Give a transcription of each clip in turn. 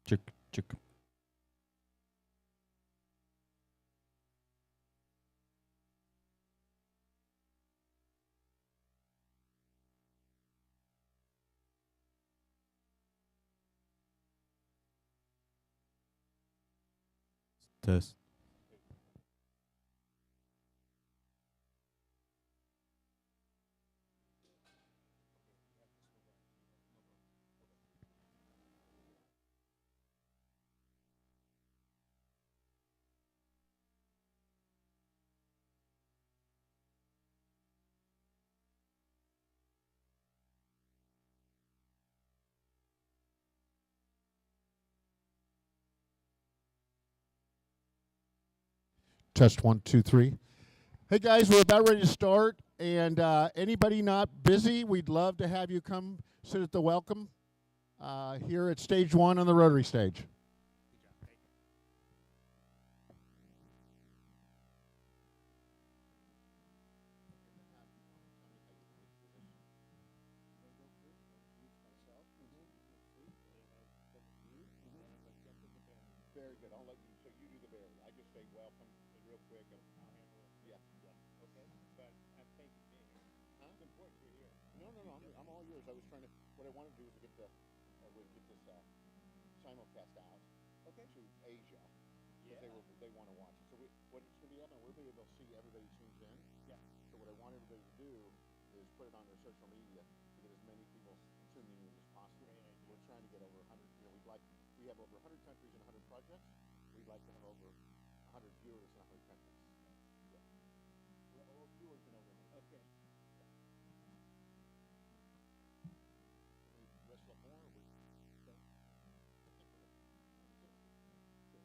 Chick, chick. Test. Test 1, 2, 3. Hey guys, we're about ready to start, and anybody not busy, we'd love to have you come sit at the welcome here at stage 1 on the rotary stage. Very good. I'll let you. So you do the Barry. I just say welcome real quick. And I'll handle it. Yeah. Yeah. Okay. But thank you for being here. Huh? It's important you're here. No. I'm all yours. I was trying to. What I wanted to do is get this simulcast out. Okay. To Asia. Yeah. They want to watch it. So what it's going to be happening, we'll be able to see everybody tunes in. Yeah. So what I want everybody to do is put it on their social media to get as many people tuning in as possible. Right. We're trying to get over 100. We have over 100 countries and 100 projects. We'd like to have over 100 viewers in 100 countries. Yeah. Well, all viewers in over 100. Okay. Yeah. Can we wrestle up more? Or we... Okay. I think we're good. Sure.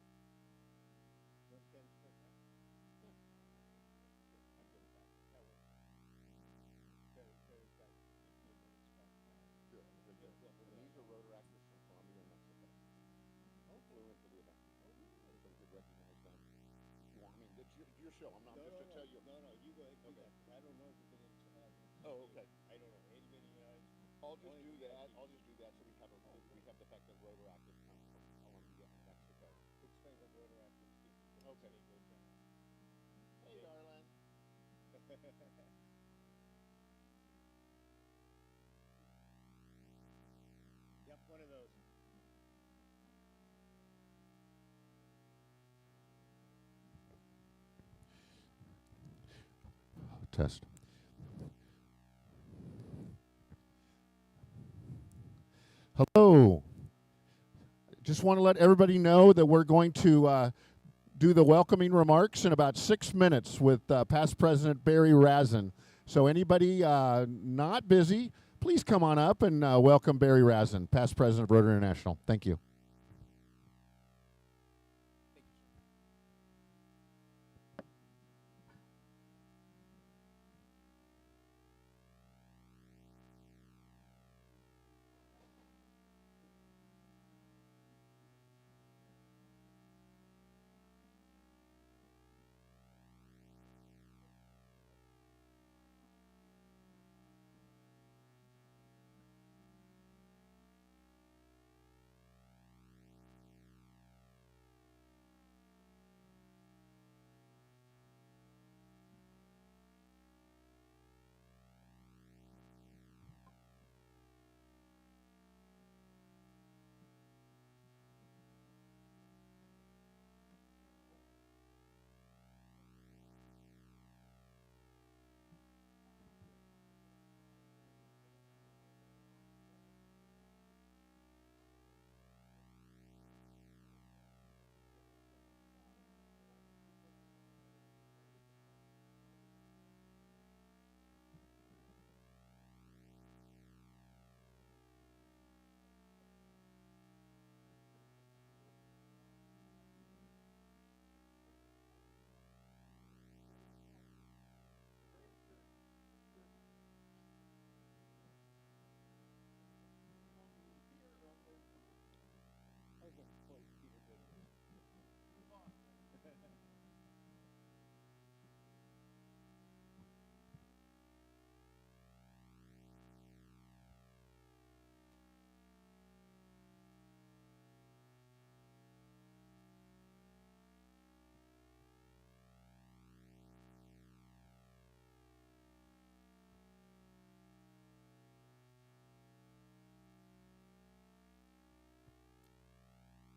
Want to start that? Yeah. Sure. I'm good with that. That works. Very excited. Good. And these are rotor actors from Colombia and Mexico. Flew into the event. Oh, really? So we could recognize them. You want? I mean, it's your show. I'm not just to tell you. No. You go ahead. Okay. I don't know if there's any. Oh, okay. I don't know anybody. I'll just do that. So we have the fact that rotor actors come from Colombia and Mexico. Explain what rotor actors do. Okay. Hey, darling. Yep, one of those. Test. Hello. Just want to let everybody know that we're going to do the welcoming remarks in about 6 minutes with past President Barry Razin. So anybody not busy, please come on up and welcome Barry Razin, past President of Rotary International. Thank you.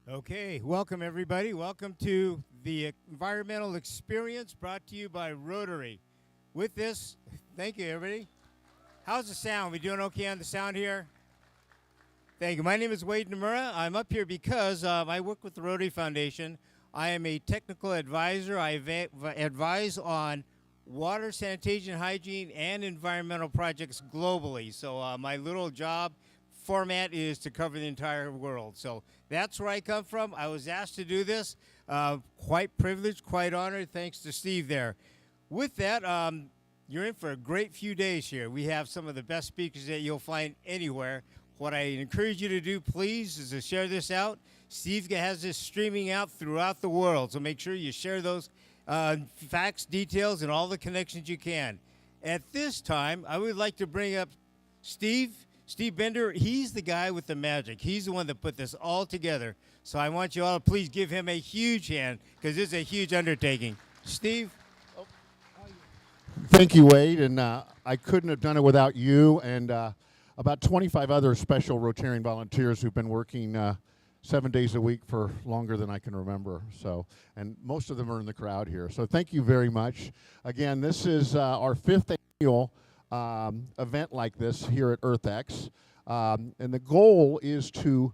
Okay, welcome everybody. Welcome to the Environmental Experience brought to you by Rotary. With this, thank you everybody. How's the sound? We doing okay on the sound here? Thank you. My name is Wade Nomura. I'm up here because I work with the Rotary Foundation. I am a technical advisor. I advise on water, sanitation, hygiene, and environmental projects globally. So my little job format is to cover the entire world. So that's where I come from. I was asked to do this. Quite privileged, quite honored. Thanks to Steve there. With that, you're in for a great few days here. We have some of the best speakers that you'll find anywhere. What I encourage you to do, please, is to share this out. Steve has this streaming out throughout the world, so make sure you share those facts, details, and all the connections you can. At this time, I would like to bring up Steve Bender. He's the guy with the magic. He's the one that put this all together. So I want you all to please give him a huge hand because it's a huge undertaking. Steve? Thank you, Wade. And I couldn't have done it without you and about 25 other special Rotarian volunteers who've been working 7 days a week for longer than I can remember. So, and most of them are in the crowd here. So thank you very much. Again, this is our 5th annual event like this here at EarthX. And the goal is to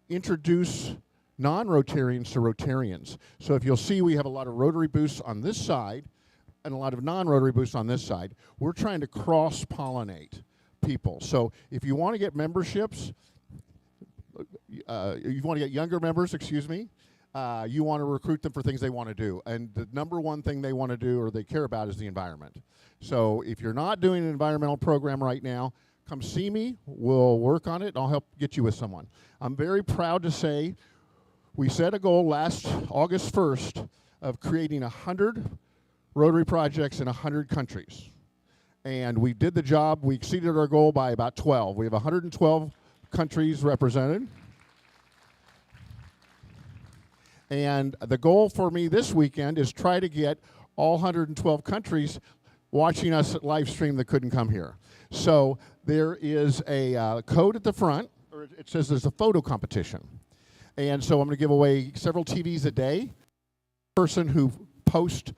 introduce non-Rotarians to Rotarians. So if you'll see, we have a lot of Rotary booths on this side and a lot of non-Rotary booths on this side. We're trying to cross-pollinate people. So if you want to get memberships, you want to get younger members, excuse me, you want to recruit them for things they want to do. And the number one thing they want to do or they care about is the environment. So if you're not doing an environmental program right now, come see me. We'll work on it, and I'll help get you with someone. I'm very proud to say we set a goal last August 1st of creating 100 Rotary projects in 100 countries. And we did the job. We exceeded our goal by about 12. We have 112 countries represented. And the goal for me this weekend is try to get all 112 countries watching us live stream that couldn't come here. So there is a code at the front, or it says there's a photo competition. And so I'm going to give away several TVs a day. Person who posts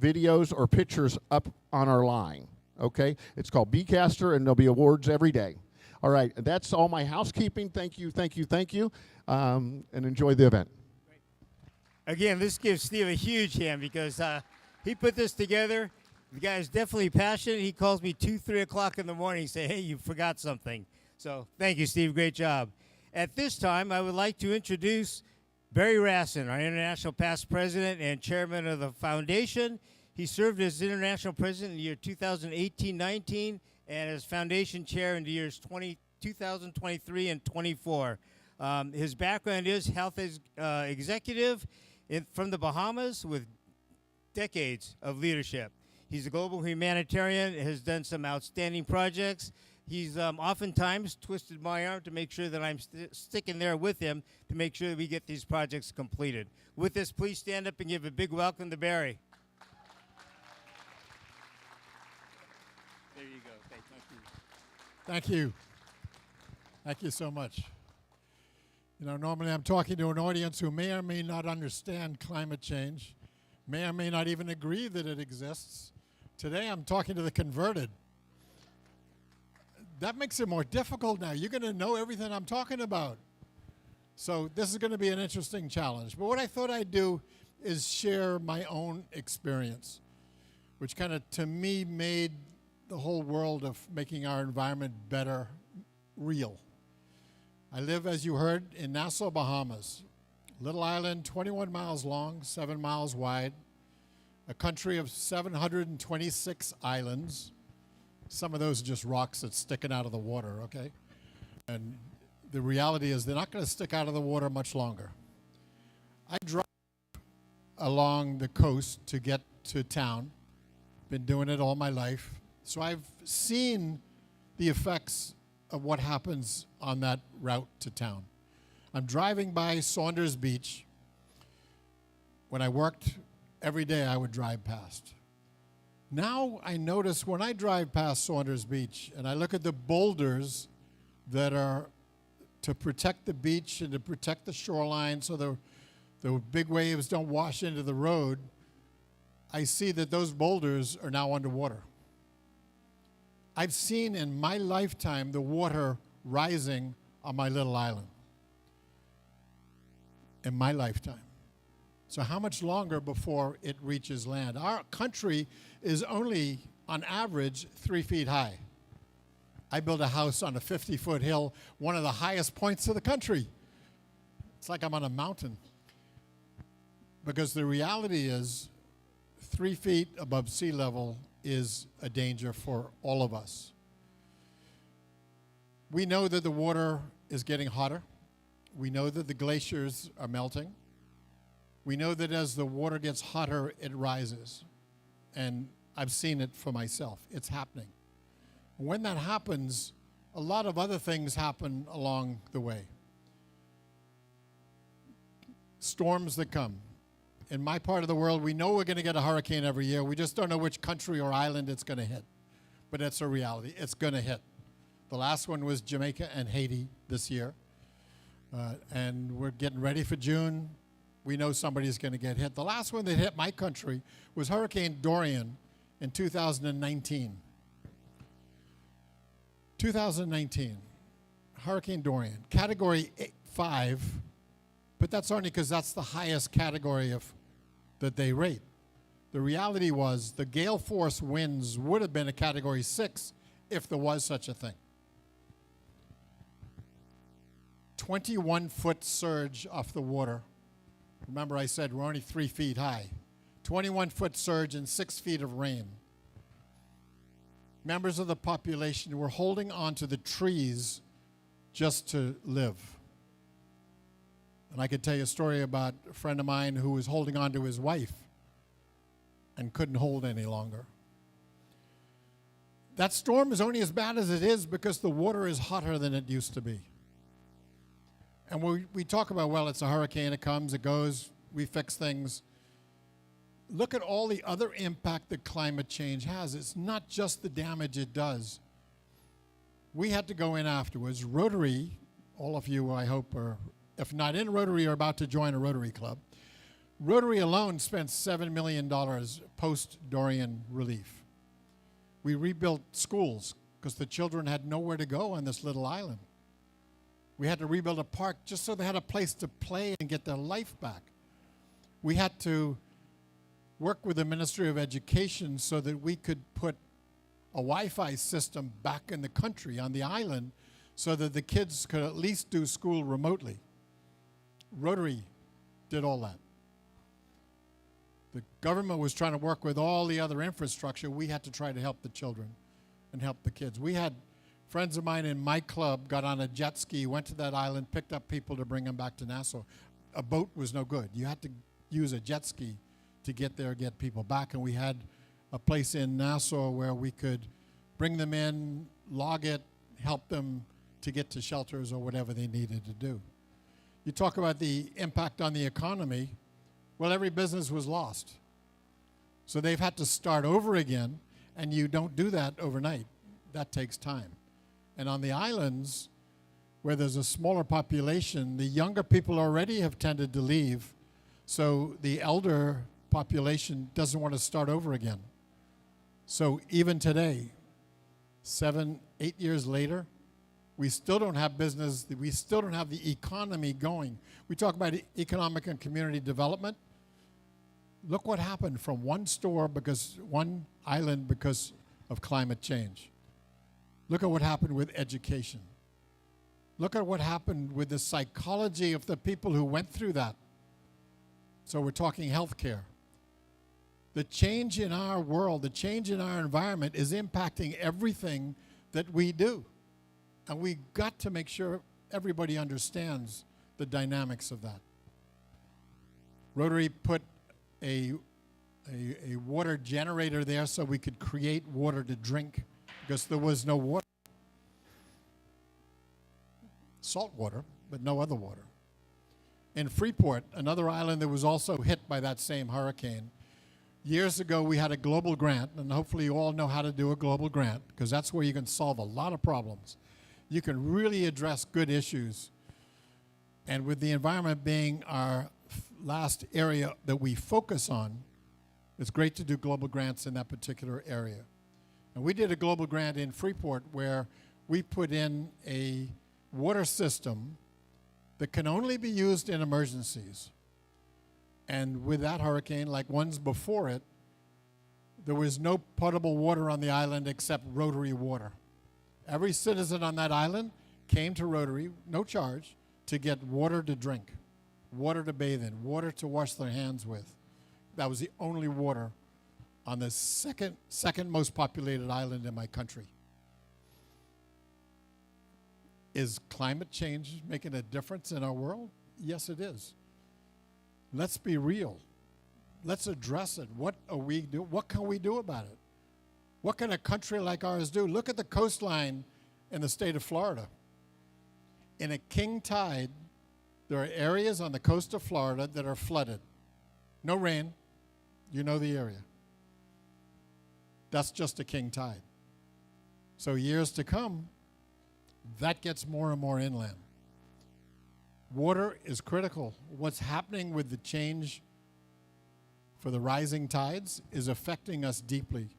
videos or pictures up on our line. Okay? It's called BCaster, and there'll be awards every day. All right, that's all my housekeeping. Thank you, thank you, thank you, and enjoy the event. Again, this gives Steve a huge hand because he put this together. The guy is definitely passionate. He calls me 2, 3 o'clock in the morning and say, hey, you forgot something. So thank you, Steve. Great job. At this time, I would like to introduce Barry Rassin, our international past president and chairman of the foundation. He served as international president in the year 2018-19 and as foundation chair in the years 2023 and 24. His background is health executive from the Bahamas with decades of leadership. He's a global humanitarian, has done some outstanding projects. He's oftentimes twisted my arm to make sure that I'm sticking there with him to make sure that we get these projects completed. With this, please stand up and give a big welcome to Barry. There you go. Thank you. Thank you. Thank you so much. You know, normally I'm talking to an audience who may or may not understand climate change, may or may not even agree that it exists. Today I'm talking to the converted. That makes it more difficult now. You're going to know everything I'm talking about. So this is going to be an interesting challenge. But what I thought I'd do is share my own experience, which kind of, to me, made the whole world of making our environment better real. I live, as you heard, in Nassau, Bahamas. Little island, 21 miles long, 7 miles wide. A country of 726 islands. Some of those are just rocks that's sticking out of the water, okay? And the reality is they're not going to stick out of the water much longer. I drive along the coast to get to town. Been doing it all my life. So I've seen the effects of what happens on that route to town. I'm driving by Saunders Beach. When I worked, every day I would drive past. Now I notice when I drive past Saunders Beach and I look at the boulders that are to protect the beach and to protect the shoreline so the big waves don't wash into the road, I see that those boulders are now underwater. I've seen in my lifetime the water rising on my little island. In my lifetime. So how much longer before it reaches land? Our country is only, on average, 3 feet high. I built a house on a 50-foot hill, one of the highest points of the country. It's like I'm on a mountain. Because the reality is 3 feet above sea level is a danger for all of us. We know that the water is getting hotter. We know that the glaciers are melting. We know that as the water gets hotter, it rises. And I've seen it for myself. It's happening. When that happens, a lot of other things happen along the way. Storms that come. In my part of the world, we know we're going to get a hurricane every year. We just don't know which country or island it's going to hit. But it's a reality. It's going to hit. The last one was Jamaica and Haiti this year. And we're getting ready for June. We know somebody's going to get hit. The last one that hit my country was Hurricane Dorian in 2019. 2019, Hurricane Dorian, Category 5, but that's only because that's the highest category that they rate. The reality was the gale force winds would have been a Category 6 if there was such a thing. 21-foot surge off the water. Remember I said we're only 3 feet high. 21-foot surge and 6 feet of rain. Members of the population were holding on to the trees just to live. And I could tell you a story about a friend of mine who was holding on to his wife and couldn't hold any longer. That storm is only as bad as it is because the water is hotter than it used to be. And we talk about, well, it's a hurricane, it comes, it goes, we fix things. Look at all the other impact that climate change has. It's not just the damage it does. We had to go in afterwards. Rotary, all of you I hope are, if not in Rotary, are about to join a Rotary Club. Rotary alone spent $7 million post-Dorian relief. We rebuilt schools because the children had nowhere to go on this little island. We had to rebuild a park just so they had a place to play and get their life back. We had to work with the Ministry of Education so that we could put a Wi-Fi system back in the country on the island so that the kids could at least do school remotely. Rotary did all that. The government was trying to work with all the other infrastructure. We had to try to help the children and help the kids. We had friends of mine in my club got on a jet ski, went to that island, picked up people to bring them back to Nassau. A boat was no good. You had to use a jet ski to get there, get people back. And we had a place in Nassau where we could bring them in, log it, help them to get to shelters or whatever they needed to do. You talk about the impact on the economy. Well, every business was lost. So they've had to start over again, and you don't do that overnight. That takes time. And on the islands, where there's a smaller population, the younger people already have tended to leave, so the elder population doesn't want to start over again. So even today, 7, 8 years later, we still don't have business, we still don't have the economy going. We talk about economic and community development. Look what happened from one island because of climate change. Look at what happened with education. Look at what happened with the psychology of the people who went through that. So we're talking healthcare. The change in our world, the change in our environment is impacting everything that we do. And we got to make sure everybody understands the dynamics of that. Rotary put a water generator there so we could create water to drink because there was no water. Salt water, but no other water. In Freeport, another island that was also hit by that same hurricane, years ago we had a global grant, and hopefully you all know how to do a global grant because that's where you can solve a lot of problems. you can really address good issues. And with the environment being our last area that we focus on, it's great to do global grants in that particular area. And we did a global grant in Freeport where we put in a water system that can only be used in emergencies. And with that hurricane, like ones before it, there was no potable water on the island except Rotary water. Every citizen on that island came to Rotary, no charge, to get water to drink, water to bathe in, water to wash their hands with. That was the only water on the second most populated island in my country. Is climate change making a difference in our world? Yes, it is. Let's be real. Let's address it. What can we do about it? What can a country like ours do? Look at the coastline in the state of Florida. In a king tide, there are areas on the coast of Florida that are flooded. No rain. You know the area. That's just a king tide. So years to come, that gets more and more inland. Water is critical. What's happening with the change for the rising tides is affecting us deeply.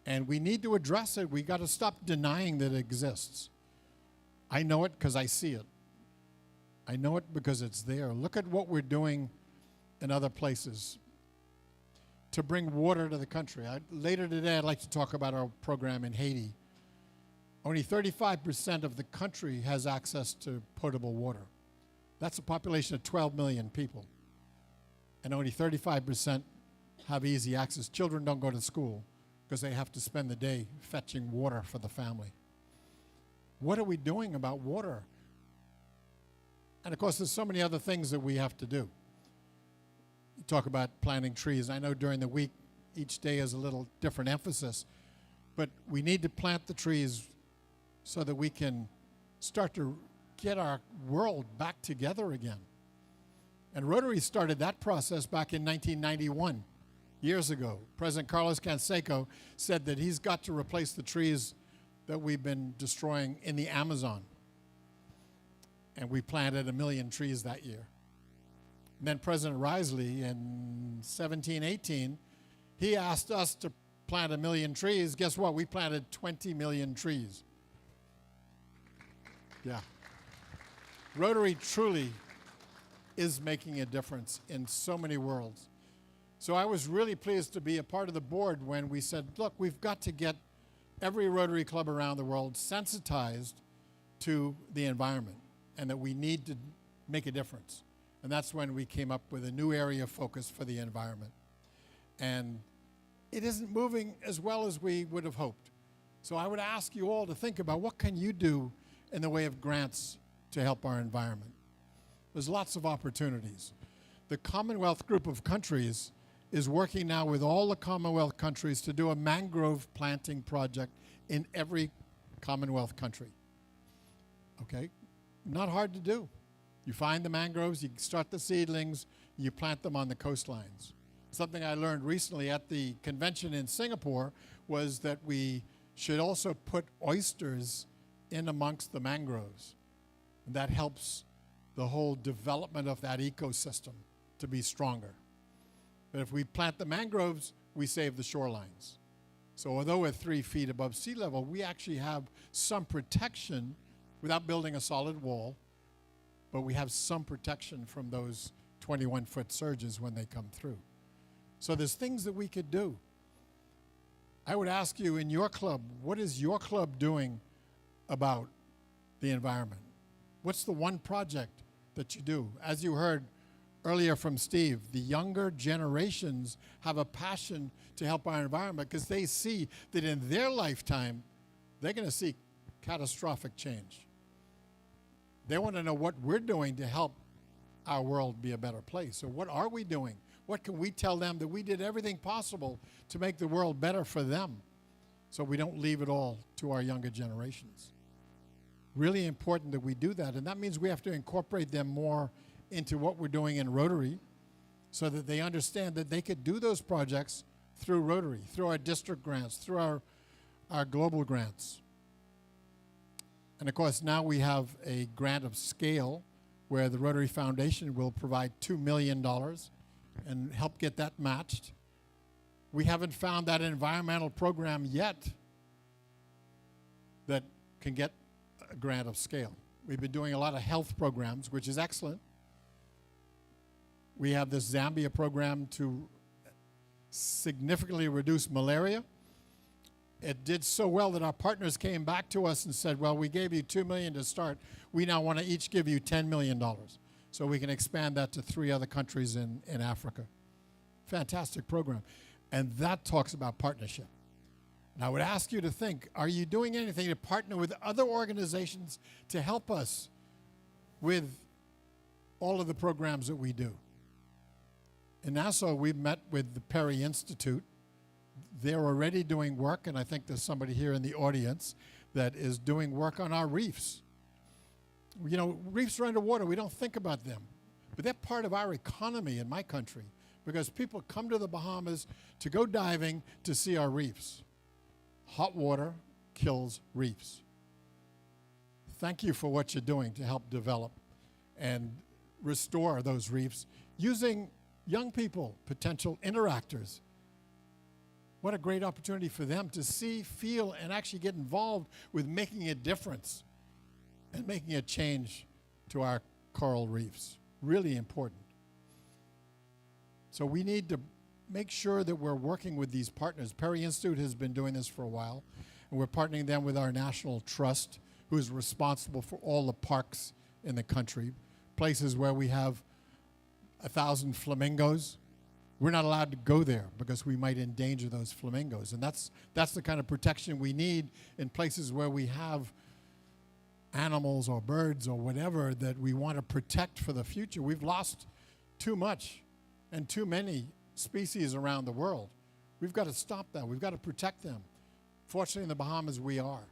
And we need to address it. We got to stop denying that it exists. I know it because I see it. I know it because it's there. Look at what we're doing in other places to bring water to the country. Later today, I'd like to talk about our program in Haiti. Only 35% of the country has access to potable water. That's a population of 12 million people. And only 35% have easy access. Children don't go to school because they have to spend the day fetching water for the family. What are we doing about water? And of course, there's so many other things that we have to do. You talk about planting trees. I know during the week, each day is a little different emphasis, but we need to plant the trees so that we can start to get our world back together again. And Rotary started that process back in 1991, years ago. President Carlos Canseco said that he's got to replace the trees that we've been destroying in the Amazon. And we planted 1 million trees that year. And then President Risley in 1718, he asked us to plant 1 million trees. Guess what? We planted 20 million trees. Yeah. Rotary truly is making a difference in so many worlds. So I was really pleased to be a part of the board when we said, look, we've got to get every Rotary club around the world sensitized to the environment and that we need to make a difference. And that's when we came up with a new area of focus for the environment. And it isn't moving as well as we would have hoped. So I would ask you all to think about what can you do in the way of grants to help our environment. There's lots of opportunities. The Commonwealth group of countries is working now with all the Commonwealth countries to do a mangrove planting project in every Commonwealth country. Okay? Not hard to do. You find the mangroves, you start the seedlings, you plant them on the coastlines. Something I learned recently at the convention in Singapore was that we should also put oysters in amongst the mangroves. And that helps the whole development of that ecosystem to be stronger. But if we plant the mangroves, we save the shorelines. So although we're 3 feet above sea level, we actually have some protection without building a solid wall, but we have some protection from those 21-foot surges when they come through. So there's things that we could do. I would ask you in your club, what is your club doing about the environment? What's the one project that you do? As you heard earlier from Steve, the younger generations have a passion to help our environment because they see that in their lifetime, they're going to see catastrophic change. They want to know what we're doing to help our world be a better place. So what are we doing? What can we tell them that we did everything possible to make the world better for them so we don't leave it all to our younger generations? Really important that we do that, and that means we have to incorporate them more into what we're doing in Rotary so that they understand that they could do those projects through Rotary, through our district grants, through our global grants. And of course, now we have a grant of scale where the Rotary Foundation will provide $2 million and help get that matched. We haven't found that environmental program yet that can get a grant of scale. We've been doing a lot of health programs, which is excellent. We have this Zambia program to significantly reduce malaria. It did so well that our partners came back to us and said, well, we gave you $2 million to start. We now want to each give you $10 million so we can expand that to 3 other countries in Africa. Fantastic program. And that talks about partnership. And I would ask you to think, are you doing anything to partner with other organizations to help us with all of the programs that we do? In Nassau, we've met with the Perry Institute. They're already doing work, and I think there's somebody here in the audience that is doing work on our reefs. You know, reefs are underwater. We don't think about them. But they're part of our economy in my country because people come to the Bahamas to go diving to see our reefs. Hot water kills reefs. Thank you for what you're doing to help develop and restore those reefs using young people, potential interactors. What a great opportunity for them to see, feel, and actually get involved with making a difference and making a change to our coral reefs. Really important. So we need to make sure that we're working with these partners. Perry Institute has been doing this for a while, and we're partnering them with our National Trust, who is responsible for all the parks in the country, places where we have 1,000 flamingos. We're not allowed to go there because we might endanger those flamingos. And that's the kind of protection we need in places where we have animals or birds or whatever that we want to protect for the future. We've lost too much and too many species around the world. We've got to stop that. We've got to protect them. Fortunately, in the Bahamas, we are.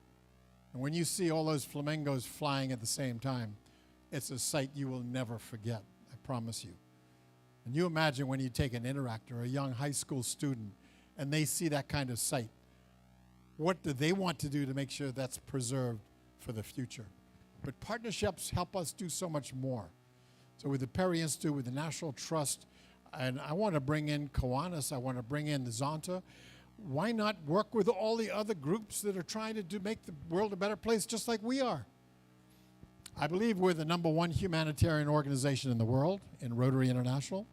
And when you see all those flamingos flying at the same time, it's a sight you will never forget, I promise you. And you imagine when you take an interactor, a young high school student, and they see that kind of sight. What do they want to do to make sure that's preserved for the future? But partnerships help us do so much more. So with the Perry Institute, with the National Trust, and I want to bring in Kiwanis, I want to bring in the Zonta. Why not work with all the other groups that are trying to make the world a better place just like we are? I believe we're the #1 humanitarian organization in the world, in Rotary International,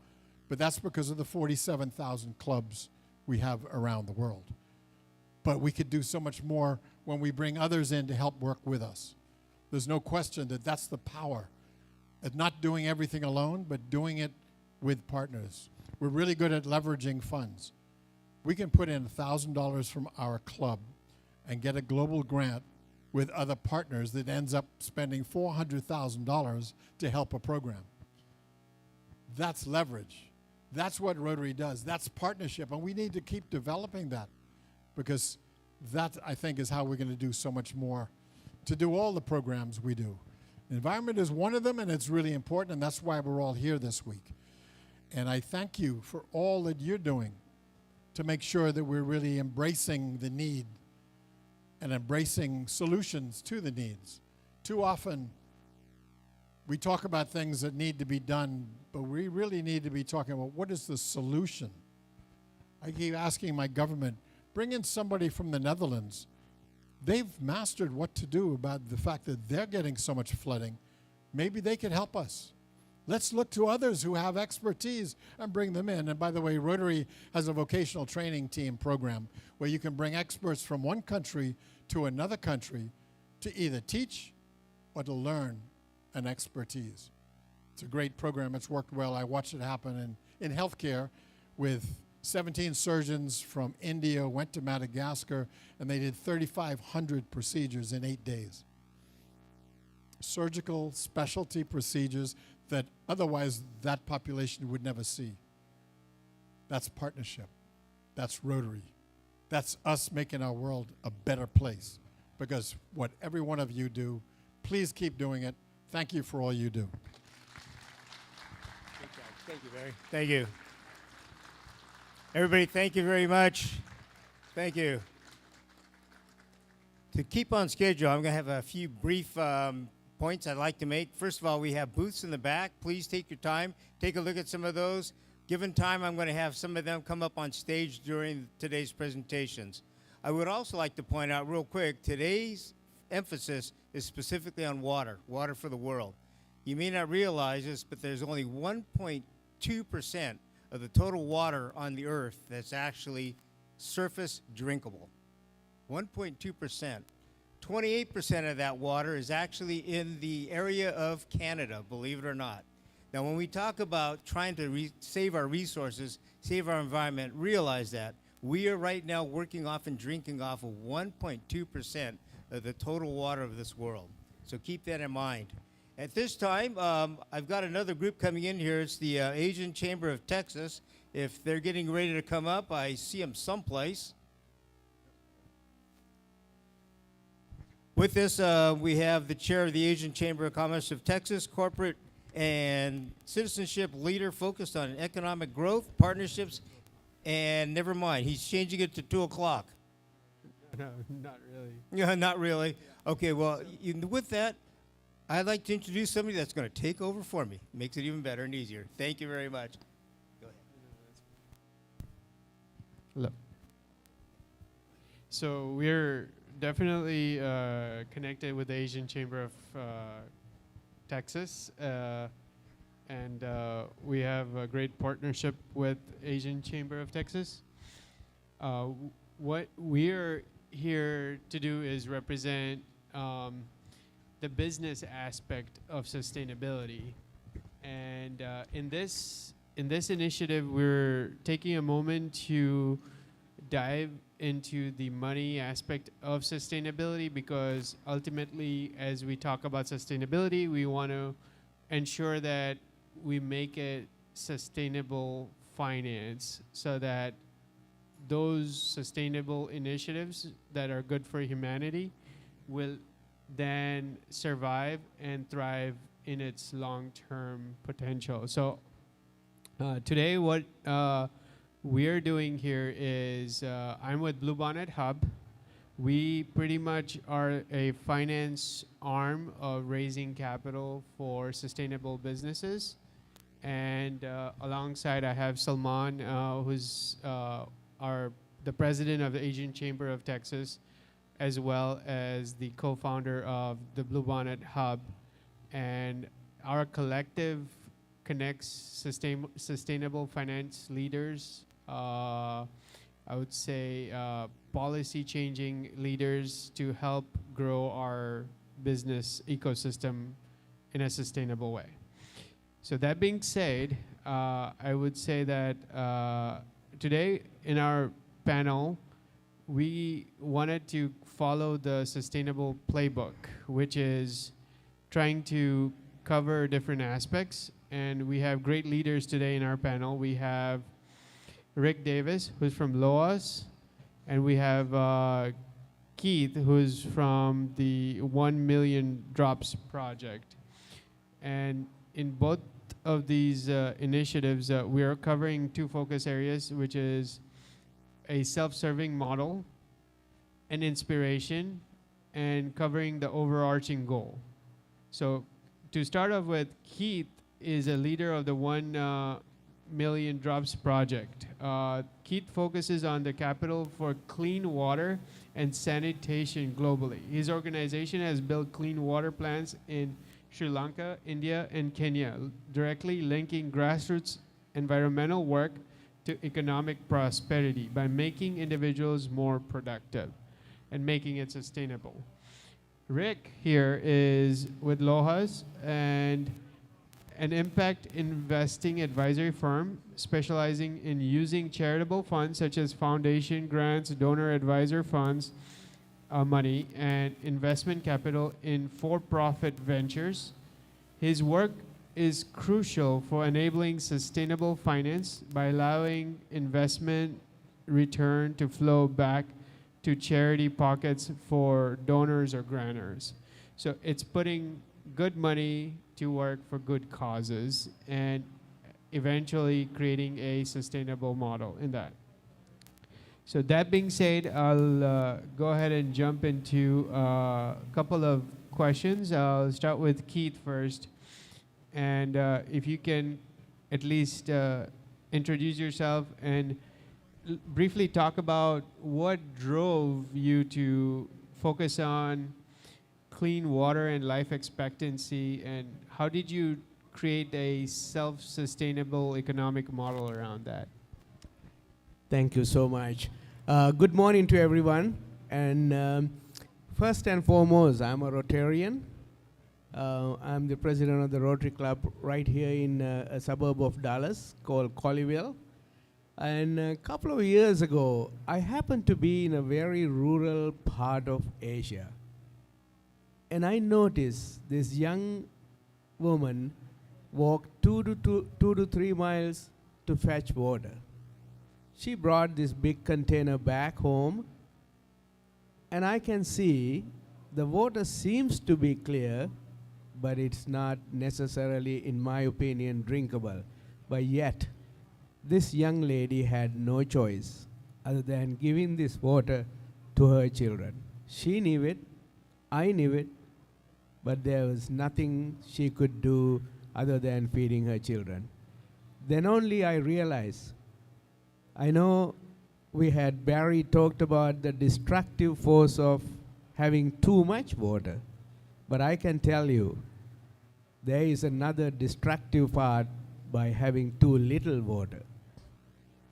but that's because of the 47,000 clubs we have around the world. But we could do so much more when we bring others in to help work with us. There's no question that that's the power of not doing everything alone, but doing it with partners. We're really good at leveraging funds. We can put in $1,000 from our club and get a global grant with other partners that ends up spending $400,000 to help a program. That's leverage. That's what Rotary does. That's partnership, and we need to keep developing that because that, I think, is how we're going to do so much more to do all the programs we do. Environment is one of them, and it's really important, and that's why we're all here this week. And I thank you for all that you're doing to make sure that we're really embracing the need and embracing solutions to the needs. Too often, we talk about things that need to be done, but we really need to be talking about what is the solution. I keep asking my government, bring in somebody from the Netherlands. They've mastered what to do about the fact that they're getting so much flooding. Maybe they can help us. Let's look to others who have expertise and bring them in. And by the way, Rotary has a vocational training team program where you can bring experts from one country to another country to either teach or to learn an expertise. It's a great program. It's worked well. I watched it happen in healthcare with 17 surgeons from India went to Madagascar, and they did 3,500 procedures in 8 days. Surgical specialty procedures that otherwise that population would never see. That's partnership. That's Rotary. That's us making our world a better place. Because what every one of you do, please keep doing it. Thank you for all you do. Thank you, Barry. Thank you. Everybody, thank you very much. Thank you. To keep on schedule, I'm going to have a few brief points I'd like to make. First of all, we have booths in the back. Please take your time. Take a look at some of those. Given time, I'm going to have some of them come up on stage during today's presentations. I would also like to point out real quick, today's emphasis is specifically on water, water for the world. You may not realize this, but there's only 1.2% of the total water on the earth that's actually surface drinkable. 1.2%. 28% of that water is actually in the area of Canada, believe it or not. Now, when we talk about trying to save our resources, save our environment, realize that we are right now working off and drinking off of 1.2% of the total water of this world. So keep that in mind. At this time, I've got another group coming in here. It's the Asian Chamber of Texas. If they're getting ready to come up, I see them someplace. With this, we have the chair of the Asian Chamber of Commerce of Texas, corporate and citizenship leader focused on economic growth, partnerships, and never mind, he's changing it to 2 o'clock. No, not really. Yeah, not really. Okay, well, with that, I'd like to introduce somebody that's going to take over for me. Makes it even better and easier. Thank you very much. Go ahead. Hello. So we're definitely connected with the Asian Chamber of Texas, and we have a great partnership with Asian Chamber of Texas. What we're here to do is represent the business aspect of sustainability, and in this initiative, we're taking a moment to dive into the money aspect of sustainability, because ultimately, as we talk about sustainability, we want to ensure that we make it sustainable finance, so that those sustainable initiatives that are good for humanity will then survive and thrive in its long-term potential. So today what we're doing here is I'm with Bluebonnet Hub. We pretty much are a finance arm of raising capital for sustainable businesses. And alongside I have Salman, who's the president of the Asian Chamber of Texas, as well as the co-founder of the Bluebonnet Hub. And our collective connects sustainable finance leaders, I would say policy changing leaders, to help grow our business ecosystem in a sustainable way. So that being said, I would say that today in our panel, we wanted to follow the sustainable playbook, which is trying to cover different aspects. And we have great leaders today in our panel. We have Rick Davis, who's from LOAS, and we have Keith, who's from the 1 Million Drops Project. And in both of these initiatives, we are covering 2 focus areas, which is a self-serving model, an inspiration, and covering the overarching goal. So to start off with, Keith is a leader of the 1 Million Drops Project. Keith focuses on the capital for clean water and sanitation globally. His organization has built clean water plants in Sri Lanka, India, and Kenya, directly linking grassroots environmental work to economic prosperity by making individuals more productive and making it sustainable. Rick here is with LOHAS, and an impact investing advisory firm specializing in using charitable funds such as foundation grants, donor advisor funds, money, and investment capital in for-profit ventures. His work is crucial for enabling sustainable finance by allowing investment return to flow back to charity pockets for donors or grantors. So it's putting good money to work for good causes and eventually creating a sustainable model in that. So that being said, I'll go ahead and jump into a couple of questions. I'll start with Keith first. And if you can at least introduce yourself and briefly talk about what drove you to focus on clean water and life expectancy, and how did you create a self-sustainable economic model around that? Thank you so much. Good morning to everyone. And first and foremost, I'm a Rotarian. I'm the president of the Rotary Club right here in a suburb of Dallas called Colleyville. And a couple of years ago, I happened to be in a very rural part of Asia. And I noticed this young woman walked 2 to 3 miles to fetch water. She brought this big container back home, and I can see the water seems to be clear, but it's not necessarily, in my opinion, drinkable. But yet, this young lady had no choice other than giving this water to her children. She knew it, I knew it, but there was nothing she could do other than feeding her children. Then only I realized, I know Barry talked about the destructive force of having too much water, but I can tell you, there is another destructive part by having too little water.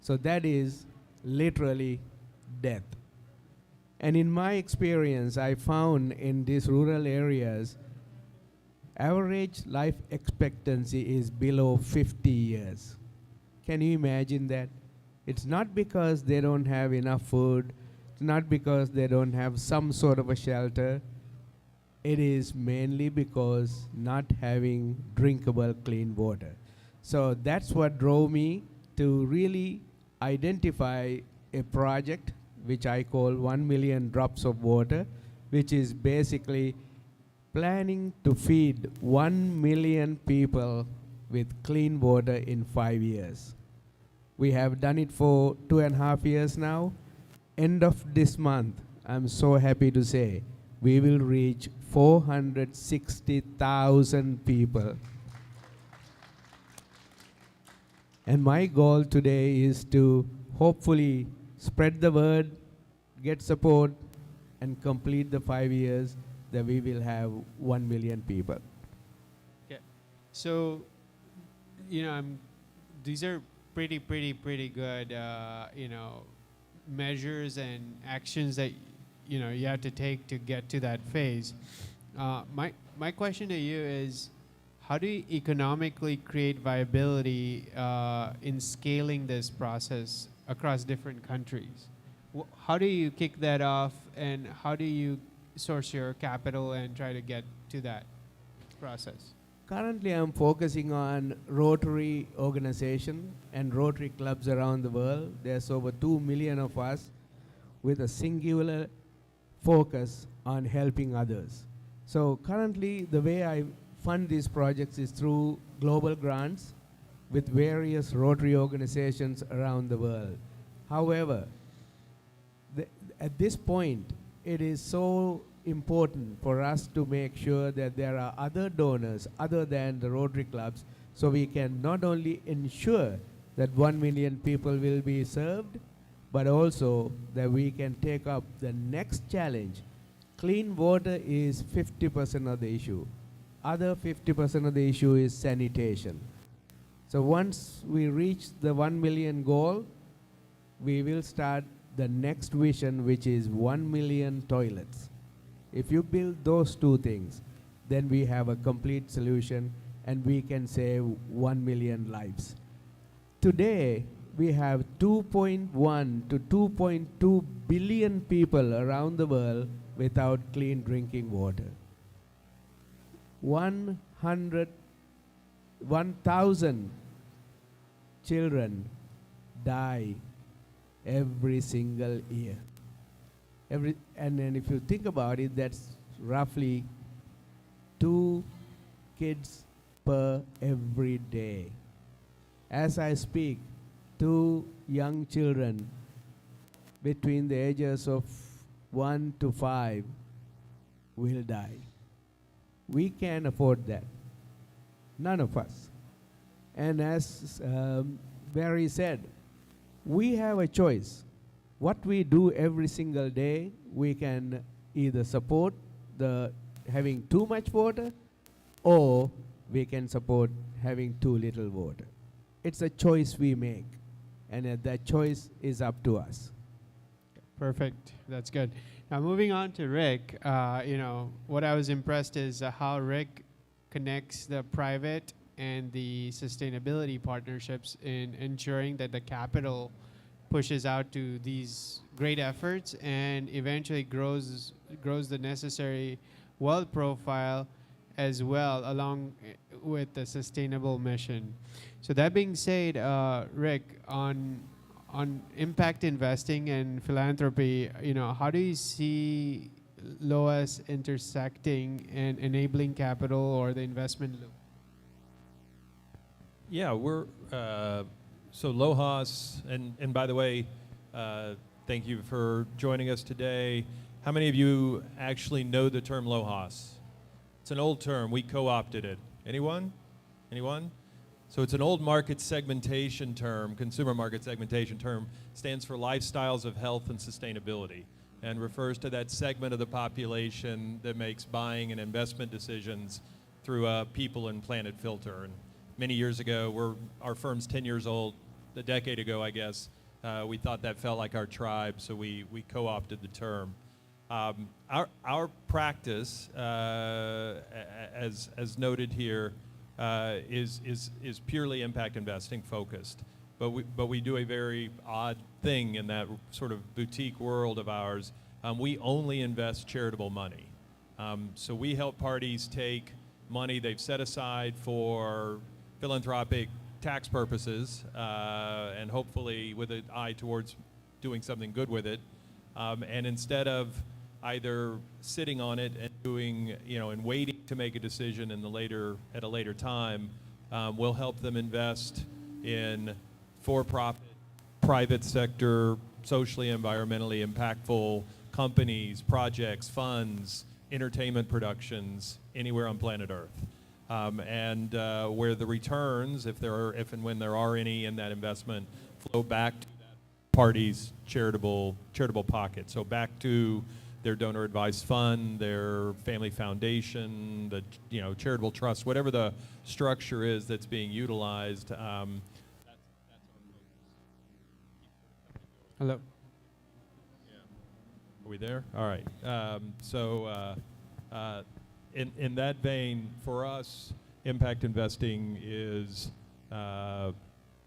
So that is literally death. And in my experience, I found in these rural areas, average life expectancy is below 50 years. Can you imagine that? It's not because they don't have enough food, it's not because they don't have some sort of a shelter. It is mainly because not having drinkable clean water. So that's what drove me to really identify a project which I call 1 million drops of water, which is basically planning to feed 1 million people with clean water in 5 years. We have done it for 2.5 years now. End of this month, I'm so happy to say, we will reach 460,000 people. And my goal today is to hopefully spread the word, get support, and complete the 5 years that we will have 1 million people. Okay. So, these are pretty good, measures and actions that, you have to take to get to that phase. My question to you is, how do you economically create viability in scaling this process across different countries? How do you kick that off, and how do you source your capital and try to get to that process? Currently, I'm focusing on Rotary organization and Rotary clubs around the world. There's over 2 million of us with a singular focus on helping others. So currently, the way I fund these projects is through global grants with various Rotary organizations around the world. However, at this point, it is so important for us to make sure that there are other donors other than the Rotary clubs, so we can not only ensure that 1 million people will be served, but also that we can take up the next challenge. Clean water is 50% of the issue. Other 50% of the issue is sanitation. So once we reach the 1 million goal, we will start the next vision, which is 1 million toilets. If you build those two things, then we have a complete solution and we can save 1 million lives. Today, we have 2.1 to 2.2 billion people around the world without clean drinking water. 1,000 children die every single year. And then if you think about it, that's roughly 2 kids per every day. As I speak, 2 young children between the ages of 1 to 5 will die. We can't afford that. None of us. And as Barry said, we have a choice. What we do every single day, we can either support the having too much water, or we can support having too little water. It's a choice we make, and that choice is up to us. Perfect. That's good. Now moving on to Rick, what I was impressed is how Rick connects the private and the sustainability partnerships in ensuring that the capital pushes out to these great efforts and eventually grows the necessary wealth profile as well, along with the sustainable mission. So that being said, Rick, on impact investing and philanthropy, how do you see LOAS intersecting and enabling capital or the investment loop? Yeah, we're so LOHAS, and by the way, thank you for joining us today. How many of you actually know the term LOHAS? It's an old term. We co-opted it. Anyone? Anyone? So it's an old market segmentation term, consumer market segmentation term, stands for lifestyles of health and sustainability, and refers to that segment of the population that makes buying and investment decisions through a people and planet filter. And many years ago, our firm's 10 years old, a decade ago, I guess, we thought that felt like our tribe, so we co-opted the term. Our practice, as noted here, is purely impact investing focused, but we do a very odd thing in that sort of boutique world of ours. We only invest charitable money, so we help parties take money they've set aside for philanthropic tax purposes, and hopefully with an eye towards doing something good with it, and instead of either sitting on it and doing, and waiting to make a decision at a later time, we'll help them invest in for-profit, private sector, socially, environmentally impactful companies, projects, funds, entertainment productions, anywhere on planet Earth. And where the returns, if and when there are any in that investment, flow back to that party's charitable pocket. So back to their donor advised fund, their family foundation, the charitable trust, whatever the structure is that's being utilized. That's our focus. Hello. Yeah. Are we there? All right. In that vein, for us, impact investing is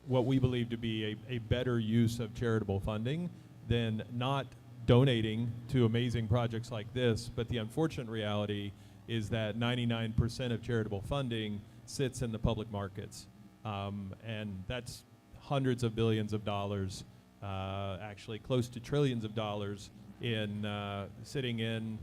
what we believe to be a better use of charitable funding than not donating to amazing projects like this. But the unfortunate reality is that 99% of charitable funding sits in the public markets. And that's hundreds of billions of dollars, actually close to trillions of dollars in sitting in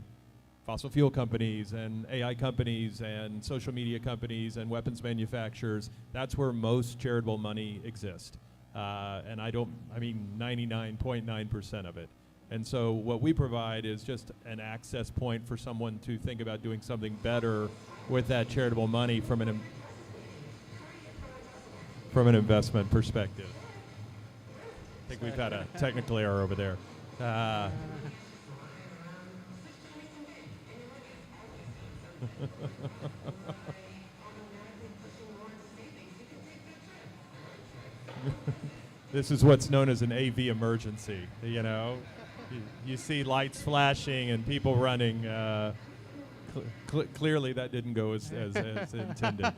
fossil fuel companies and AI companies and social media companies and weapons manufacturers. That's where most charitable money exists. And I mean 99.9% of it. And so what we provide is just an access point for someone to think about doing something better with that charitable money from an investment perspective. I think we've had a technical error over there. This is what's known as an AV emergency, You see lights flashing and people running. Clearly that didn't go as intended.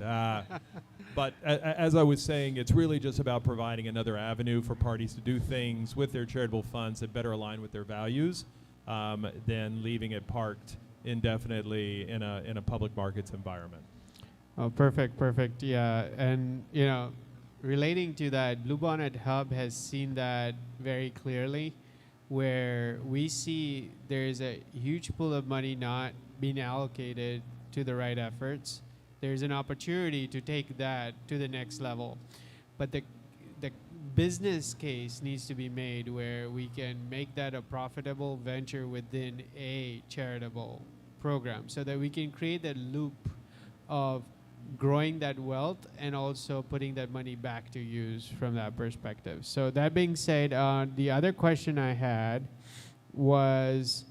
But as I was saying, it's really just about providing another avenue for parties to do things with their charitable funds that better align with their values than leaving it parked indefinitely in a public markets environment. Oh, perfect. Yeah, and relating to that, Bluebonnet Hub has seen that very clearly, where we see there's a huge pool of money not being allocated to the right efforts. There's an opportunity to take that to the next level. But the business case needs to be made where we can make that a profitable venture within a charitable program, so that we can create that loop of growing that wealth and also putting that money back to use from that perspective. So that being said, the other question I had was,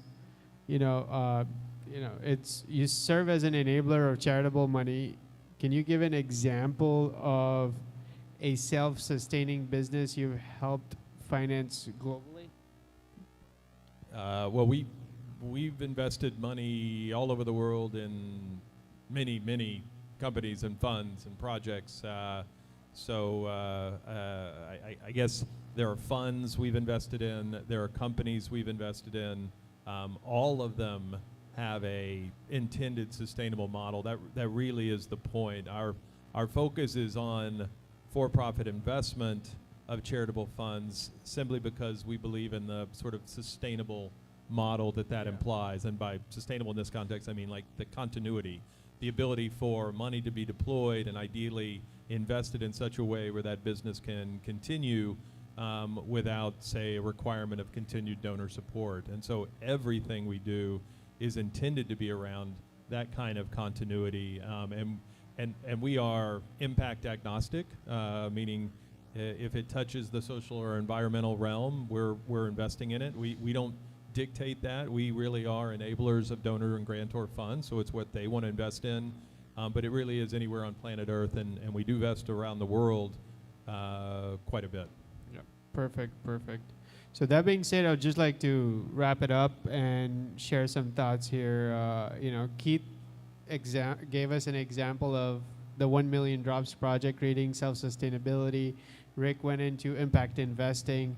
it's you serve as an enabler of charitable money. Can you give an example of a self-sustaining business you've helped finance globally? Well, we've invested money all over the world in many companies and funds and projects. I guess there are funds we've invested in. There are companies we've invested in. All of them have a intended sustainable model. That really is the point. Our focus is on for-profit investment of charitable funds simply because we believe in the sort of sustainable model that implies. And by sustainable in this context, I mean like the continuity, the ability for money to be deployed and ideally invested in such a way where that business can continue without, say, a requirement of continued donor support. And so everything we do is intended to be around that kind of continuity. And we are impact agnostic, meaning if it touches the social or environmental realm, we're investing in it. We don't dictate that. We really are enablers of donor and grantor funds, so it's what they want to invest in. But it really is anywhere on planet Earth, and we do invest around the world quite a bit. Yep. Perfect. So that being said, I'd just like to wrap it up and share some thoughts here. Keith gave us an example of the 1 Million Drops project creating self-sustainability. Rick went into impact investing.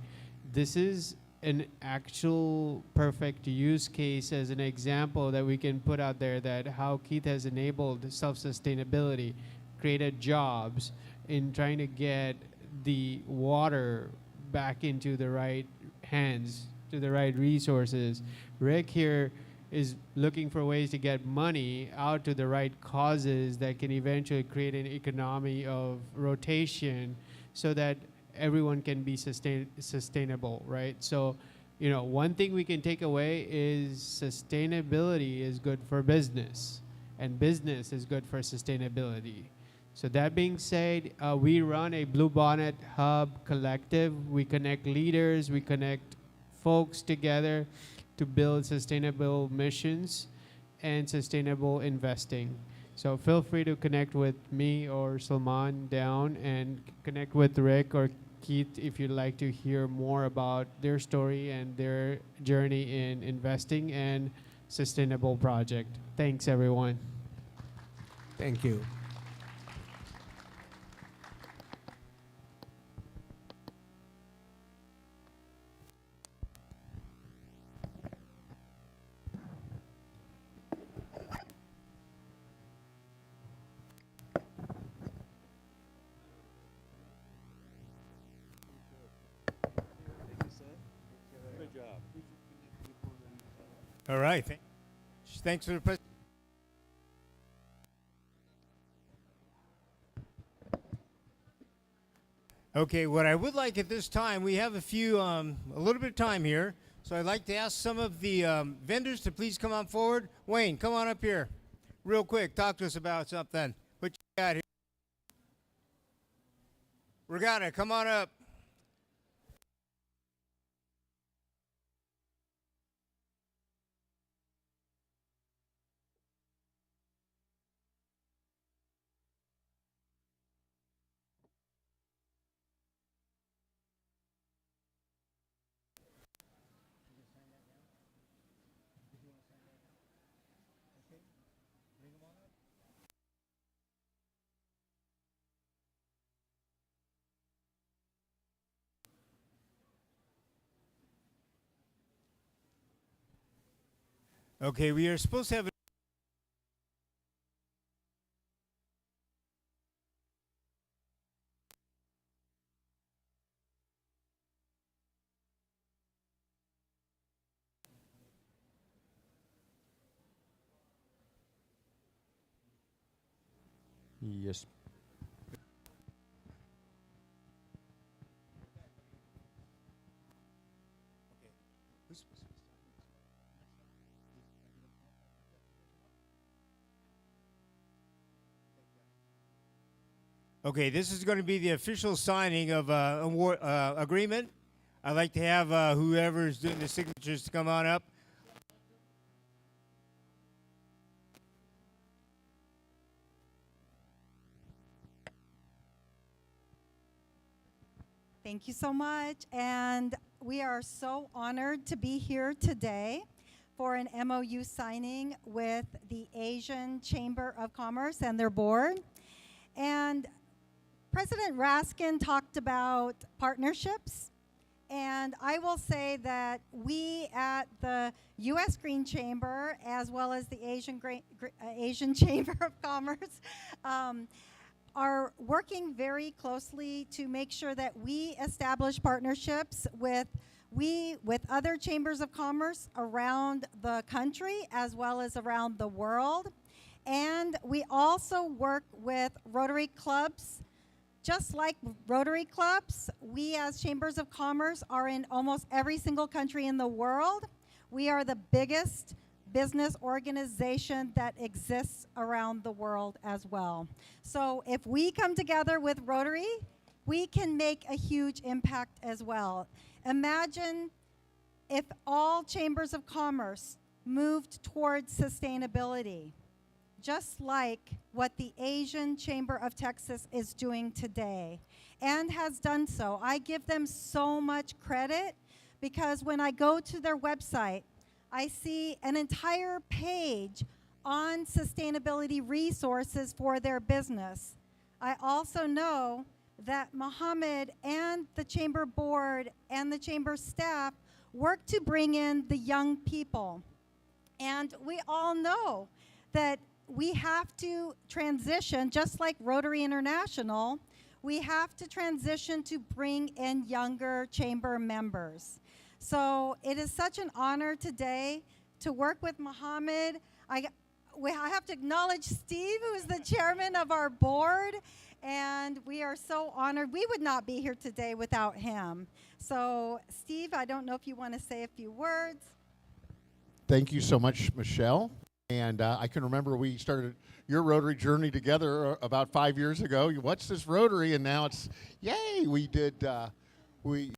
This is an actual perfect use case as an example that we can put out there, that how Keith has enabled self-sustainability, created jobs in trying to get the water back into the right hands, to the right resources. Rick here is looking for ways to get money out to the right causes that can eventually create an economy of rotation so that everyone can be sustainable, right? So, one thing we can take away is sustainability is good for business, and business is good for sustainability. So that being said, we run a Bluebonnet Hub collective. We connect leaders, we connect folks together to build sustainable missions and sustainable investing. So feel free to connect with me or Salman down, and connect with Rick or Keith if you'd like to hear more about their story and their journey in investing and sustainable project. Thanks, everyone. Thank you. Good job. All right. Thanks for the presentation. Okay, what I would like at this time, we have a little bit of time here, so I'd like to ask some of the vendors to please come on forward. Wayne, come on up here real quick. Talk to us about something. What you got here? Regatta, come on up. Okay, we are supposed to have Yes. Okay, this is going to be the official signing of award, agreement. I'd like to have whoever's doing the signatures to come on up. Thank you so much. And we are so honored to be here today for an MOU signing with the Asian Chamber of Commerce and their board. And President Raskin talked about partnerships. And I will say that we at the U.S. Green Chamber, as well as the Asian Chamber of Commerce, are working very closely to make sure that we establish partnerships with other chambers of commerce around the country as well as around the world. And we also work with Rotary clubs. Just like Rotary clubs, we as chambers of commerce are in almost every single country in the world. We are the biggest business organization that exists around the world as well. So if we come together with Rotary, we can make a huge impact as well. Imagine if all chambers of commerce moved towards sustainability, just like what the Asian Chamber of Texas is doing today and has done so. I give them so much credit because when I go to their website, I see an entire page on sustainability resources for their business. I also know that Mohammed and the Chamber Board and the Chamber staff work to bring in the young people. And we all know that we have to transition, just like Rotary International, we have to transition to bring in younger chamber members. So it is such an honor today to work with Mohammed. I have to acknowledge Steve, who is the chairman of our board, and we are so honored. We would not be here today without him. So Steve, I don't know if you want to say a few words. Thank you so much, Michelle. And I can remember we started your Rotary journey together about 5 years ago. What's this Rotary? And now it's, yay, we did, we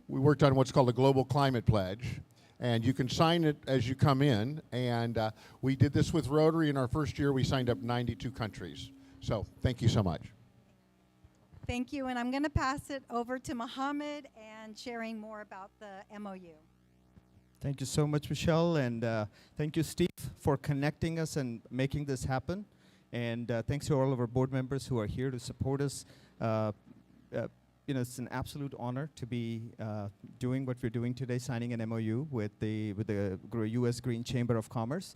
worked on what's called a Global Climate Pledge. And you can sign it as you come in. And we did this with Rotary. In our first year, we signed up 92 countries. So thank you so much. Thank you. And I'm going to pass it over to Mohammed and sharing more about the MOU. Thank you so much, Michelle, and thank you, Steve, for connecting us and making this happen. And thanks to all of our board members who are here to support us. It's an absolute honor to be doing what we're doing today, signing an MOU with the U.S. Green Chamber of Commerce.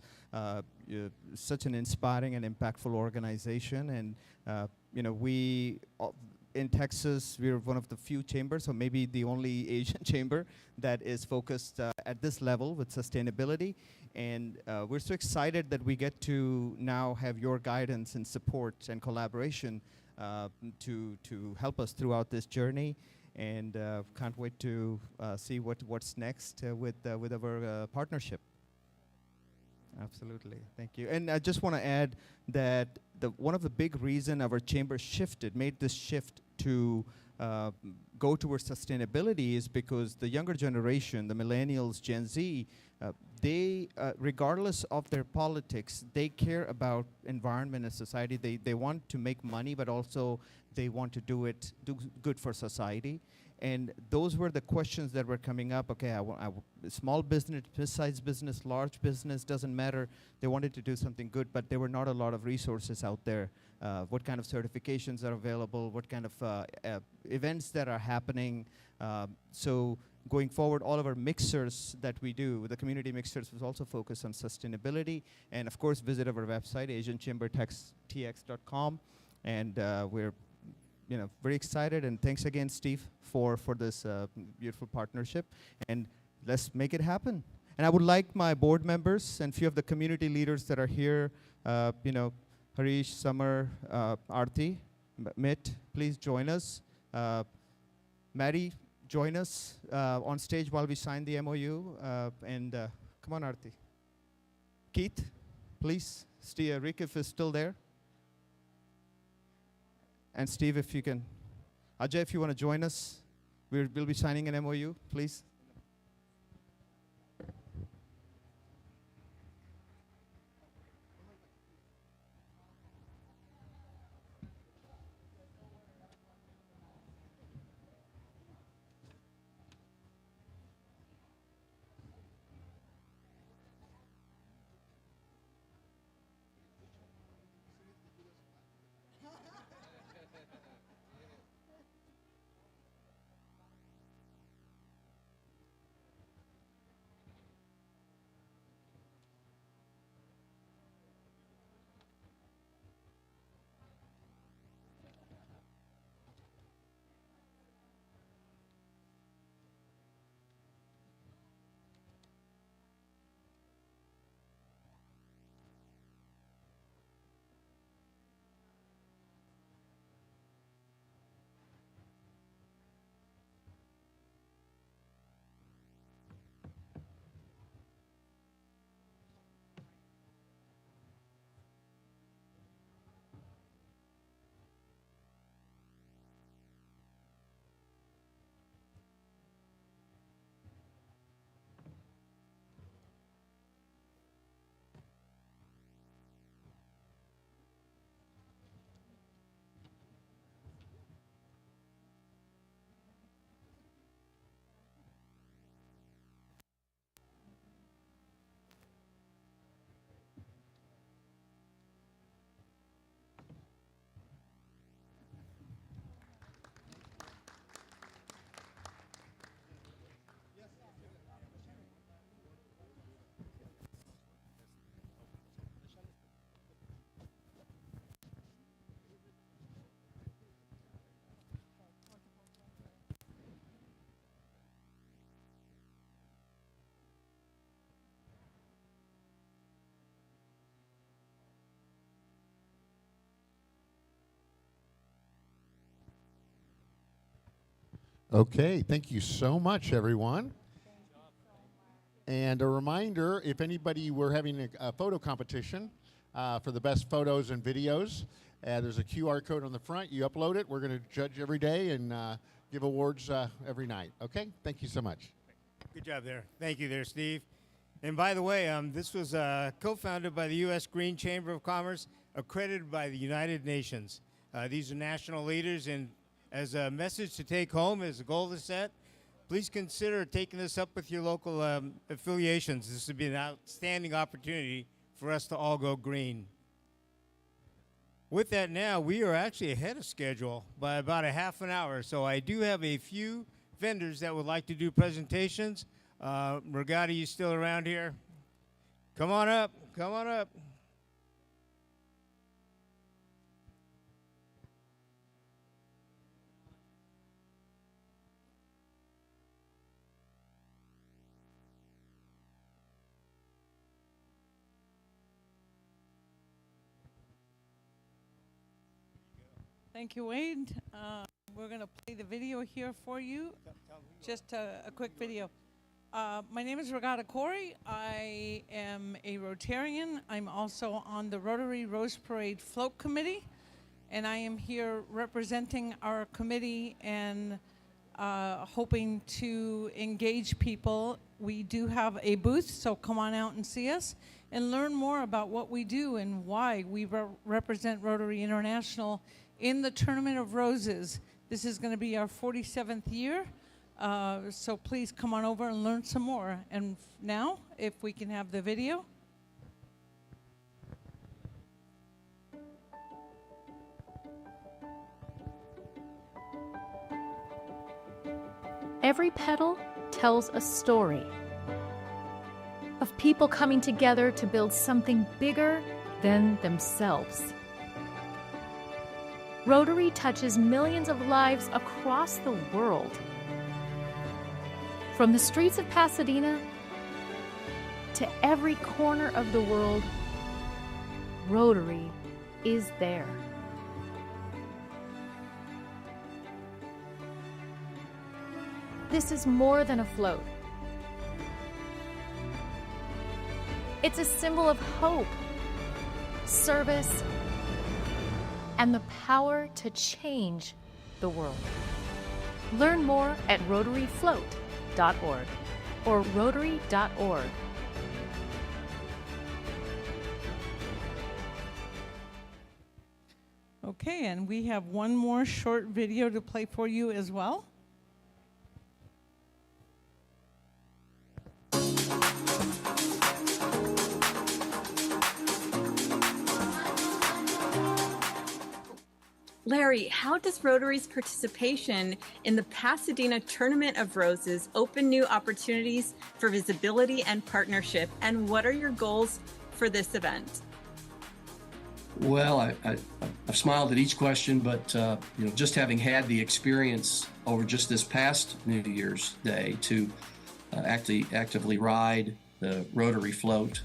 Such an inspiring and impactful organization, and we. In Texas, we're one of the few chambers, or maybe the only Asian chamber that is focused at this level with sustainability. And we're so excited that we get to now have your guidance and support and collaboration to help us throughout this journey. And can't wait to see what's next with our partnership. Absolutely, thank you. And I just want to add that one of the big reason our chamber made this shift to go towards sustainability is because the younger generation, the millennials, Gen Z, they, regardless of their politics, they care about environment and society. They want to make money, but also they want to do good for society. And those were the questions that were coming up. Okay, small business, mid-sized business, large business, doesn't matter. They wanted to do something good, but there were not a lot of resources out there. What kind of certifications are available? What kind of events that are happening? So going forward, all of our mixers that we do, the community mixers, was also focused on sustainability. And of course, visit our website, asianchambertx.com. And we're very excited, and thanks again, Steve, for this beautiful partnership, and let's make it happen. And I would like my board members and few of the community leaders that are here, Harish, Summer, Arti, Mit, please join us. Maddie, join us on stage while we sign the MOU. Come on, Arti. Keith, please. Rick, if is still there. And Steve, if you can. Ajay, if you want to join us, we'll be signing an MOU, please. Okay, thank you so much, everyone. And a reminder, if anybody, we're having a photo competition for the best photos and videos. There's a QR code on the front. You upload it. We're going to judge every day and give awards every night. Okay? Thank you so much. Good job there. Thank you there, Steve. And by the way, this was co-founded by the U.S. Green Chamber of Commerce, accredited by the United Nations. These are national leaders, and as a message to take home, as a goal to set, please consider taking this up with your local affiliations. This would be an outstanding opportunity for us to all go green. With that now, we are actually ahead of schedule by about a half an hour, so I do have a few vendors that would like to do presentations. Regatta, you still around here? Come on up, come on up. Thank you, Wade. We're going to play the video here for you. Just a quick video. My name is Regatta Corey. I am a Rotarian. I'm also on the Rotary Rose Parade Float Committee, and I am here representing our committee and hoping to engage people. We do have a booth, so come on out and see us and learn more about what we do and why we represent Rotary International in the Tournament of Roses. This is going to be our 47th year, so please come on over and learn some more. And now, if we can have the video. Every petal tells a story of people coming together to build something bigger than themselves. Rotary touches millions of lives across the world. From the streets of Pasadena to every corner of the world, Rotary is there. this is more than a float. It's a symbol of hope, service, and the power to change the world. Learn more at rotaryfloat.org or rotary.org. Okay, and we have one more short video to play for you as well. Larry, how does Rotary's participation in the Pasadena Tournament of Roses open new opportunities for visibility and partnership? And what are your goals for this event? Well, I've smiled at each question, but just having had the experience over just this past New Year's Day to actively ride the Rotary float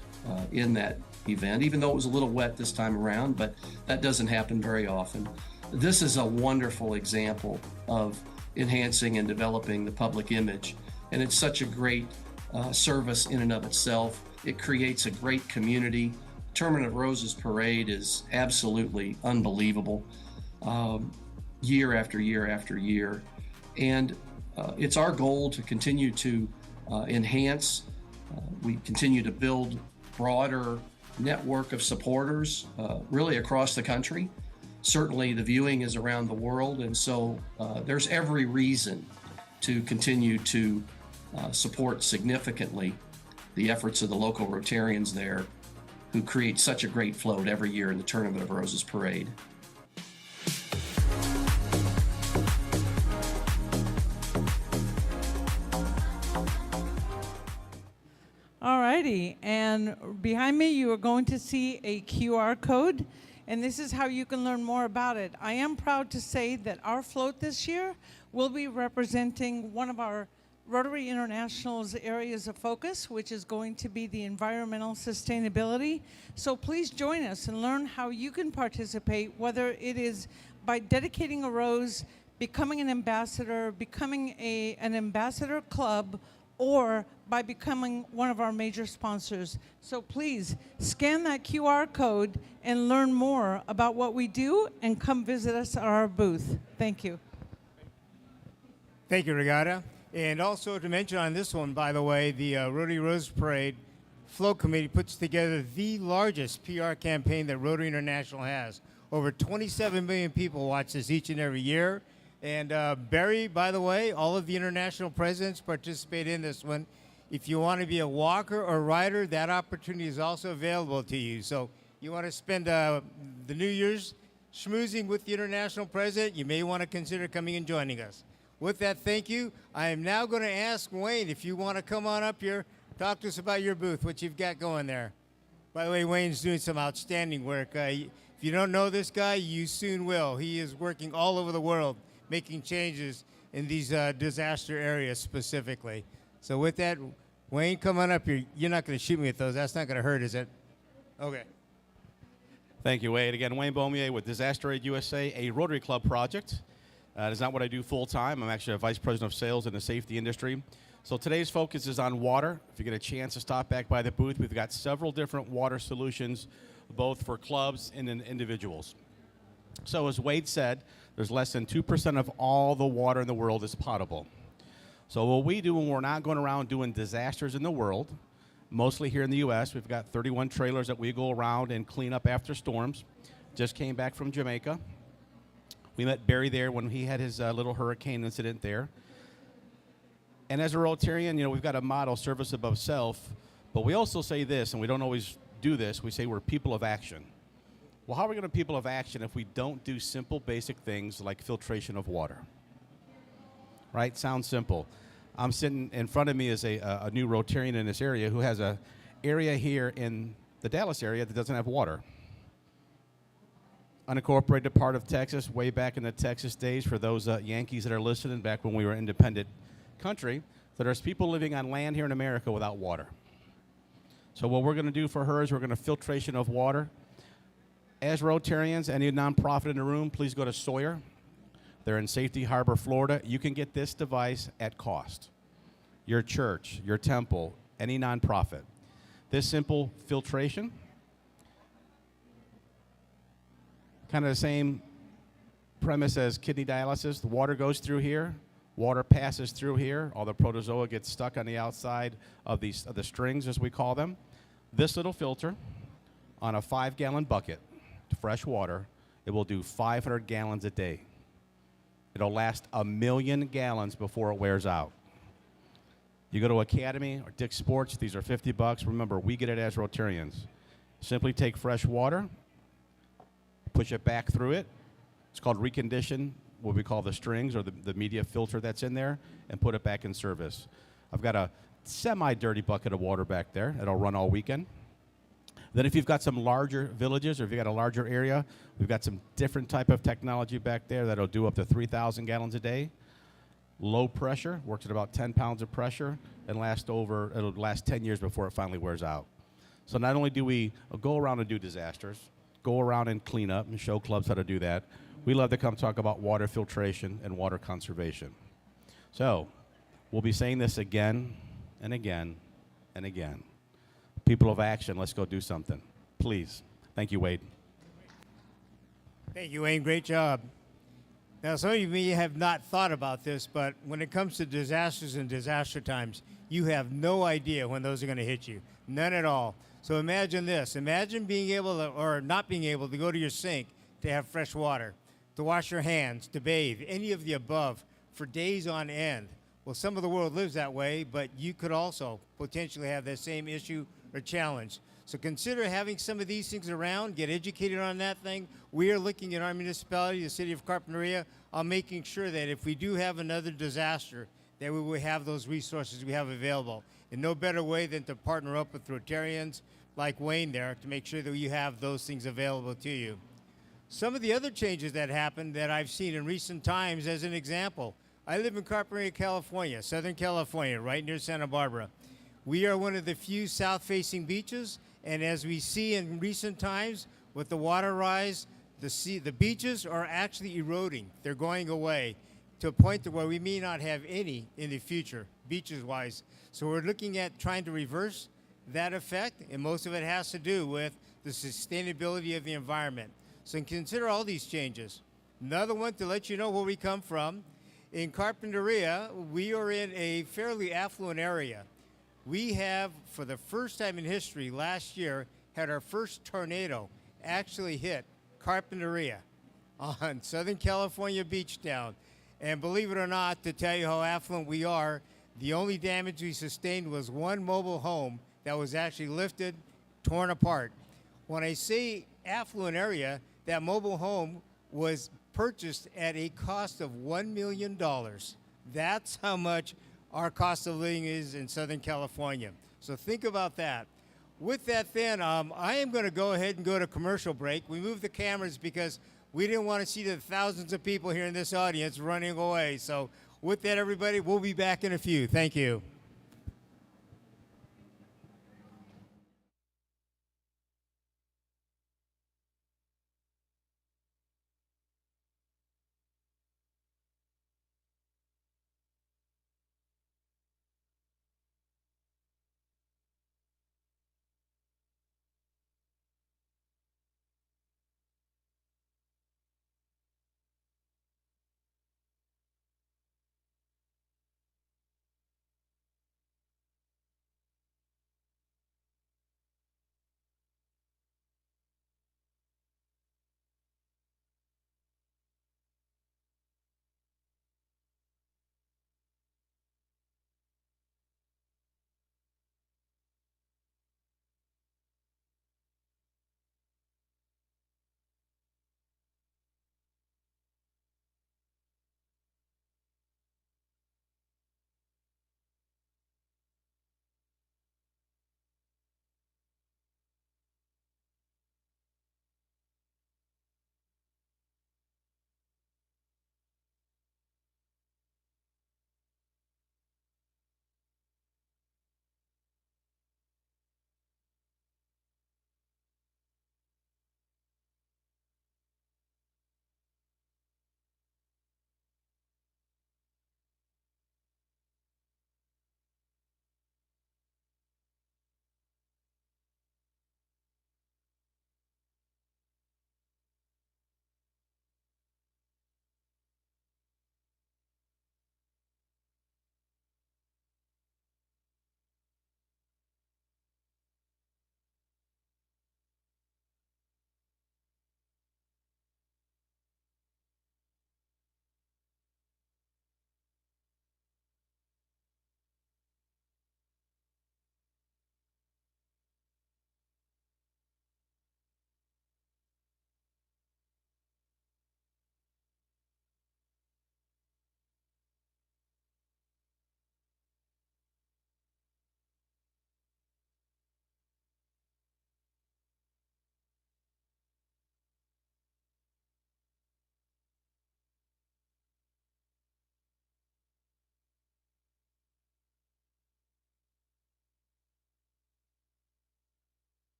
in that event, even though it was a little wet this time around, but that doesn't happen very often. This is a wonderful example of enhancing and developing the public image, and it's such a great service in and of itself. It creates a great community. Tournament of Roses Parade is absolutely unbelievable, year after year after year. And it's our goal to continue to enhance. We continue to build broader network of supporters really across the country. Certainly the viewing is around the world, and so there's every reason to continue to support significantly the efforts of the local Rotarians there, who create such a great float every year in the Tournament of Roses Parade. Alrighty, and behind me you are going to see a QR code, and this is how you can learn more about it. I am proud to say that our float this year will be representing one of our Rotary International's areas of focus, which is going to be the environmental sustainability. So please join us and learn how you can participate, whether it is by dedicating a rose, becoming an ambassador, becoming an ambassador club, or by becoming one of our major sponsors. So please scan that QR code and learn more about what we do, and come visit us at our booth. Thank you. Thank you, Regatta. And also to mention on this one, by the way, the Rotary Rose Parade Float Committee puts together the largest PR campaign that Rotary International has. Over 27 million people watch this each and every year. And Barry, by the way, all of the international presidents participate in this one. If you want to be a walker or rider, that opportunity is also available to you. So you want to spend the New Year's schmoozing with the international president, you may want to consider coming and joining us. With that, thank you. I am now going to ask Wayne if you want to come on up here, talk to us about your booth, what you've got going there. By the way, Wayne's doing some outstanding work. If you don't know this guy, you soon will. He is working all over the world, making changes in these disaster areas specifically. So with that, Wayne, come on up here. You're not going to shoot me with those. That's not going to hurt, is it? Okay. Thank you, Wade. Again, Wayne Beaumier with Disaster Aid USA, a Rotary Club project. It is not what I do full-time. I'm actually a vice president of sales in the safety industry. So today's focus is on water. If you get a chance to stop back by the booth, we've got several different water solutions, both for clubs and individuals. So as Wade said, there's less than 2% of all the water in the world is potable. So what we do when we're not going around doing disasters in the world, mostly here in the U.S., we've got 31 trailers that we go around and clean up after storms. Just came back from Jamaica. We met Barry there when he had his little hurricane incident there. And as a Rotarian, we've got a motto, service above self, but we also say this, and we don't always do this, we say we're people of action. Well, how are we going to be people of action if we don't do simple, basic things like filtration of water? Right? Sounds simple. I'm sitting in front of me is a new Rotarian in this area who has an area here in the Dallas area that doesn't have water. Unincorporated part of Texas, way back in the Texas days, for those Yankees that are listening, back when we were an independent country, that there's people living on land here in America without water. So what we're going to do for her is we're going to filtration of water. As Rotarians, any nonprofit in the room, please go to Sawyer. They're in Safety Harbor, Florida. You can get this device at cost. Your church, your temple, any nonprofit. This simple filtration, kind of the same premise as kidney dialysis. The water goes through here, water passes through here, all the protozoa gets stuck on the outside of the strings, as we call them. This little filter on a 5-gallon bucket, fresh water, it will do 500 gallons a day. It'll last 1 million gallons before it wears out. You go to Academy or Dick's Sports, these are $50. Remember, we get it as Rotarians. Simply take fresh water, push it back through it. It's called recondition, what we call the strings or the media filter that's in there, and put it back in service. I've got a semi-dirty bucket of water back there. It'll run all weekend. Then if you've got some larger villages or if you've got a larger area, we've got some different type of technology back there that'll do up to 3,000 gallons a day. Low pressure, works at about 10 pounds of pressure, and it'll last 10 years before it finally wears out. So not only do we go around and do disasters, go around and clean up and show clubs how to do that, we love to come talk about water filtration and water conservation. So we'll be saying this again and again and again. People of action, let's go do something. Please. Thank you, Wade. Thank you, Wayne. Great job. Now, some of you may have not thought about this, but when it comes to disasters and disaster times, you have no idea when those are going to hit you. None at all. So imagine this. Imagine being able to, or not being able to go to your sink to have fresh water, to wash your hands, to bathe, any of the above for days on end. Well, some of the world lives that way, but you could also potentially have that same issue or challenge. So consider having some of these things around, get educated on that thing. We are looking at our municipality, the city of Carpinteria, on making sure that if we do have another disaster, that we will have those resources we have available. And no better way than to partner up with Rotarians like Wayne there to make sure that you have those things available to you. Some of the other changes that happened that I've seen in recent times, as an example, I live in Carpinteria, California, Southern California, right near Santa Barbara. We are one of the few south-facing beaches, and as we see in recent times, with the water rise, the beaches are actually eroding. They're going away to a point to where we may not have any in the future, beaches-wise. So we're looking at trying to reverse that effect, and most of it has to do with the sustainability of the environment. So consider all these changes. Another one to let you know where we come from. In Carpinteria, we are in a fairly affluent area. We have, for the first time in history, last year, had our first tornado actually hit Carpinteria on Southern California beach town. And believe it or not, to tell you how affluent we are, the only damage we sustained was one mobile home that was actually lifted, torn apart. When I say affluent area, that mobile home was purchased at a cost of $1 million. That's how much our cost of living is in Southern California. So think about that. With that then, I am going to go ahead and go to commercial break. We moved the cameras because we didn't want to see the thousands of people here in this audience running away. So with that, everybody, we'll be back in a few. Thank you.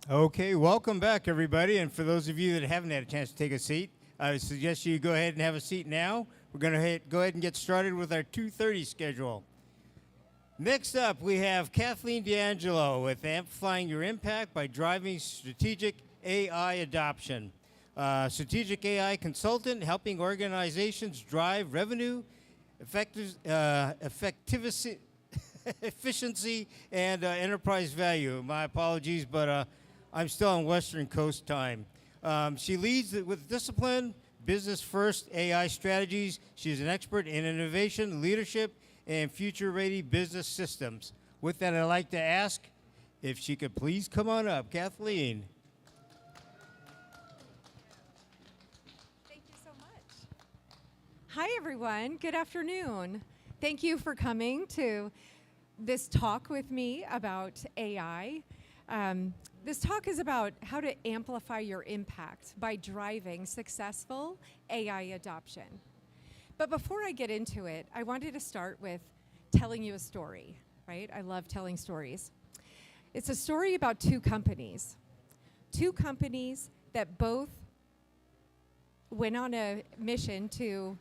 Okay, welcome back, everybody. And for those of you that haven't had a chance to take a seat, I would suggest you go ahead and have a seat now. We're going to go ahead and get started with our 2:30 schedule. Next up, we have Kathleen D'Angelo with Amplifying Your Impact by Driving Strategic AI Adoption. Strategic AI consultant helping organizations drive revenue, efficiency, and enterprise value. My apologies, but I'm still on Western Coast time. She leads with discipline, business-first AI strategies. She's an expert in innovation, leadership, and future-ready business systems. With that, I'd like to ask if she could please come on up. Kathleen. Thank you so much. Hi, everyone. Good afternoon. Thank you for coming to this talk with me about AI. This talk is about how to amplify your impact by driving successful AI adoption. But before I get into it, I wanted to start with telling you a story, right? I love telling stories. It's a story about two companies that both went on a mission to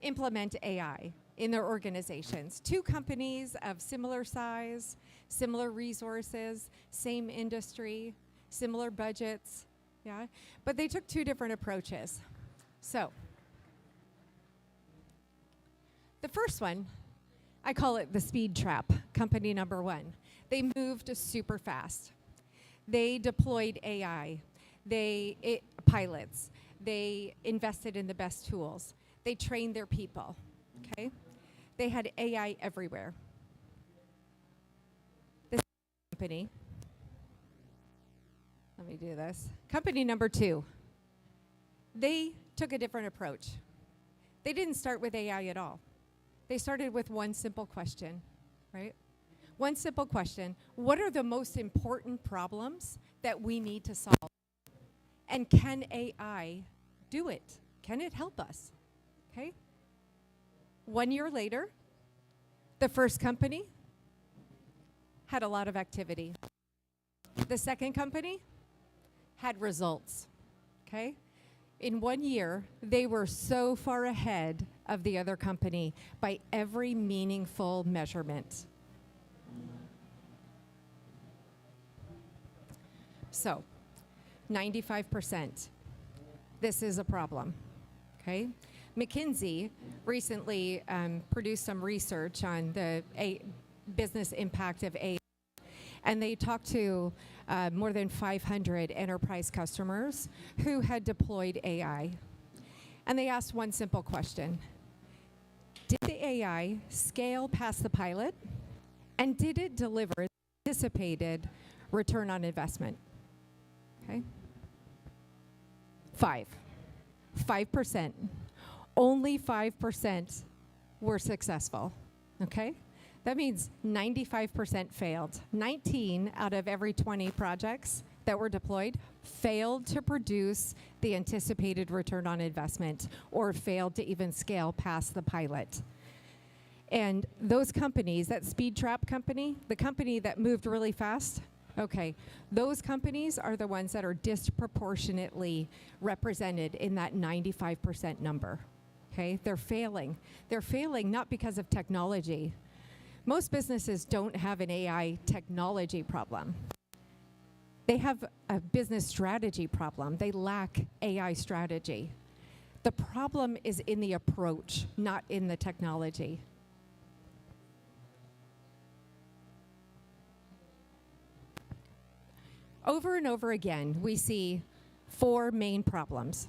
implement AI in their organizations. Two companies of similar size, similar resources, same industry, similar budgets, yeah? But they took two different approaches. So, the first one, I call it the speed trap, company number one. They moved super fast. They deployed AI, pilots. They invested in the best tools. They trained their people, okay? They had AI everywhere. This company, let me do this. Company number two, they took a different approach. They didn't start with AI at all. They started with one simple question, right? One simple question: what are the most important problems that we need to solve? And can AI do it? Can it help us? Okay? 1 year later, the first company had a lot of activity. The second company had results, okay? In 1 year, they were so far ahead of the other company by every meaningful measurement. So, 95%. This is a problem, okay? McKinsey recently produced some research on the business impact of AI, and they talked to more than 500 enterprise customers who had deployed AI. And they asked one simple question: did the AI scale past the pilot, and did it deliver the anticipated return on investment? Okay. 5%. Only 5% were successful, okay? That means 95% failed. 19 out of every 20 projects that were deployed failed to produce the anticipated return on investment or failed to even scale past the pilot. And those companies, that speed trap company, the company that moved really fast, okay, those companies are the ones that are disproportionately represented in that 95% number. Okay, they're failing. They're failing not because of technology. Most businesses don't have an AI technology problem. They have a business strategy problem. They lack AI strategy. The problem is in the approach, not in the technology. Over and over again, we see four main problems.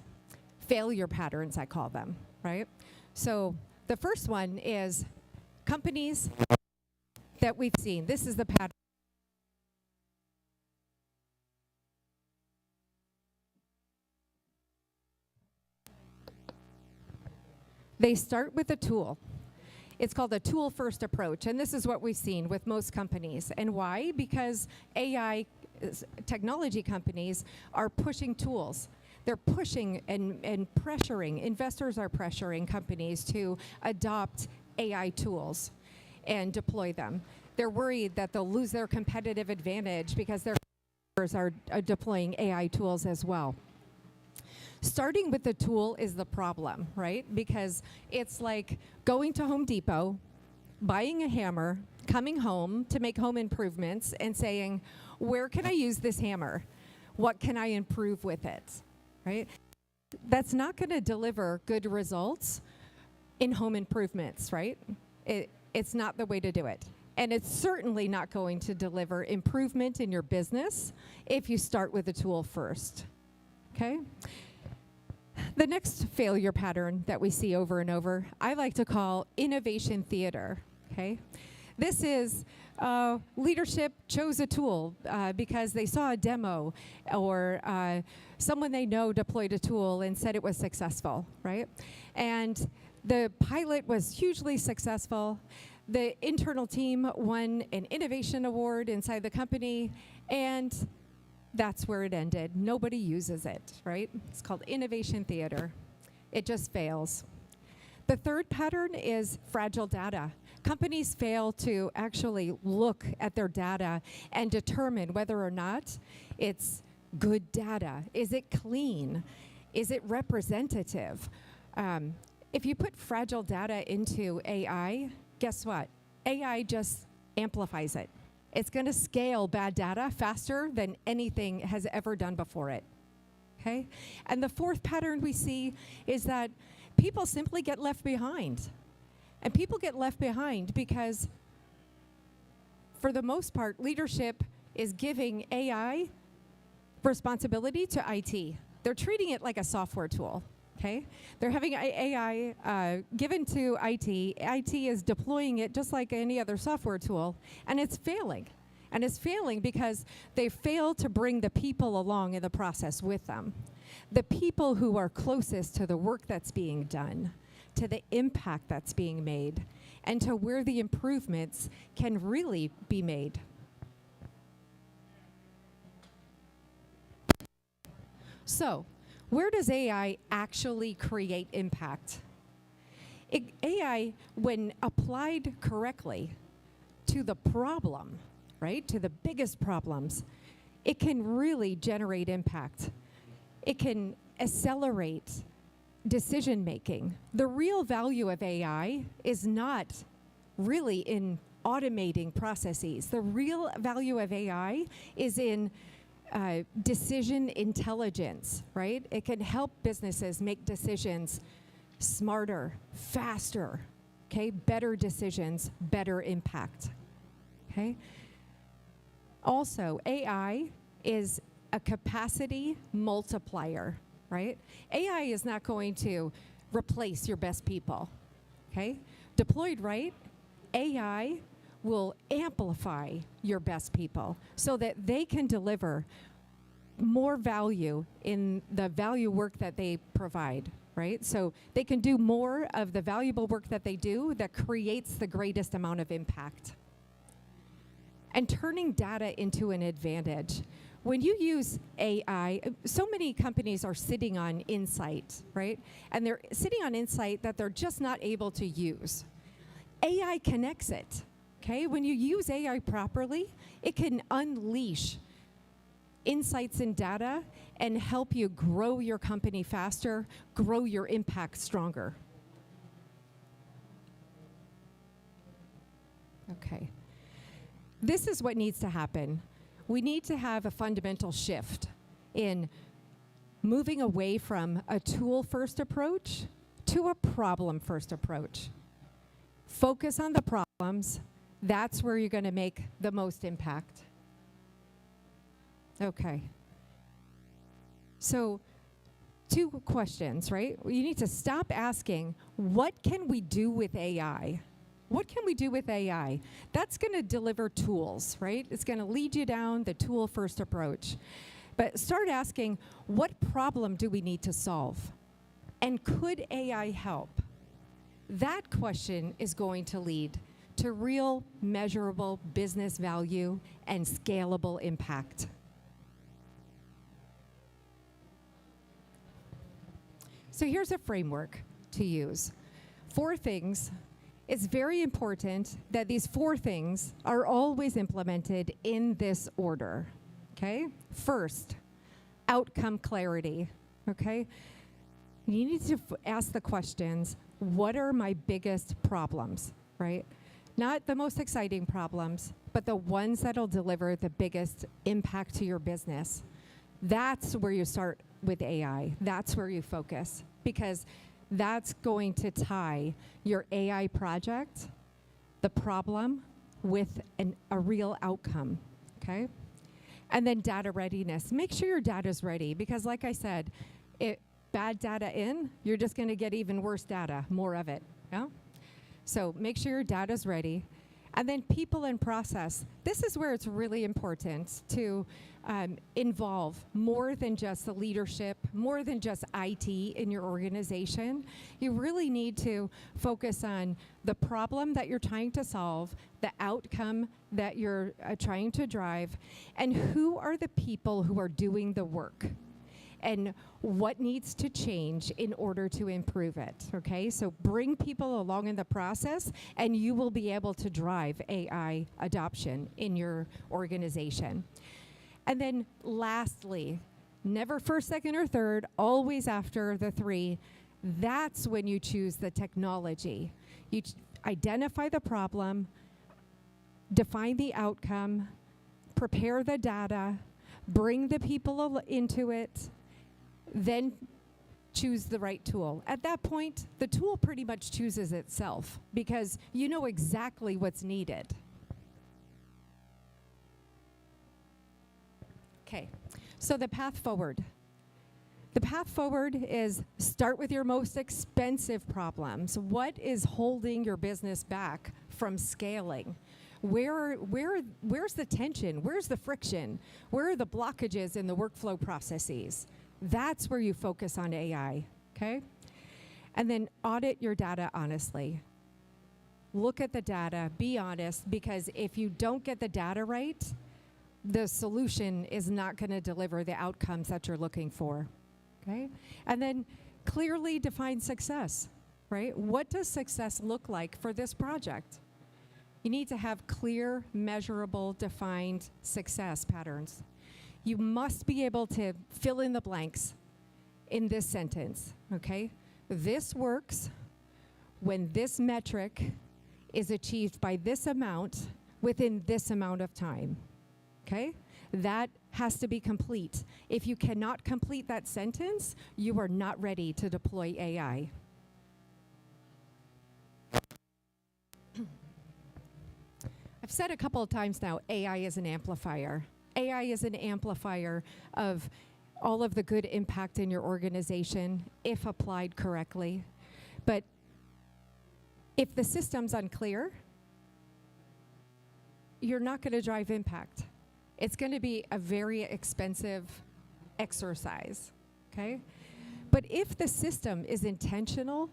Failure patterns, I call them, right? So the first one is companies that we've seen. This is the pattern. They start with a tool. It's called a tool-first approach, and this is what we've seen with most companies. And why? Because AI technology companies are pushing tools. They're pushing and pressuring, investors are pressuring companies to adopt AI tools and deploy them. They're worried that they'll lose their competitive advantage because their are deploying AI tools as well. Starting with the tool is the problem, right? Because it's like going to Home Depot, buying a hammer, coming home to make home improvements, and saying, where can I use this hammer? What can I improve with it, right? That's not going to deliver good results in home improvements, right? It's not the way to do it. And it's certainly not going to deliver improvement in your business if you start with a tool first, okay? The next failure pattern that we see over and over, I like to call innovation theater, okay? This is leadership chose a tool because they saw a demo or someone they know deployed a tool and said it was successful, right? And the pilot was hugely successful. The internal team won an innovation award inside the company, and that's where it ended. Nobody uses it, right? It's called innovation theater. It just fails. The third pattern is fragile data. Companies fail to actually look at their data and determine whether or not it's good data. Is it clean? Is it representative? If you put fragile data into AI, guess what? AI just amplifies it. It's going to scale bad data faster than anything has ever done before it, okay? And the fourth pattern we see is that people simply get left behind. And people get left behind because, for the most part, leadership is giving AI responsibility to IT. They're treating it like a software tool, okay? They're having AI given to IT. IT is deploying it just like any other software tool, and it's failing. And it's failing because they fail to bring the people along in the process with them. The people who are closest to the work that's being done, to the impact that's being made, and to where the improvements can really be made. So, where does AI actually create impact? AI, when applied correctly to the problem, right, to the biggest problems, it can really generate impact. It can accelerate decision making. The real value of AI is not really in automating processes. The real value of AI is in decision intelligence, right? It can help businesses make decisions smarter, faster, okay? Better decisions, better impact, okay? Also, AI is a capacity multiplier, right? AI is not going to replace your best people, okay? Deployed right, AI will amplify your best people so that they can deliver more value in the value work that they provide, right? So they can do more of the valuable work that they do that creates the greatest amount of impact. And turning data into an advantage. When you use AI, so many companies are sitting on insight, right? And they're sitting on insight that they're just not able to use. AI connects it, okay? When you use AI properly, it can unleash insights and data and help you grow your company faster, grow your impact stronger. Okay. This is what needs to happen. We need to have a fundamental shift in moving away from a tool-first approach to a problem-first approach. Focus on the problems. That's where you're going to make the most impact. Okay. So, two questions, right? You need to stop asking, what can we do with AI? What can we do with AI? That's going to deliver tools, right? It's going to lead you down the tool-first approach. But start asking, what problem do we need to solve? And could AI help? That question is going to lead to real, measurable business value and scalable impact. So here's a framework to use. 4 things. It's very important that these 4 things are always implemented in this order, Okay? First, outcome clarity. Okay? You need to ask the questions, what are my biggest problems, right? Not the most exciting problems, but the ones that'll deliver the biggest impact to your business. That's where you start with AI. That's where you focus, because that's going to tie your AI project, the problem, with a real outcome, okay? And then data readiness. Make sure your data's ready, because like I said, bad data in, you're just gonna get even worse data, more of it, yeah? So make sure your data's ready. And then people and process. This is where it's really important to involve more than just the leadership, more than just IT in your organization. You really need to focus on the problem that you're trying to solve, the outcome that you're trying to drive, and who are the people who are doing the work, and what needs to change in order to improve it, okay? So bring people along in the process, and you will be able to drive AI adoption in your organization. And then lastly, never first, second, or third, always after the three. That's when you choose the technology. You identify the problem, define the outcome, prepare the data, bring the people into it, then choose the right tool. At that point, the tool pretty much chooses itself, because you know exactly what's needed. Okay, so the path forward. The path forward is start with your most expensive problems. What is holding your business back from scaling? Where's the tension? Where's the friction? Where are the blockages in the workflow processes? That's where you focus on AI, okay? And then audit your data honestly. Look at the data, be honest, because if you don't get the data right, the solution is not going to deliver the outcomes that you're looking for, okay? And then clearly define success, right? What does success look like for this project? You need to have clear, measurable, defined success patterns. You must be able to fill in the blanks in this sentence, okay? This works when this metric is achieved by this amount within this amount of time, okay? That has to be complete. If you cannot complete that sentence, you are not ready to deploy AI. I've said a couple of times now, AI is an amplifier. AI is an amplifier of all of the good impact in your organization if applied correctly. But if the system's unclear, you're not going to drive impact. It's going to be a very expensive exercise, okay? But if the system is intentional,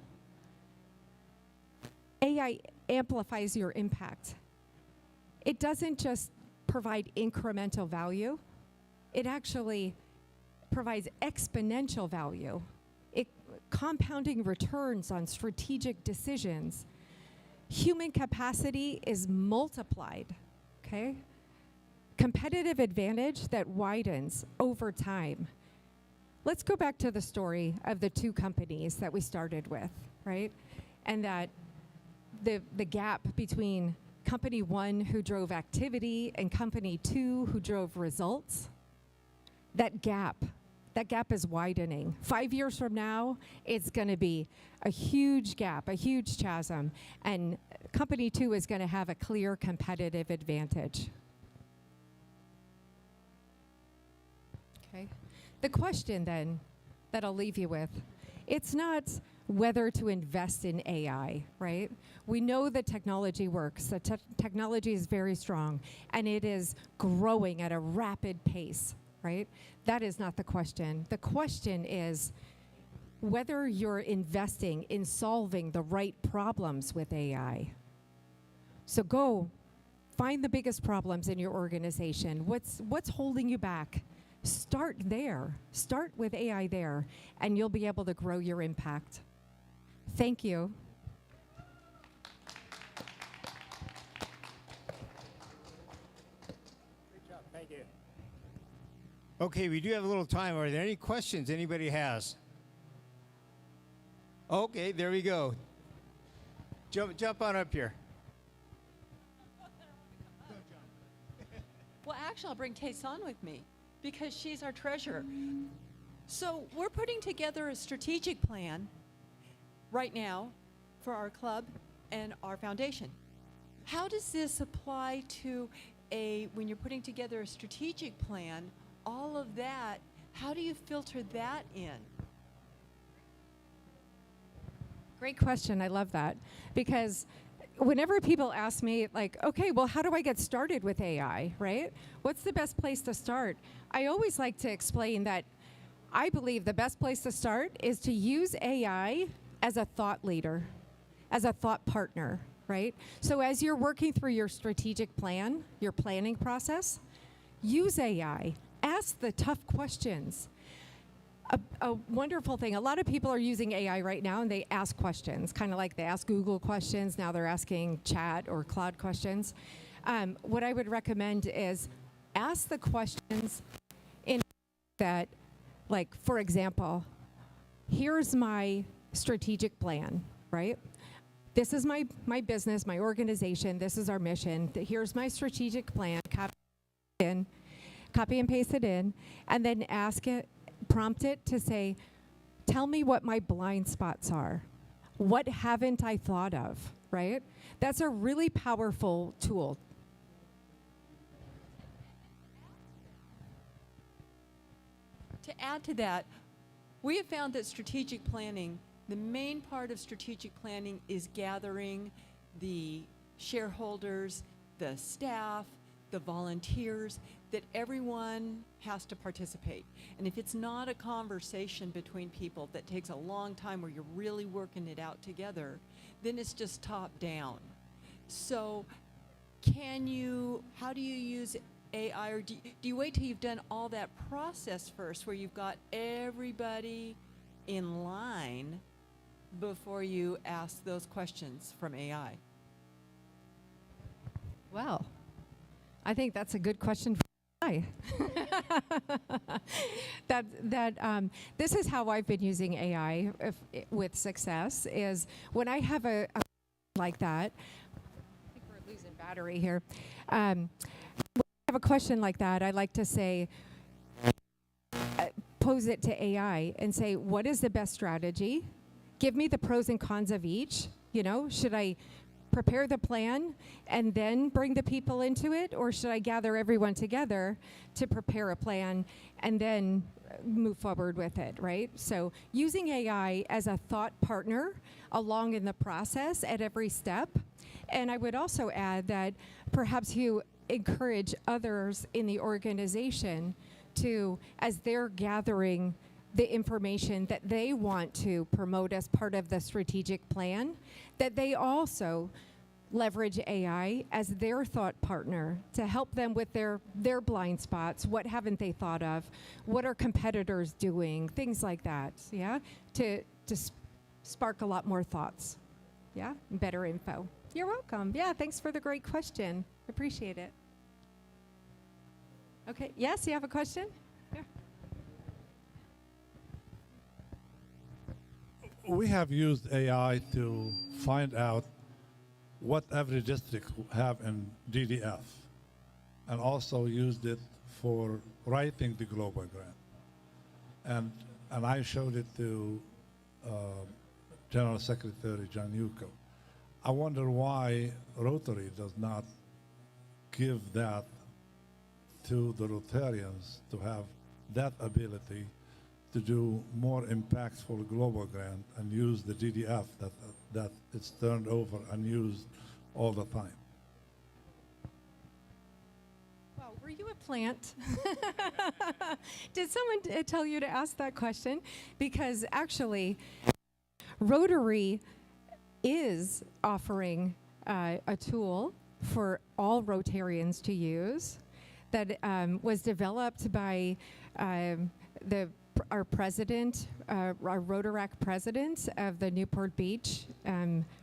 AI amplifies your impact. It doesn't just provide incremental value. It actually provides exponential value. Compounding returns on strategic decisions. Human capacity is multiplied, okay? Competitive advantage that widens over time. Let's go back to the story of the two companies that we started with, right? And that the gap between company one who drove activity and company two who drove results, that gap is widening. 5 years from now, it's going to be a huge gap, a huge chasm, and company two is going to have a clear competitive advantage. Okay. The question then that I'll leave you with, it's not whether to invest in AI, right? We know that technology works. The technology is very strong, and it is growing at a rapid pace, right? That is not the question. The question is whether you're investing in solving the right problems with AI. So go find the biggest problems in your organization. What's holding you back? Start there. Start with AI there, and you'll be able to grow your impact. Thank you. Great job. Thank you. Okay, we do have a little time. Are there any questions anybody has? Okay, there we go. Jump on up here. Well, actually, I'll bring Tayson with me because she's our treasurer. So we're putting together a strategic plan right now for our club and our foundation. How does this apply to when you're putting together a strategic plan, all of that, how do you filter that in? Great question. I love that. Because whenever people ask me, like, okay, well, how do I get started with AI, right? What's the best place to start? I always like to explain that I believe the best place to start is to use AI as a thought leader, as a thought partner, right? So as you're working through your strategic plan, your planning process, use AI. Ask the tough questions. A wonderful thing, a lot of people are using AI right now and they ask questions, kind of like they ask Google questions, now they're asking chat or cloud questions. What I would recommend is ask the questions in that, like, for example, here's my strategic plan, right? This is my business, my organization, this is our mission. Here's my strategic plan, copy and paste it in, and then prompt it to say, tell me what my blind spots are. What haven't I thought of, right? That's a really powerful tool. To add to that, we have found that strategic planning, the main part of strategic planning is gathering the shareholders, the staff, the volunteers, that everyone has to participate. And if it's not a conversation between people that takes a long time where you're really working it out together, then it's just top down. So how do you use AI, or do you wait till you've done all that process first where you've got everybody in line before you ask those questions from AI? Well, I think that's a good question for AI. This is how I've been using AI with success, is when I have a like that, I think we're losing battery here. When I have a question like that, I like to say, pose it to AI and say, what is the best strategy? Give me the pros and cons of each. You know, should I prepare the plan and then bring the people into it, or should I gather everyone together to prepare a plan and then move forward with it, right? So using AI as a thought partner along in the process at every step. And I would also add that perhaps you encourage others in the organization to, as they're gathering the information that they want to promote as part of the strategic plan, that they also leverage AI as their thought partner to help them with their blind spots. What haven't they thought of? What are competitors doing? Things like that, yeah? To spark a lot more thoughts, yeah? Better info. You're welcome. Yeah, thanks for the great question. Appreciate it. Okay, yes, you have a question? Yeah. We have used AI to find out what every district have in DDF, and also used it for writing the global grant. And I showed it to General Secretary John Yuko. I wonder why Rotary does not give that to the Rotarians to have that ability to do more impactful global grant and use the DDF that it's turned over and used all the time. Well, were you a plant? Did someone tell you to ask that question? Because actually, Rotary is offering a tool for all Rotarians to use that was developed by our president, our Rotaract president of the Newport Beach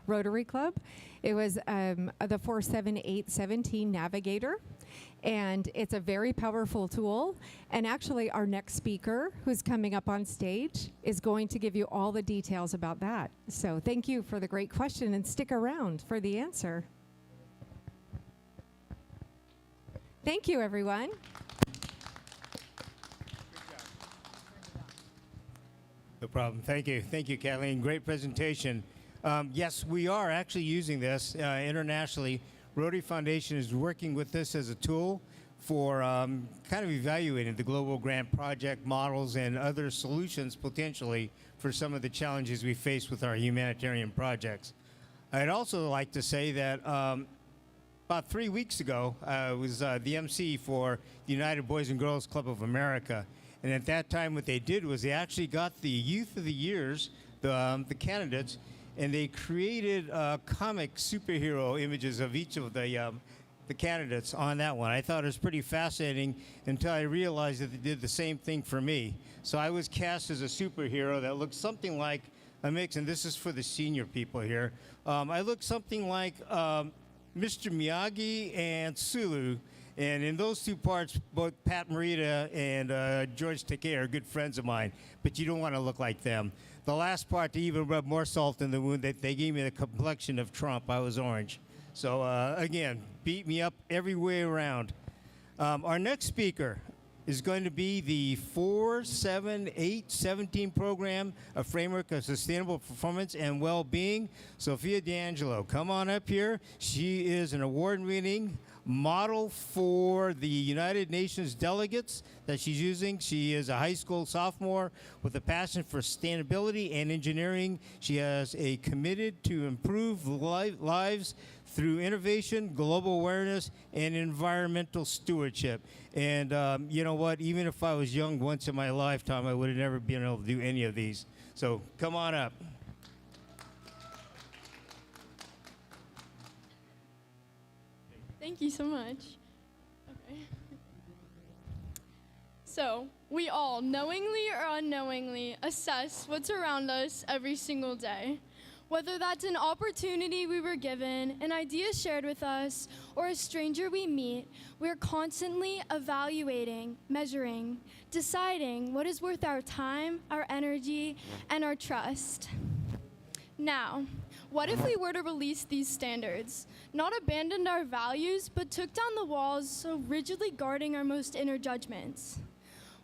Rotary Club. It was the 47817 Navigator. And it's a very powerful tool. And actually, our next speaker, who's coming up on stage, is going to give you all the details about that. So thank you for the great question, and stick around for the answer. Thank you, everyone. No problem. Thank you. Thank you, Kathleen. Great presentation. Yes, we are actually using this internationally. Rotary Foundation is working with this as a tool for kind of evaluating the global grant project models and other solutions potentially for some of the challenges we face with our humanitarian projects. I'd also like to say that about 3 weeks ago, I was the MC for the United Boys and Girls Club of America. And at that time, what they did was they actually got the Youth of the Years, the candidates, and they created comic superhero images of each of the candidates on that one. I thought it was pretty fascinating until I realized that they did the same thing for me. So I was cast as a superhero that looked something like a mix, and this is for the senior people here. I looked something like Mr. Miyagi and Sulu. And in those two parts, both Pat Morita and George Takei are good friends of mine, but you don't want to look like them. The last part, to even rub more salt in the wound, they gave me the complexion of Trump. I was orange. So again, beat me up every way around. Our next speaker is going to be the 4-7-8-17 program, a framework of sustainable performance and well-being. Sophia D'Angelo, come on up here. She is an award-winning model for the United Nations delegates that she's using. She is a high school sophomore with a passion for sustainability and engineering. She has a committed to improve lives through innovation, global awareness, and environmental stewardship. And you know what? Even if I was young once in my lifetime, I would have never been able to do any of these. So come on up. Thank you so much. Okay. So, we all, knowingly or unknowingly, assess what's around us every single day. Whether that's an opportunity we were given, an idea shared with us, or a stranger we meet, we're constantly evaluating, measuring, deciding what is worth our time, our energy, and our trust. Now, what if we were to release these standards, not abandoned our values, but took down the walls so rigidly guarding our most inner judgments?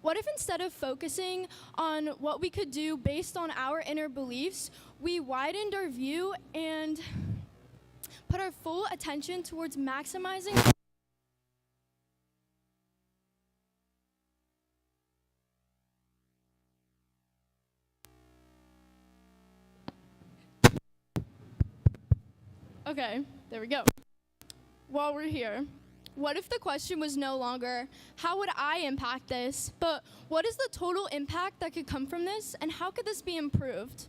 What if instead of focusing on what we could do based on our inner beliefs, we widened our view and put our full attention towards maximizing Okay, there we go. While we're here, what if the question was no longer, how would I impact this, but what is the total impact that could come from this, and how could this be improved?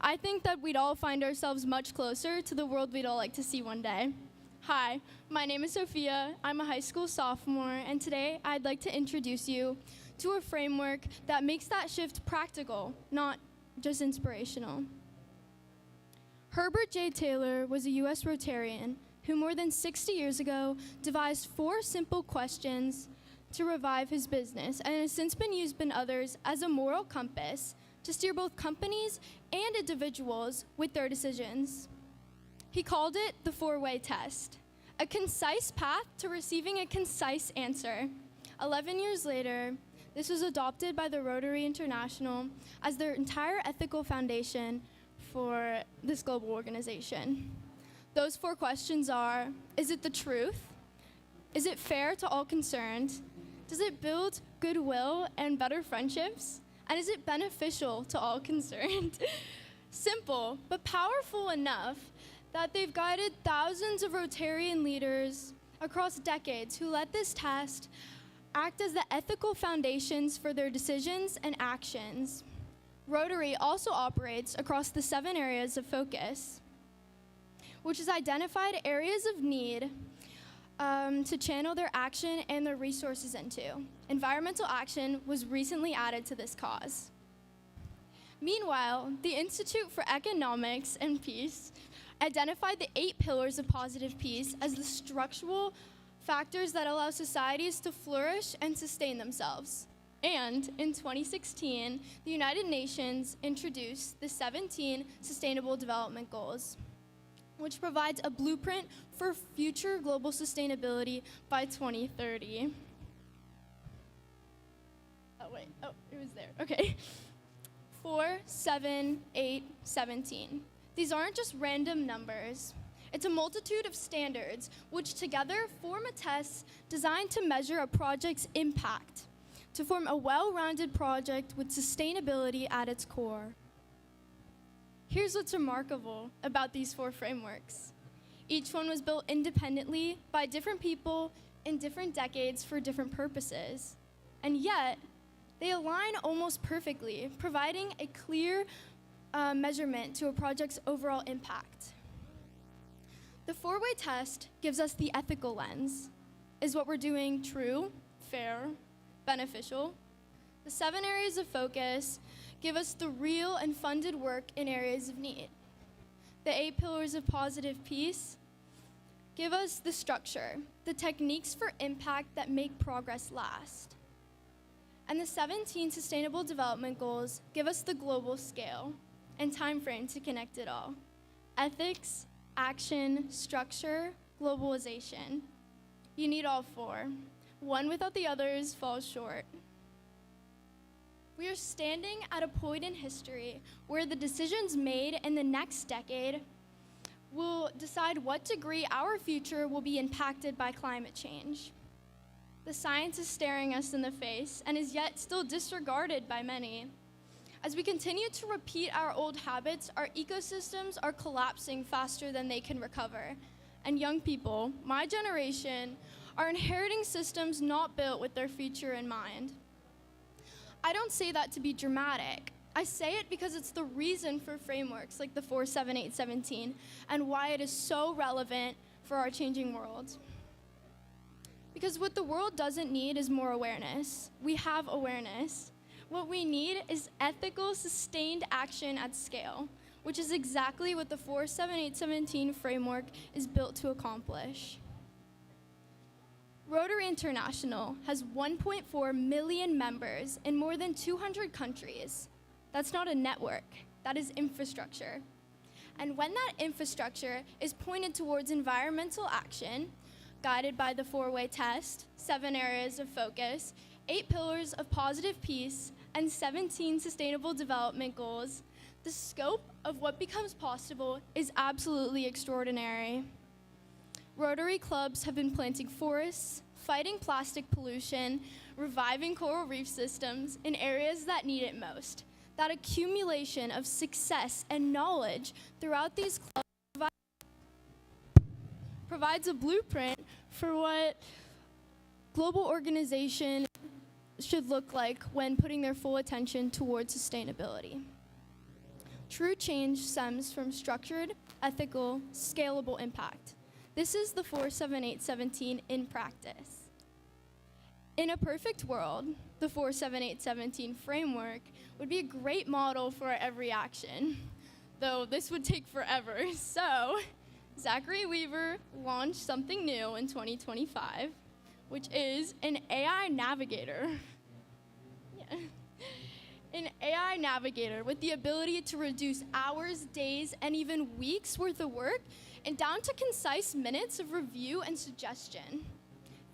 I think that we'd all find ourselves much closer to the world we'd all like to see one day. Hi, my name is Sophia. I'm a high school sophomore, and today I'd like to introduce you to a framework that makes that shift practical, not just inspirational. Herbert J. Taylor was a U.S. Rotarian who more than 60 years ago devised 4 simple questions to revive his business, and has since been used by others as a moral compass to steer both companies and individuals with their decisions. He called it the 4-way test, a concise path to receiving a concise answer. 11 years later, this was adopted by the Rotary International as their entire ethical foundation for this global organization. Those 4 questions are, is it the truth? Is it fair to all concerned? Does it build goodwill and better friendships? And is it beneficial to all concerned? Simple, but powerful enough that they've guided thousands of Rotarian leaders across decades who let this test act as the ethical foundations for their decisions and actions. Rotary also operates across the 7 areas of focus, which has identified areas of need to channel their action and their resources into. Environmental action was recently added to this cause. Meanwhile, the Institute for Economics and Peace identified the 8 pillars of positive peace as the structural factors that allow societies to flourish and sustain themselves. And in 2016, the United Nations introduced the 17 Sustainable Development Goals, which provides a blueprint for future global sustainability by 2030. It was there. Okay. 4, 7, 8, 17. These aren't just random numbers. It's a multitude of standards which together form a test designed to measure a project's impact, to form a well-rounded project with sustainability at its core. Here's what's remarkable about these 4 frameworks. Each one was built independently by different people in different decades for different purposes, and yet they align almost perfectly, providing a clear measurement to a project's overall impact. The 4-way test gives us the ethical lens. Is what we're doing true, fair, beneficial? The 7 areas of focus give us the real and funded work in areas of need. The 8 pillars of positive peace give us the structure, the techniques for impact that make progress last. And the 17 Sustainable Development Goals give us the global scale and time frame to connect it all. Ethics, action, structure, globalization. You need all 4. One without the others falls short. We are standing at a point in history where the decisions made in the next decade will decide what degree our future will be impacted by climate change. The science is staring us in the face and is yet still disregarded by many. As we continue to repeat our old habits, our ecosystems are collapsing faster than they can recover. And young people, my generation, are inheriting systems not built with their future in mind. I don't say that to be dramatic. I say it because it's the reason for frameworks like the 4, 7, 8, 17 and why it is so relevant for our changing world. Because what the world doesn't need is more awareness. We have awareness. What we need is ethical, sustained action at scale, which is exactly what the 4, 7, 8, 17 framework is built to accomplish. Rotary International has 1.4 million members in more than 200 countries. That's not a network, that is infrastructure. And when that infrastructure is pointed towards environmental action, guided by the 4-way test, 7 areas of focus, 8 pillars of positive peace, and 17 sustainable development goals, the scope of what becomes possible is absolutely extraordinary. Rotary clubs have been planting forests, fighting plastic pollution, reviving coral reef systems in areas that need it most. That accumulation of success and knowledge throughout these clubs provides a blueprint for what global organization should look like when putting their full attention towards sustainability. True change stems from structured, ethical, scalable impact. This is the 4, 7, 8, 17 in practice. In a perfect world, the 4, 7, 8, 17 framework would be a great model for every action, though this would take forever. So, Zachary Weaver launched something new in 2025, which is an AI navigator. Yeah. An AI navigator with the ability to reduce hours, days, and even weeks worth of work and down to concise minutes of review and suggestion.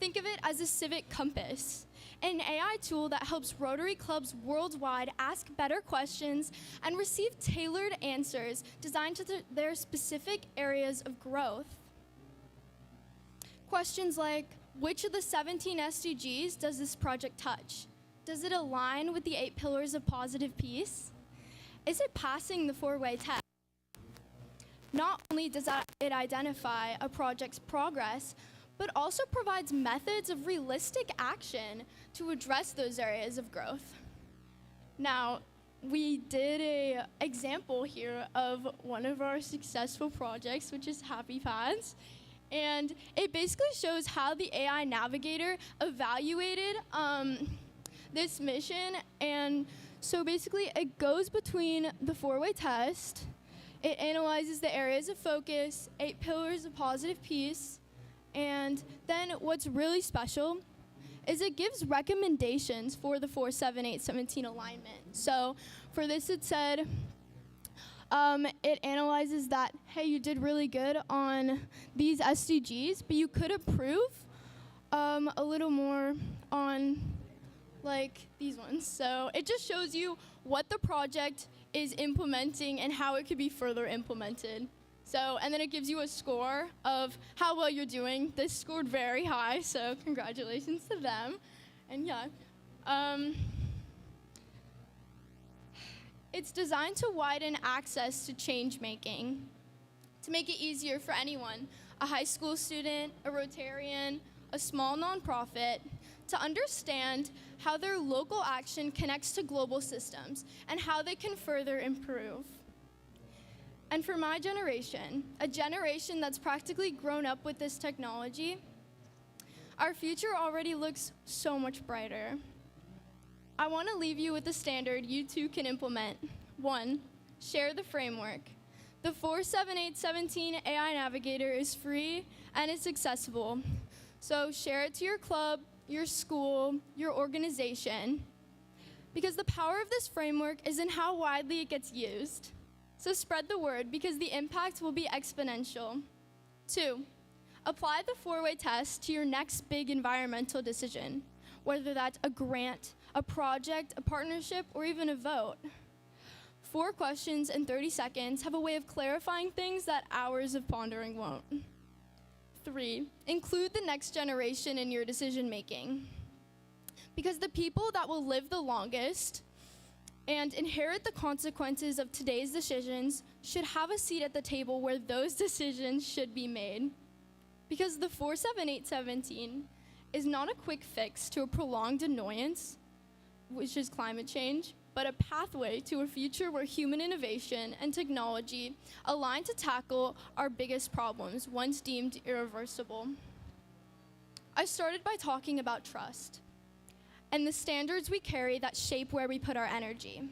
Think of it as a civic compass, an AI tool that helps Rotary clubs worldwide ask better questions and receive tailored answers designed to their specific areas of growth. Questions like, which of the 17 SDGs does this project touch? Does it align with the 8 pillars of positive peace? Is it passing the 4-way test? Not only does it identify a project's progress, but also provides methods of realistic action to address those areas of growth. Now, we did an example here of one of our successful projects, which is Happy Paths. And it basically shows how the AI navigator evaluated this mission. And so basically it goes between the 4-way test, it analyzes the areas of focus, 8 pillars of positive peace, And then what's really special is it gives recommendations for the 47817 alignment. So for this it said, it analyzes that, hey, you did really good on these SDGs, but you could improve a little more on like these ones. So it just shows you what the project is implementing and how it could be further implemented. So, and then it gives you a score of how well you're doing. This scored very high, so congratulations to them. And yeah, it's designed to widen access to change making, to make it easier for anyone, a high school student, a Rotarian, a small nonprofit, to understand how their local action connects to global systems and how they can further improve. And for my generation, a generation that's practically grown up with this technology, our future already looks so much brighter. I want to leave you with a standard you too can implement. 1, share the framework. The 47817 AI Navigator is free and it's accessible. So share it to your club, your school, your organization, because the power of this framework is in how widely it gets used. So spread the word because the impact will be exponential. 2, apply the 4-way test to your next big environmental decision, whether that's a grant, a project, a partnership, or even a vote. 4 questions in 30 seconds have a way of clarifying things that hours of pondering won't. 3, include the next generation in your decision making, because the people that will live the longest and inherit the consequences of today's decisions should have a seat at the table where those decisions should be made. Because the 47817 is not a quick fix to a prolonged annoyance, which is climate change, but a pathway to a future where human innovation and technology align to tackle our biggest problems, once deemed irreversible. I started by talking about trust and the standards we carry that shape where we put our energy.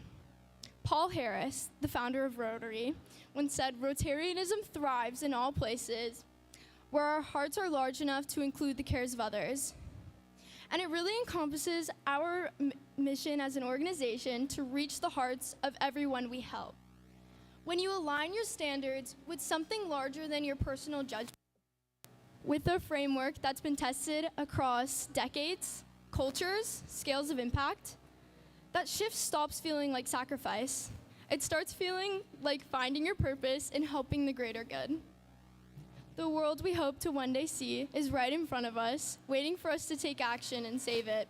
Paul Harris, the founder of Rotary, once said, "Rotarianism thrives in all places where our hearts are large enough to include the cares of others." And it really encompasses our mission as an organization to reach the hearts of everyone we help. When you align your standards with something larger than your personal judgment, with a framework that's been tested across decades, cultures, scales of impact, that shift stops feeling like sacrifice. It starts feeling like finding your purpose and helping the greater good. The world we hope to one day see is right in front of us, waiting for us to take action and save it.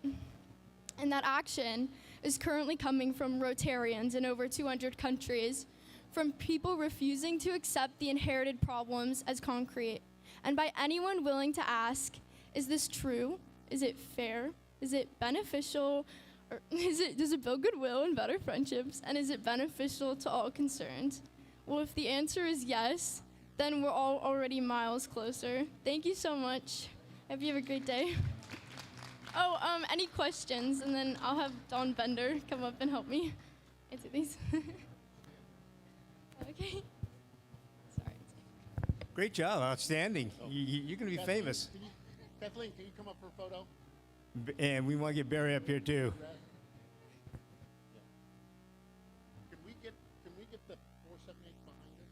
And that action is currently coming from Rotarians in over 200 countries, from people refusing to accept the inherited problems as concrete, and by anyone willing to ask, is this true? Is it fair? Is it beneficial? Or does it build goodwill and better friendships? And is it beneficial to all concerned? Well, if the answer is yes, then we're all already miles closer. Thank you so much. Hope you have a great day. Oh, any questions? And then I'll have Don Bender come up and help me answer these. Okay. Sorry. Great job, outstanding. You're going to be Kathleen, famous. Kathleen, can you come up for a photo? And we want to get Barry up here too. Can we get the 478 behind us?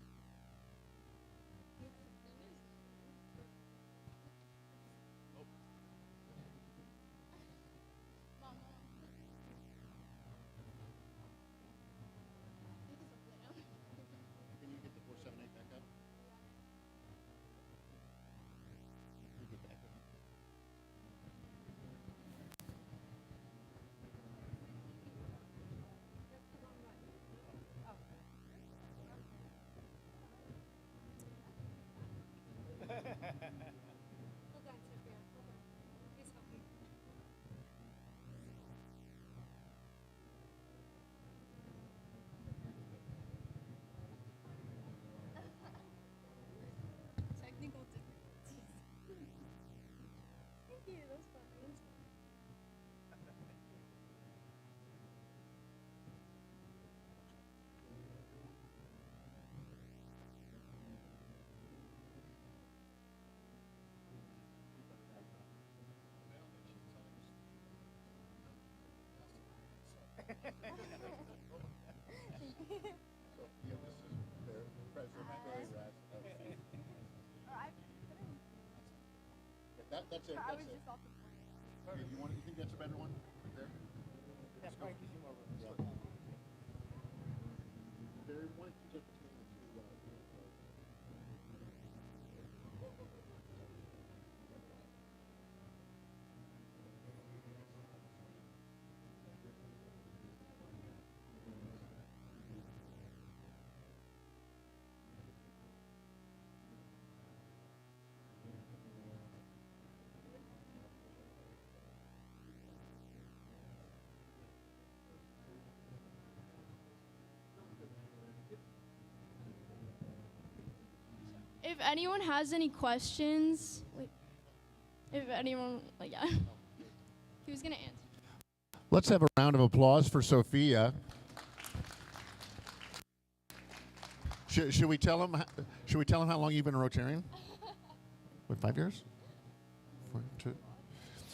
Nope. Can you get the 478 back up? Can you get back up? Technical difficulties. Thank you, that was fun. That's it. That's it. You think that's a better one? Right there? Yeah, probably gives you more room. Yeah. Barry, why don't you get between the two? If anyone has any questions, if anyone, yeah, he was gonna answer. Let's have a round of applause for Sophia. Should we tell him? Should we tell him how long you've been a Rotarian? What, 5 years? 4, 2.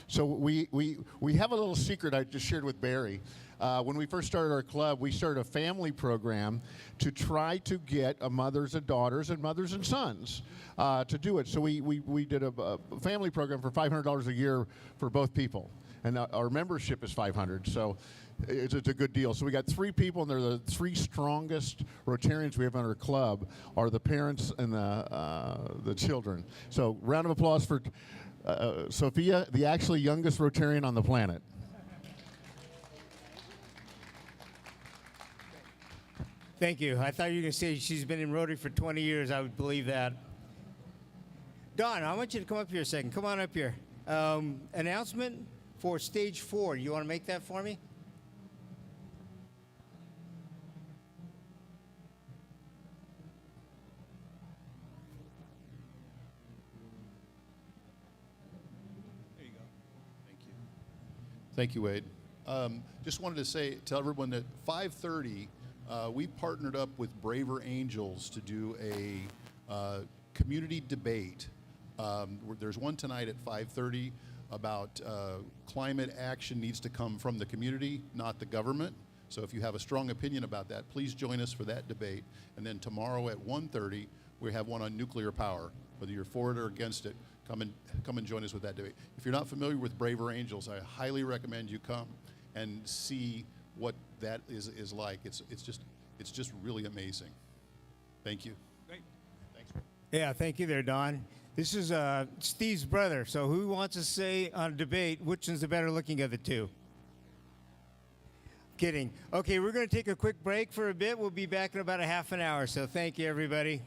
So we have a little secret I just shared with Barry. When we first started our club, we started a family program to try to get mothers and daughters and mothers and sons to do it. So we did a family program for $500 a year for both people. And our membership is $500, so it's a good deal. So we got 3 people, and they're the 3 strongest Rotarians we have in our club are the parents and the children. So round of applause for Sophia, the actually youngest Rotarian on the planet. Thank you. I thought you were going to say she's been in Rotary for 20 years. I would believe that. Don, I want you to come up here a second. Come on up here. Announcement for stage 4. You want to make that for me? There you go. Thank you. Thank you, Wade. Just wanted to tell everyone that 5:30, we partnered up with Braver Angels to do a community debate. There's one tonight at 5:30 about climate action needs to come from the community, not the government. So if you have a strong opinion about that, please join us for that debate. And then tomorrow at 1:30, we have one on nuclear power. Whether you're for it or against it, come and join us with that debate. If you're not familiar with Braver Angels, I highly recommend you come and see what that is like. It's just really amazing. Thank you. Great. Thanks. Yeah, thank you there, Don. This is Steve's brother. So who wants to say on a debate which is the better looking of the two? Kidding. Okay, we're going to take a quick break for a bit. We'll be back in about a half an hour. So thank you, everybody.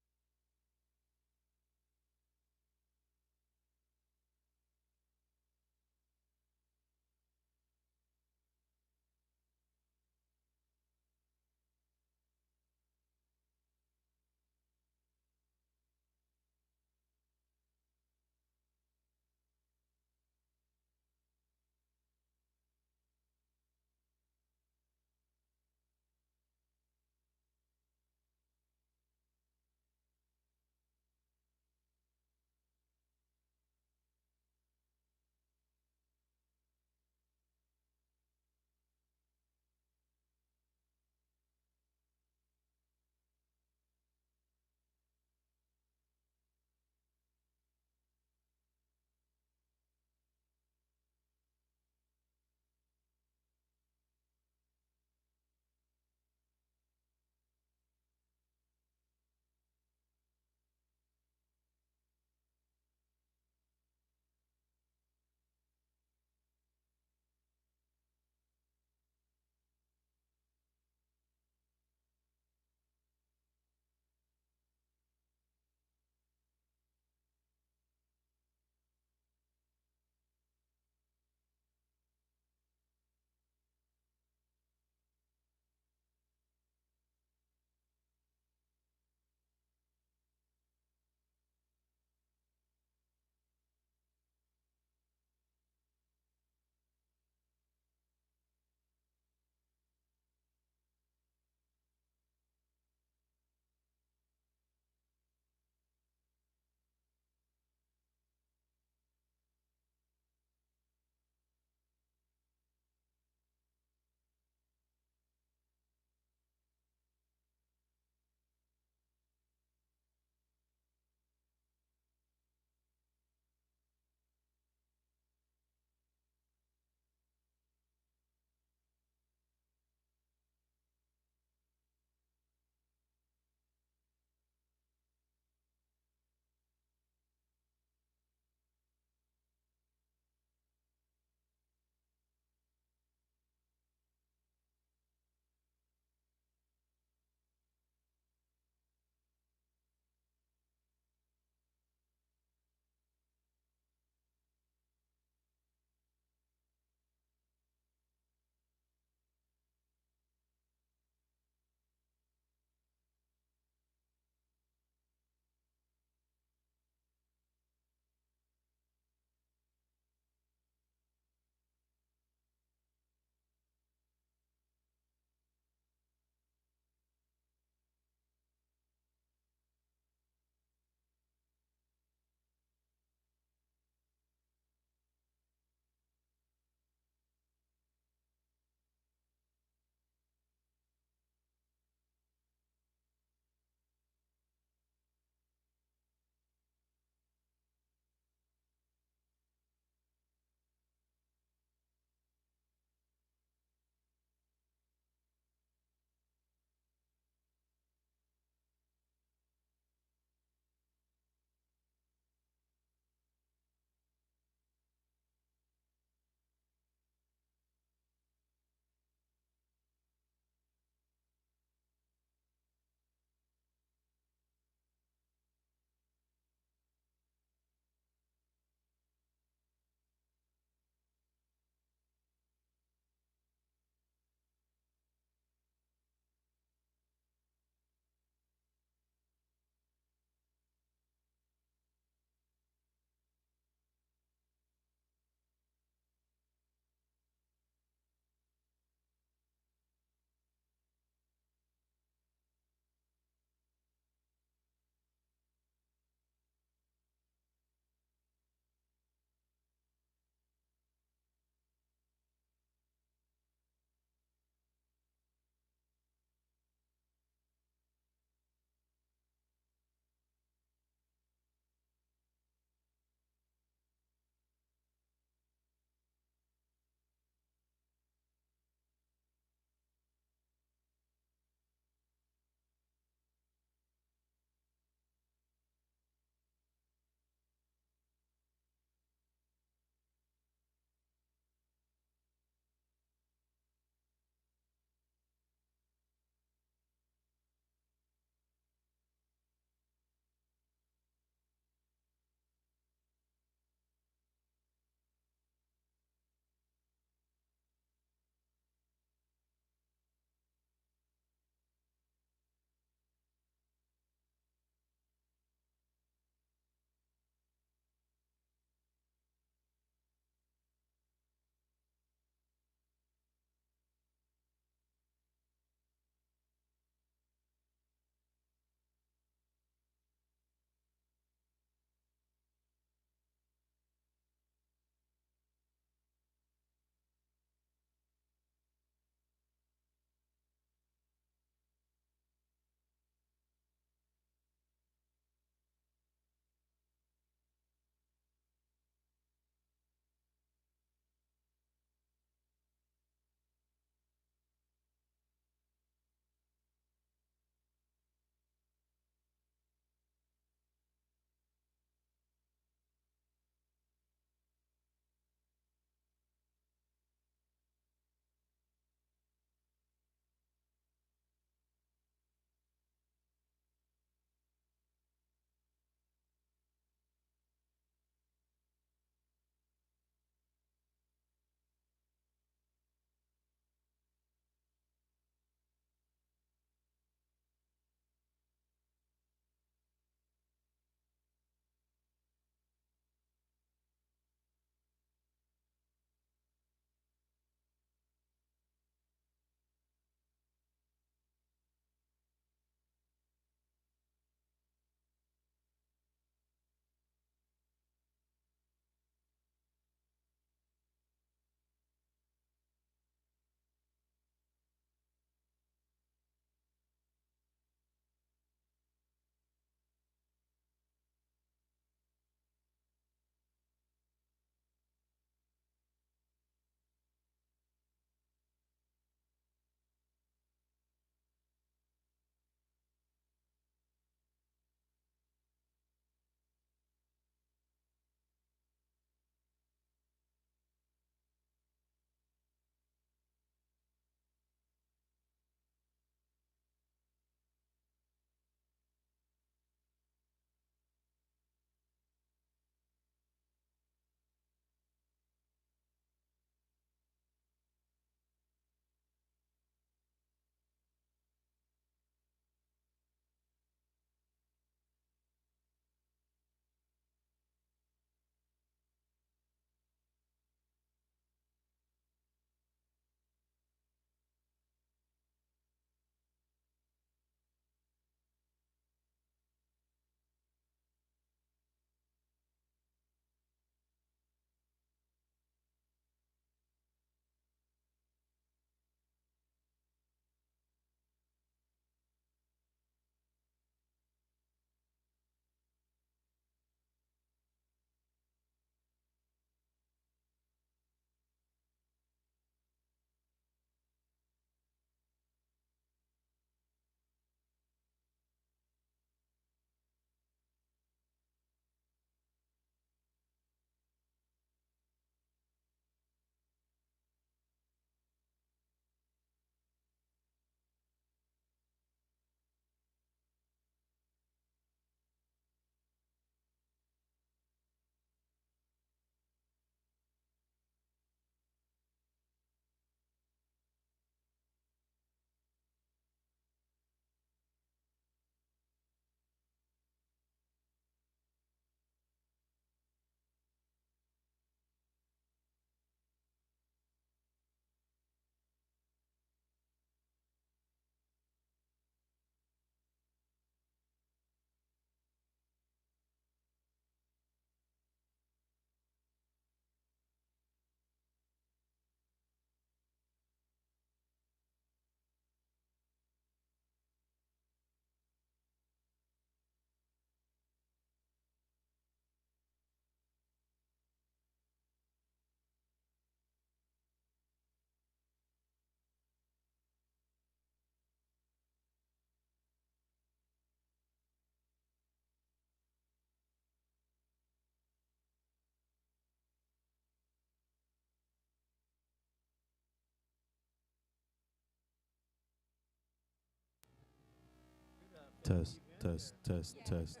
test, test, test, test.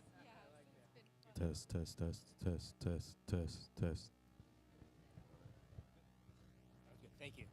Test, test, test, test, test, test, test. Okay, thank you.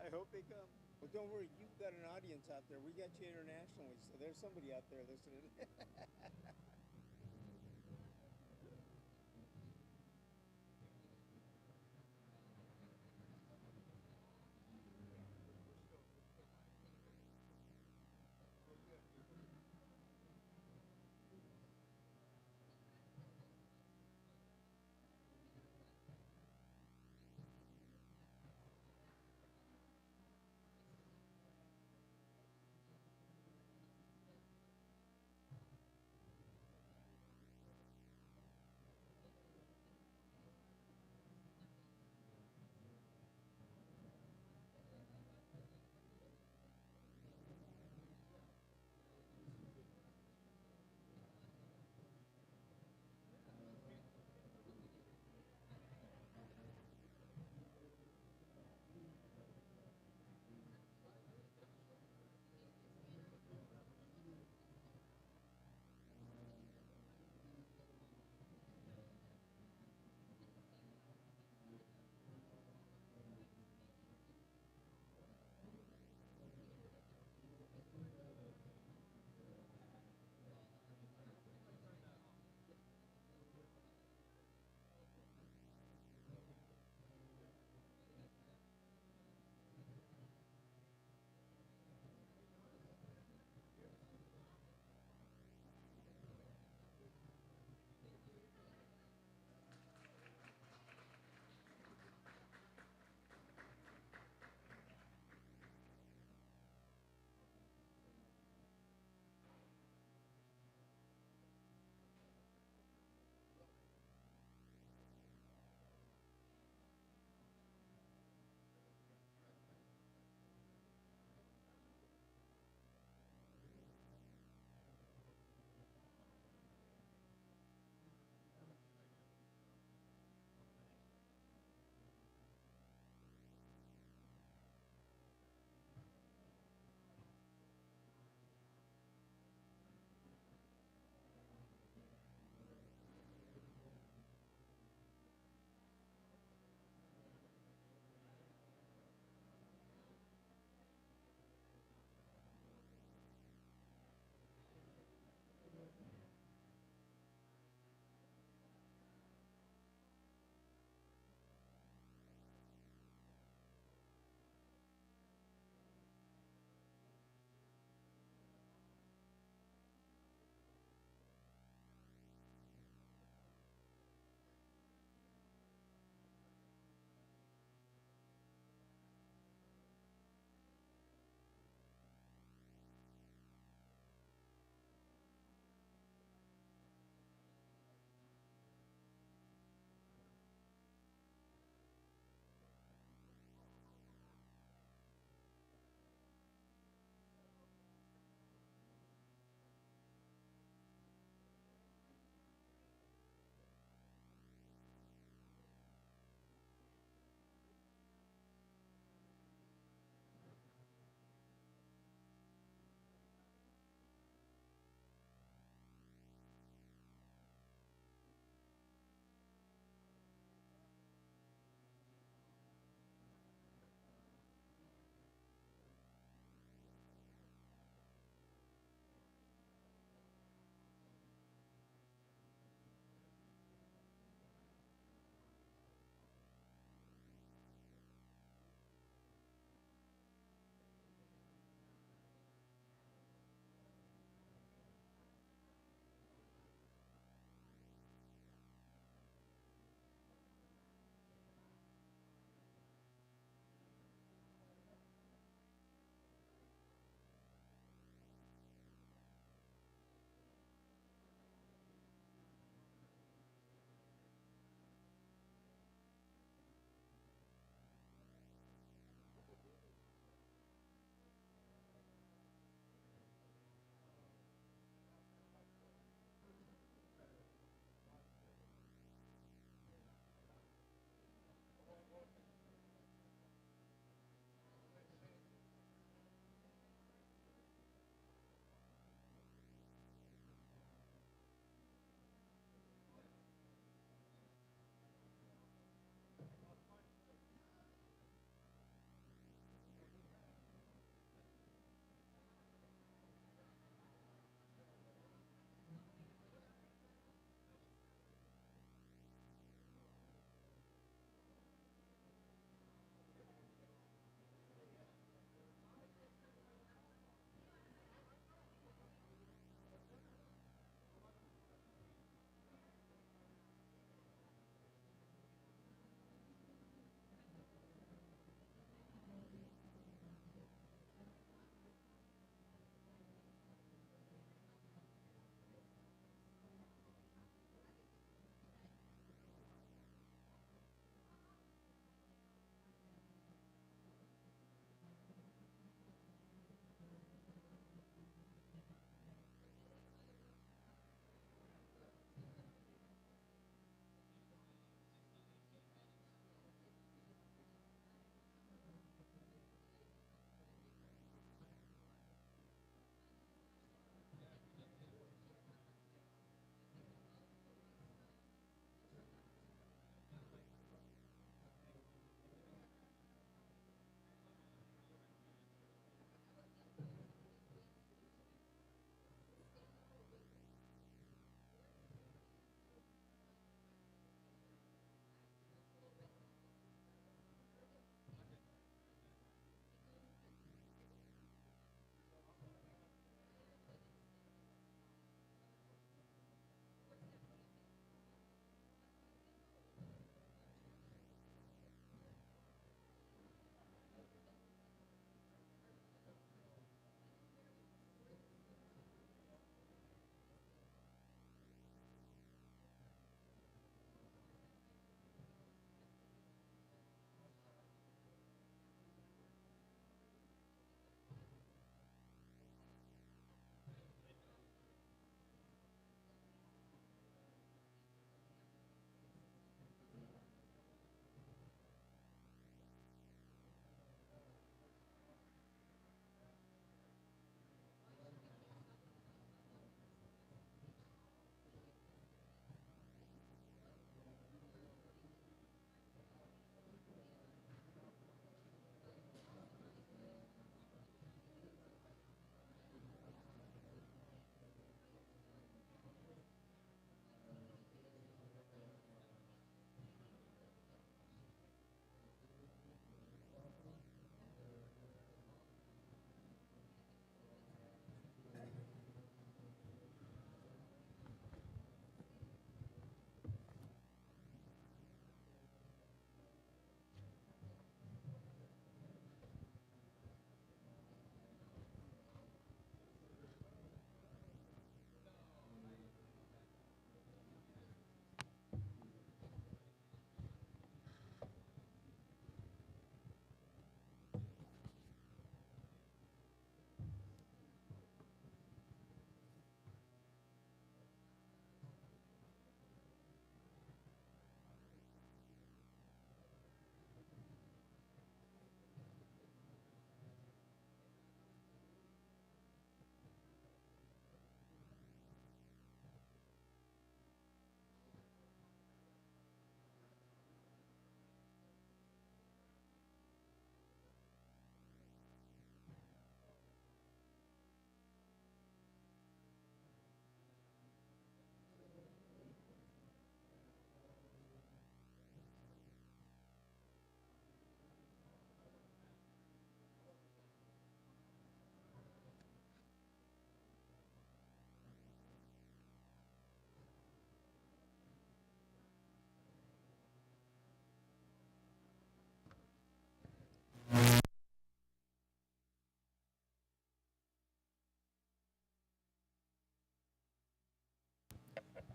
I hope they come. Well, don't worry, you've got an audience out there. We got you internationally, so there's somebody out there listening.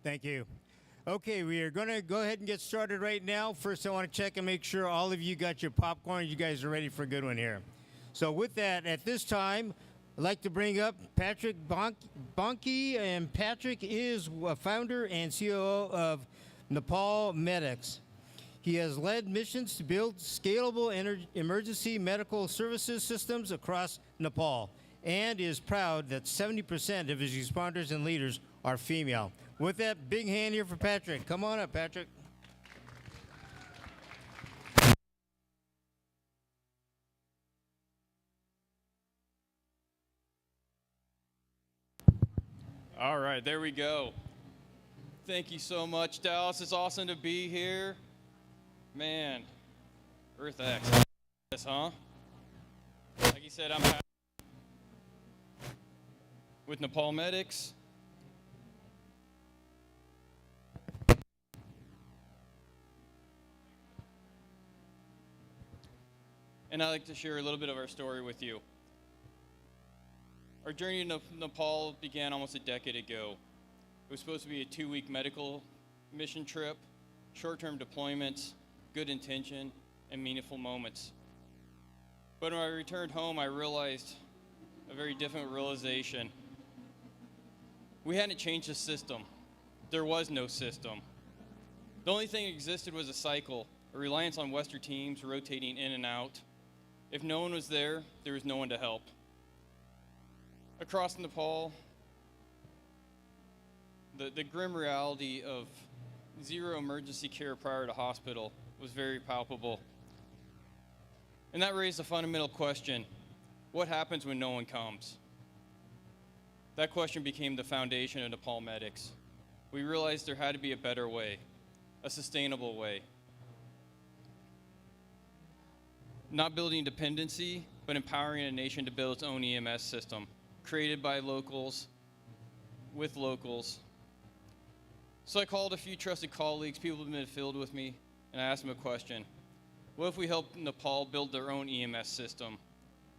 Thank you. Okay, we are going to go ahead and get started right now. First, I want to check and make sure all of you got your popcorn. You guys are ready for a good one here. So with that, at this time, I'd like to bring up Patrick Bonke, and Patrick is a founder and COO of Nepal Medics. He has led missions to build scalable emergency medical services systems across Nepal and is proud that 70% of his responders and leaders are female. With that, big hand here for Patrick. Come on up, Patrick. All right, there we go. Thank you so much, Dallas. It's awesome to be here. Man, EarthX. Yes, huh? Like you said, I'm with Nepal Medics. And I'd like to share a little bit of our story with you. Our journey to Nepal began almost a decade ago. It was supposed to be a 2-week medical mission trip, short-term deployments, good intention, and meaningful moments. But when I returned home, I realized a very different realization. We hadn't changed the system. There was no system. The only thing that existed was a cycle, a reliance on Western teams rotating in and out. If no one was there was no one to help. Across Nepal, the grim reality of zero emergency care prior to hospital was very palpable. And that raised a fundamental question: what happens when no one comes? That question became the foundation of Nepal Medics. We realized there had to be a better way, a sustainable way. Not building dependency, but empowering a nation to build its own EMS system, created by locals, with locals. So I called a few trusted colleagues, people who've been in the field with me, and I asked them a question. What if we helped Nepal build their own EMS system?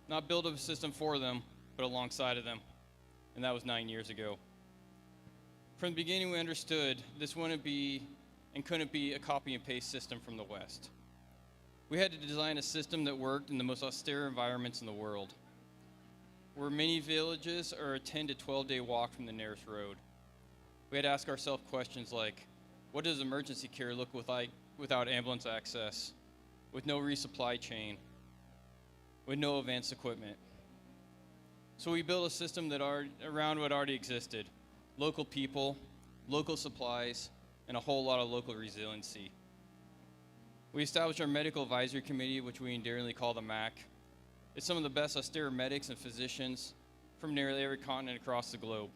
Not build a system for them, but alongside of them. And that was 9 years ago. From the beginning, we understood this wouldn't be and couldn't be a copy and paste system from the West. We had to design a system that worked in the most austere environments in the world, where many villages are a 10 to 12-day walk from the nearest road. We had to ask ourselves questions like, what does emergency care look like without ambulance access, with no resupply chain, with no advanced equipment? So we built a system that around what already existed: local people, local supplies, and a whole lot of local resiliency. We established our medical advisory committee, which we endearingly call the MAC. It's some of the best austere medics and physicians from nearly every continent across the globe.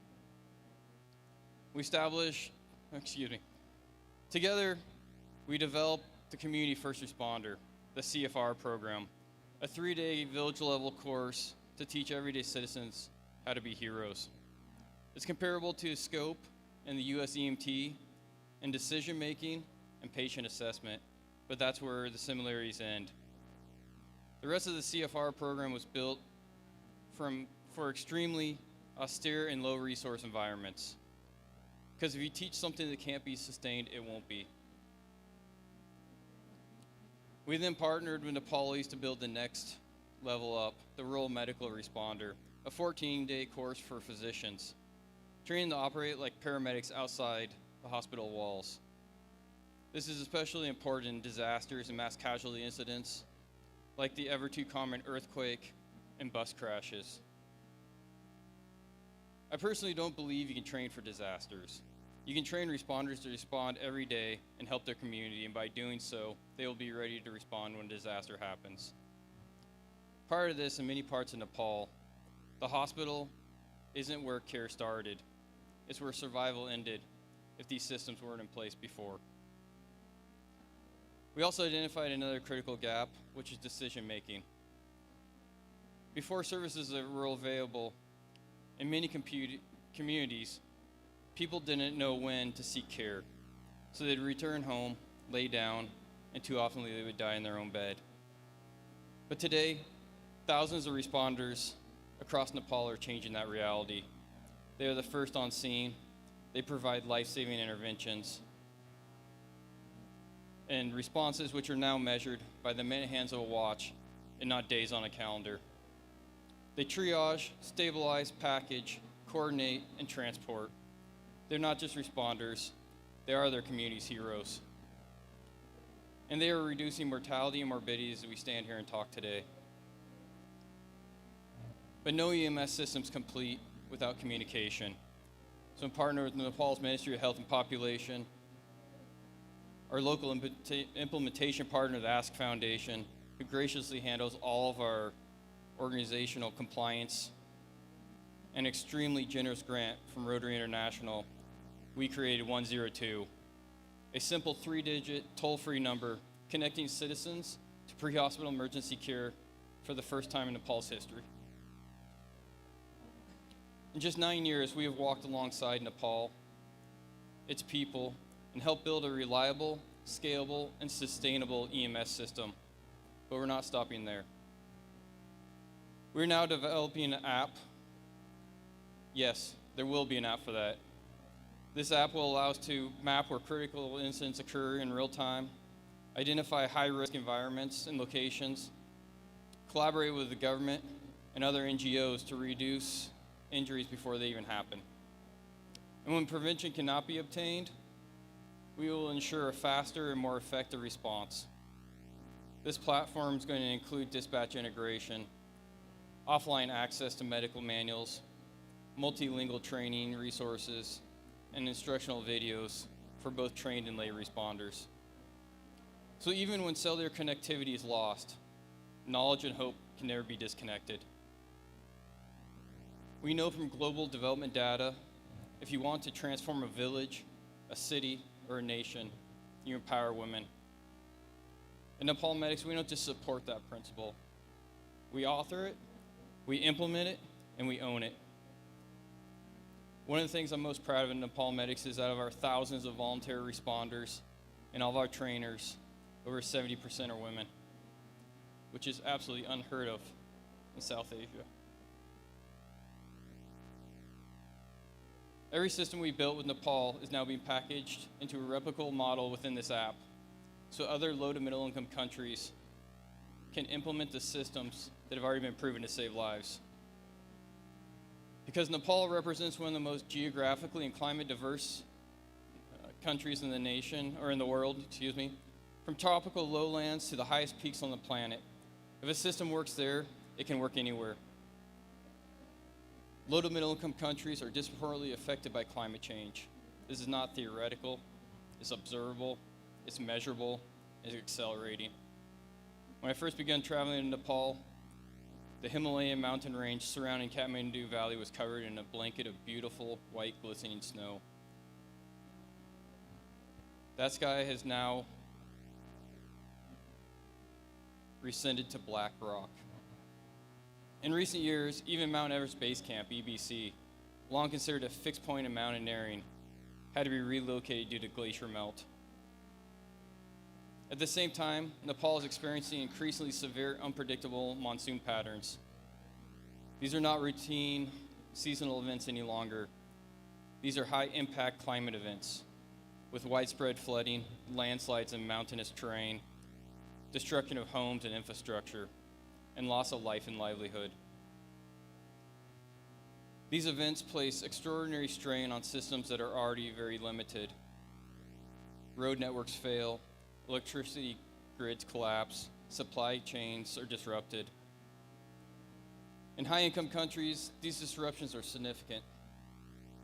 Together, we developed the Community First Responder, the CFR program, a 3-day village-level course to teach everyday citizens how to be heroes. It's comparable to scope in the US EMT in decision-making and patient assessment, but that's where the similarities end. The rest of the CFR program was built for extremely austere and low-resource environments. Because if you teach something that can't be sustained, it won't be. We then partnered with Nepalese to build the next level up, the Rural Medical Responder, a 14-day course for physicians, training to operate like paramedics outside the hospital walls. This is especially important in disasters and mass casualty incidents, like the ever too common earthquake and bus crashes. I personally don't believe you can train for disasters. You can train responders to respond every day and help their community, and by doing so, they will be ready to respond when a disaster happens. Prior to this, in many parts of Nepal, the hospital isn't where care started. It's where survival ended if these systems weren't in place before. We also identified another critical gap, which is decision making. Before services were available, in many communities, people didn't know when to seek care. So they'd return home, lay down, and too often they would die in their own bed. But today, thousands of responders across Nepal are changing that reality. They are the first on scene. They provide life-saving interventions and responses which are now measured by the minute hands of a watch and not days on a calendar. They triage, stabilize, package, coordinate, and transport. They're not just responders, they are their community's heroes. And they are reducing mortality and morbidity as we stand here and talk today. But no EMS system's complete without communication. So in partner with Nepal's Ministry of Health and Population, our local implementation partner, the Ask Foundation, who graciously handles all of our organizational compliance, an extremely generous grant from Rotary International, we created 102, a simple 3-digit toll-free number connecting citizens to pre-hospital emergency care for the first time in Nepal's history. In just 9 years, we have walked alongside Nepal, its people, and helped build a reliable, scalable, and sustainable EMS system. But we're not stopping there. We're now developing an app. Yes, there will be an app for that. This app will allow us to map where critical incidents occur in real time, identify high-risk environments and locations, collaborate with the government and other NGOs to reduce injuries before they even happen. And when prevention cannot be obtained, we will ensure a faster and more effective response. This platform is going to include dispatch integration, offline access to medical manuals, multilingual training resources, and instructional videos for both trained and lay responders. So even when cellular connectivity is lost, knowledge and hope can never be disconnected. We know from global development data, if you want to transform a village, a city, or a nation, you empower women. In Nepal Medics, we don't just support that principle. We author it, we implement it, and we own it. One of the things I'm most proud of in Nepal Medics is out of our thousands of volunteer responders and all of our trainers, over 70% are women, which is absolutely unheard of in South Asia. Every system we built with Nepal is now being packaged into a replicable model within this app, so other low to middle income countries can implement the systems that have already been proven to save lives. Because Nepal represents one of the most geographically and climate diverse countries in the nation, or in the world, excuse me, from tropical lowlands to the highest peaks on the planet. If a system works there, it can work anywhere. Low to middle income countries are disproportionately affected by climate change. This is not theoretical, it's observable, it's measurable, it's accelerating. When I first began traveling in Nepal, the Himalayan mountain range surrounding Kathmandu Valley was covered in a blanket of beautiful, white, glistening snow. That sky has now rescinded to black rock. In recent years, even Mount Everest Base Camp, EBC, long considered a fixed point in mountaineering, had to be relocated due to glacier melt. At the same time, Nepal is experiencing increasingly severe, unpredictable monsoon patterns. These are not routine seasonal events any longer. These are high-impact climate events with widespread flooding, landslides in mountainous terrain, destruction of homes and infrastructure, and loss of life and livelihood. These events place extraordinary strain on systems that are already very limited. Road networks fail, electricity grids collapse, supply chains are disrupted. In high-income countries, these disruptions are significant.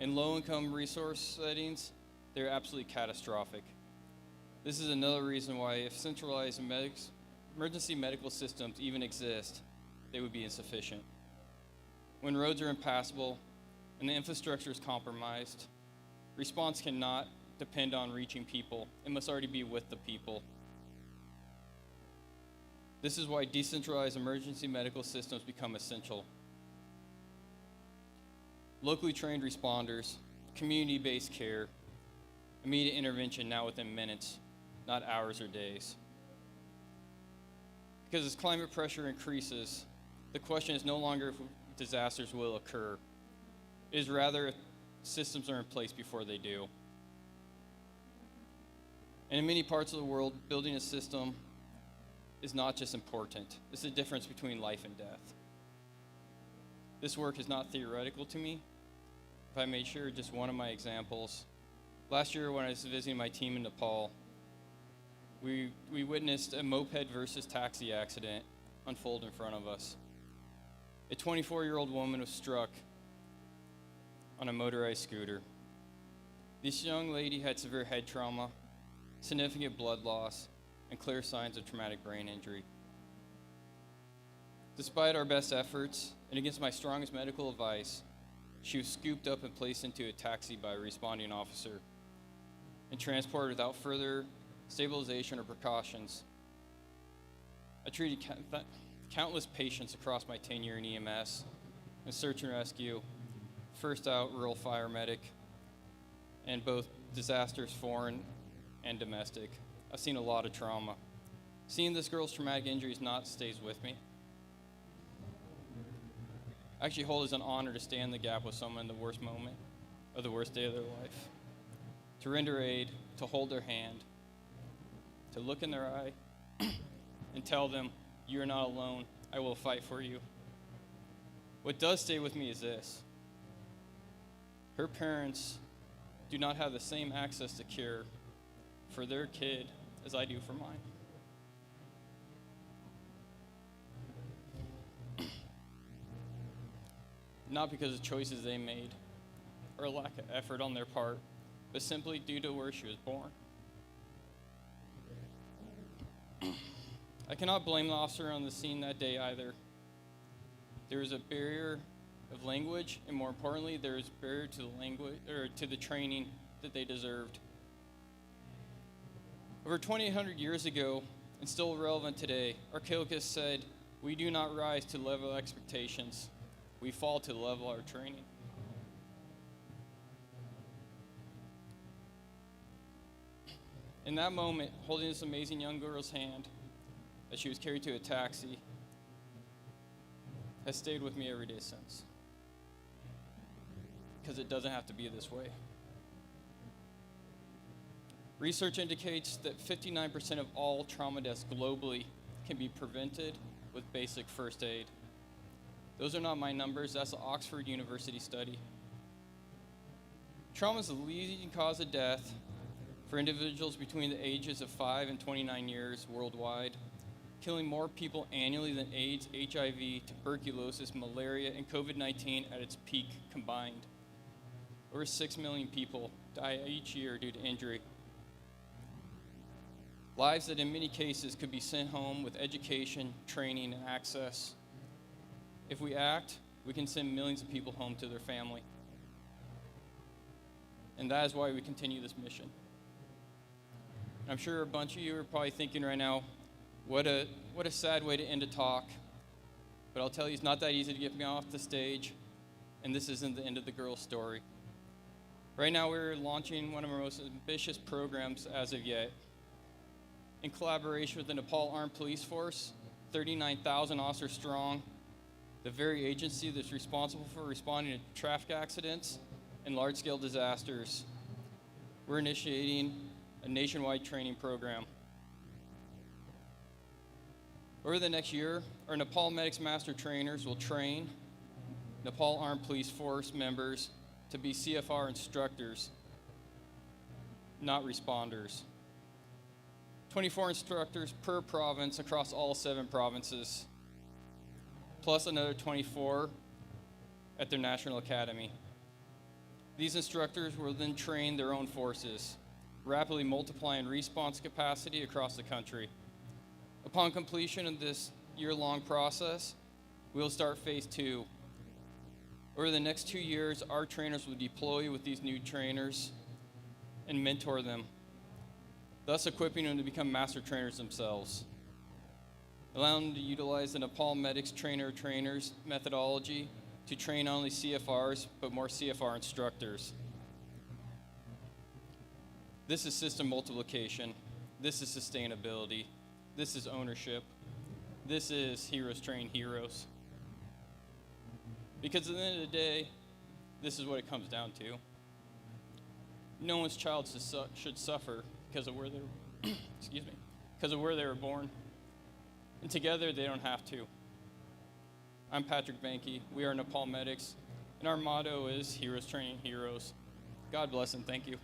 In low-income resource settings, they're absolutely catastrophic. This is another reason why if centralized emergency medical systems even exist, they would be insufficient. When roads are impassable and the infrastructure is compromised, response cannot depend on reaching people. It must already be with the people. This is why decentralized emergency medical systems become essential. Locally trained responders, community-based care, immediate intervention now within minutes, not hours or days. Because as climate pressure increases, the question is no longer if disasters will occur. It is rather systems are in place before they do. And in many parts of the world, building a system is not just important. It's the difference between life and death. This work is not theoretical to me. If I may share just one of my examples, last year when I was visiting my team in Nepal, we witnessed a moped versus taxi accident unfold in front of us. A 24-year-old woman was struck on a motorized scooter. This young lady had severe head trauma, significant blood loss, and clear signs of traumatic brain injury. Despite our best efforts, and against my strongest medical advice, she was scooped up and placed into a taxi by a responding officer and transported without further stabilization or precautions. I treated countless patients across my tenure in EMS and search and rescue, first out rural fire medic, and both disasters, foreign and domestic. I've seen a lot of trauma. Seeing this girl's traumatic injuries not stays with me. I actually hold it as an honor to stand in the gap with someone in the worst moment of the worst day of their life. To render aid, to hold their hand, to look in their eye and tell them, you're not alone, I will fight for you. What does stay with me is this. Her parents do not have the same access to care for their kid as I do for mine. Not because of choices they made or a lack of effort on their part, but simply due to where she was born. I cannot blame the officer on the scene that day either. There is a barrier of language, and more importantly, there is a barrier to the language or to the training that they deserved. Over 2,800 years ago, and still relevant today, Archaicus said, "We do not rise to the level of expectations; we fall to the level of our training." In that moment, holding this amazing young girl's hand as she was carried to a taxi has stayed with me every day since. Because it doesn't have to be this way. Research indicates that 59% of all trauma deaths globally can be prevented with basic first aid. Those are not my numbers, that's an Oxford University study. Trauma is the leading cause of death for individuals between the ages of 5 and 29 years worldwide, killing more people annually than AIDS, HIV, tuberculosis, malaria, and COVID-19 at its peak combined. Over 6 million people die each year due to injury. Lives that in many cases could be sent home with education, training, and access. If we act, we can send millions of people home to their family. And that is why we continue this mission. I'm sure a bunch of you are probably thinking right now, what a sad way to end a talk. But I'll tell you, it's not that easy to get me off the stage, and this isn't the end of the girl's story. Right now, we're launching one of our most ambitious programs as of yet. In collaboration with the Nepal Armed Police Force, 39,000 officers strong, the very agency that's responsible for responding to traffic accidents and large-scale disasters, we're initiating a nationwide training program. Over the next year, our Nepal Medics Master Trainers will train Nepal Armed Police Force members to be CFR instructors, not responders. 24 instructors per province across all 7 provinces, plus another 24 at their national academy. These instructors will then train their own forces, rapidly multiplying response capacity across the country. Upon completion of this year-long process, we'll start phase 2. Over the next 2 years, our trainers will deploy with these new trainers and mentor them, thus equipping them to become master trainers themselves, allowing them to utilize the Nepal Medics trainers methodology to train not only CFRs, but more CFR instructors. This is system multiplication. This is sustainability. This is ownership. This is heroes train heroes. Because at the end of the day, this is what it comes down to. no one's child should suffer because of where they're excuse me, because of where they were born. And together they don't have to. I'm Patrick Banky. We are Nepal Medics, and our motto is Heroes Training Heroes. God bless and thank you.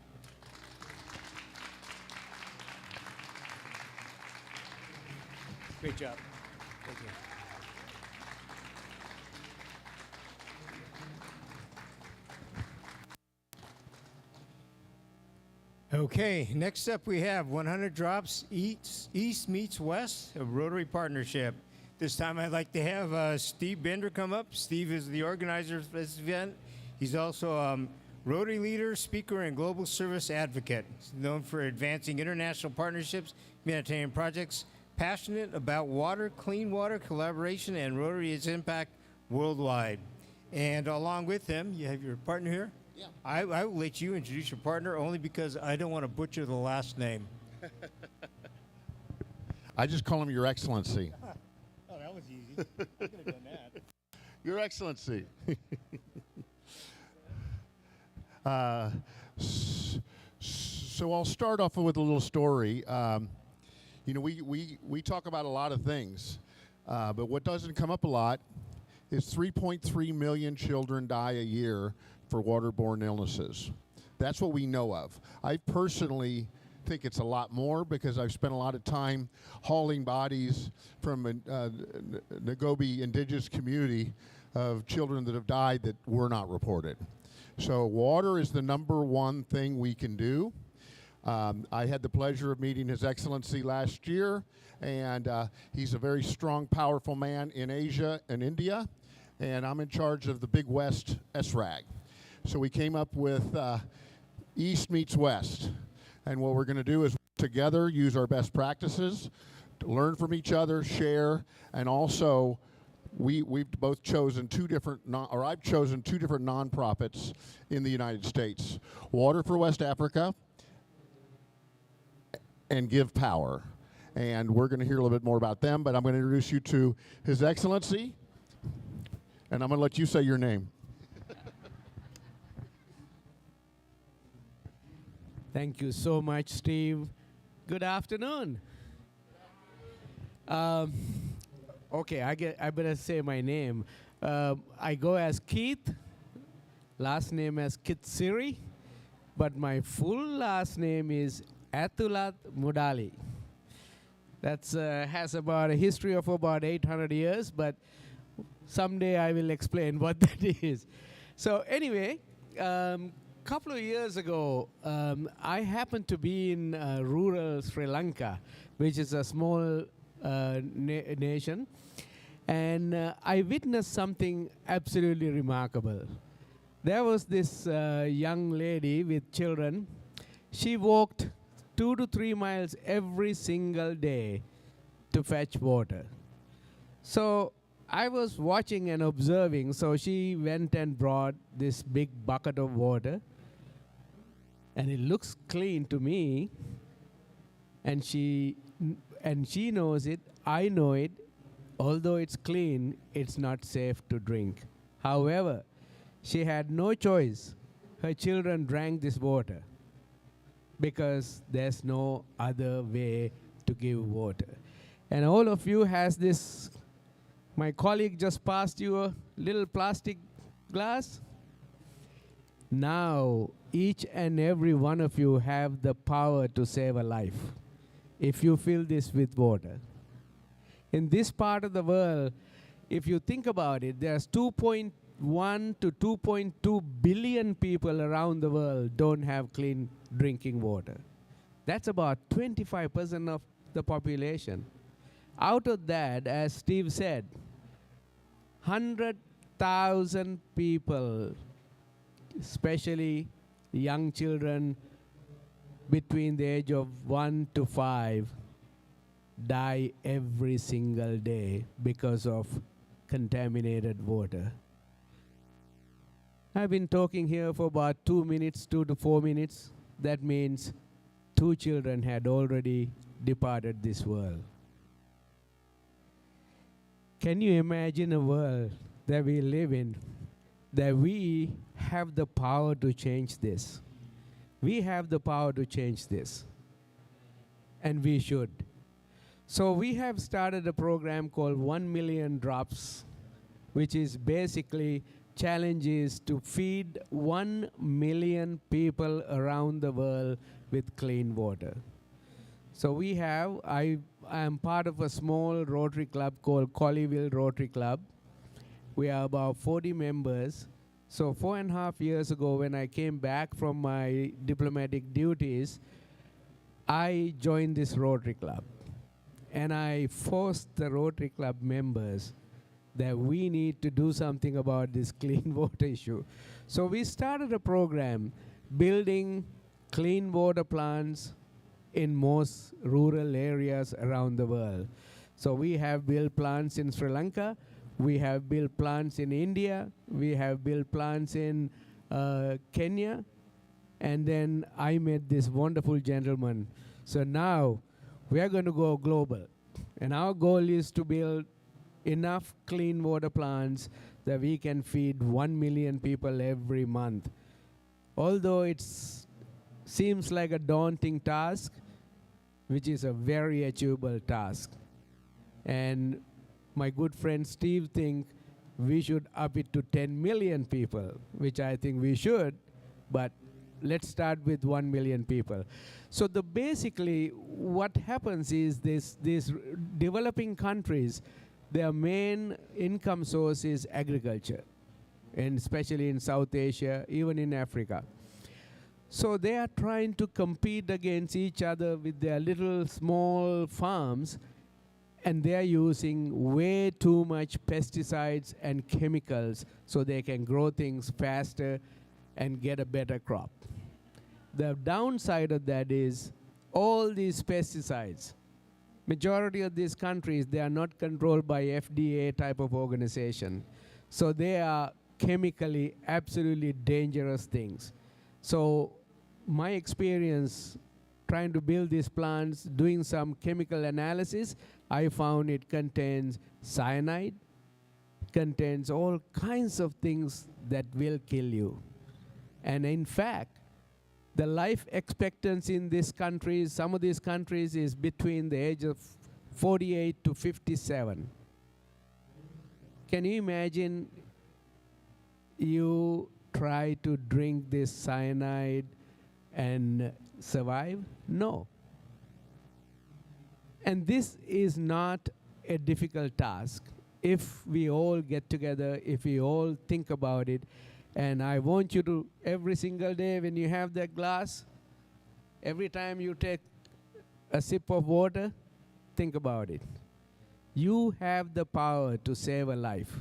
Great job. Thank you. Okay, next up we have 100 Drops East Meets West, a Rotary partnership. This time I'd like to have Steve Bender come up. Steve is the organizer of this event. He's also a Rotary leader, speaker, and global service advocate. He's known for advancing international partnerships, humanitarian projects, passionate about water, clean water, collaboration, and Rotary's impact worldwide. And along with him, you have your partner here? Yeah. I will let you introduce your partner only because I don't want to butcher the last name. I just call him Your Excellency. Oh, that was easy. I could have done that. Your Excellency. So I'll start off with a little story. You know, we talk about a lot of things, but what doesn't come up a lot is 3.3 million children die a year for waterborne illnesses. That's what we know of. I personally think it's a lot more because I've spent a lot of time hauling bodies from the Nagobi indigenous community of children that have died that were not reported. So water is the #1 thing we can do. I had the pleasure of meeting His Excellency last year, and he's a very strong, powerful man in Asia and India, and I'm in charge of the Big West SRAG. So we came up with East Meets West, and what we're going to do is together use our best practices, to learn from each other, share, and also we've both chosen I've chosen two different nonprofits in the United States: Water for West Africa and Give Power. And we're going to hear a little bit more about them, but I'm going to introduce you to His Excellency, and I'm going to let you say your name. Thank you so much, Steve. Good afternoon. Okay, I better say my name. I go as Keith, last name as Kitsiri, but my full last name is Athulat Mudali. That's has about a history of about 800 years, but someday I will explain what that is. So anyway, couple of years ago, I happened to be in rural Sri Lanka, which is a small nation, and I witnessed something absolutely remarkable. There was this young lady with children. She walked 2 to 3 miles every single day to fetch water. So I was watching and observing, so she went and brought this big bucket of water, and it looks clean to me, and she knows it, I know it. Although it's clean, it's not safe to drink. However, she had no choice. Her children drank this water because there's no other way to give water. And all of you has this, my colleague just passed you a little plastic glass. Now, each and every one of you have the power to save a life if you fill this with water. In this part of the world, if you think about it, there's 2.1 to 2.2 billion people around the world don't have clean drinking water. That's about 25% of the population. Out of that, as Steve said, 100,000 people, especially young children between the age of 1 to 5, die every single day because of contaminated water. I've been talking here for about 2 minutes, 2 to 4 minutes. That means 2 children had already departed this world. Can you imagine a world that we live in, that we have the power to change this? We have the power to change this, and we should. So we have started a program called 1 Million Drops, which is basically challenges to feed 1 million people around the world with clean water. So we have, I am part of a small Rotary Club called Colleyville Rotary Club. We are about 40 members. So 4.5 years ago, when I came back from my diplomatic duties, I joined this Rotary Club. And I forced the Rotary Club members that we need to do something about this clean water issue. So we started a program building clean water plants in most rural areas around the world. So we have built plants in Sri Lanka, we have built plants in India, we have built plants in Kenya, and then I met this wonderful gentleman. So now we are going to go global. And our goal is to build enough clean water plants that we can feed 1 million people every month. Although it seems like a daunting task, which is a very achievable task. And my good friend Steve thinks we should up it to 10 million people, which I think we should, but let's start with 1 million people. So basically what happens is these developing countries, their main income source is agriculture, and especially in South Asia, even in Africa. So they are trying to compete against each other with their little small farms, and they are using way too much pesticides and chemicals so they can grow things faster and get a better crop. The downside of that is all these pesticides, majority of these countries, they are not controlled by FDA type of organization. So they are chemically absolutely dangerous things. So my experience trying to build these plants, doing some chemical analysis, I found it contains cyanide, contains all kinds of things that will kill you. And in fact, the life expectancy in these countries, some of these countries, is between the age of 48 to 57. Can you imagine you try to drink this cyanide and survive? No. And this is not a difficult task if we all get together, if we all think about it. And I want you to, every single day when you have that glass, every time you take a sip of water, think about it. You have the power to save a life.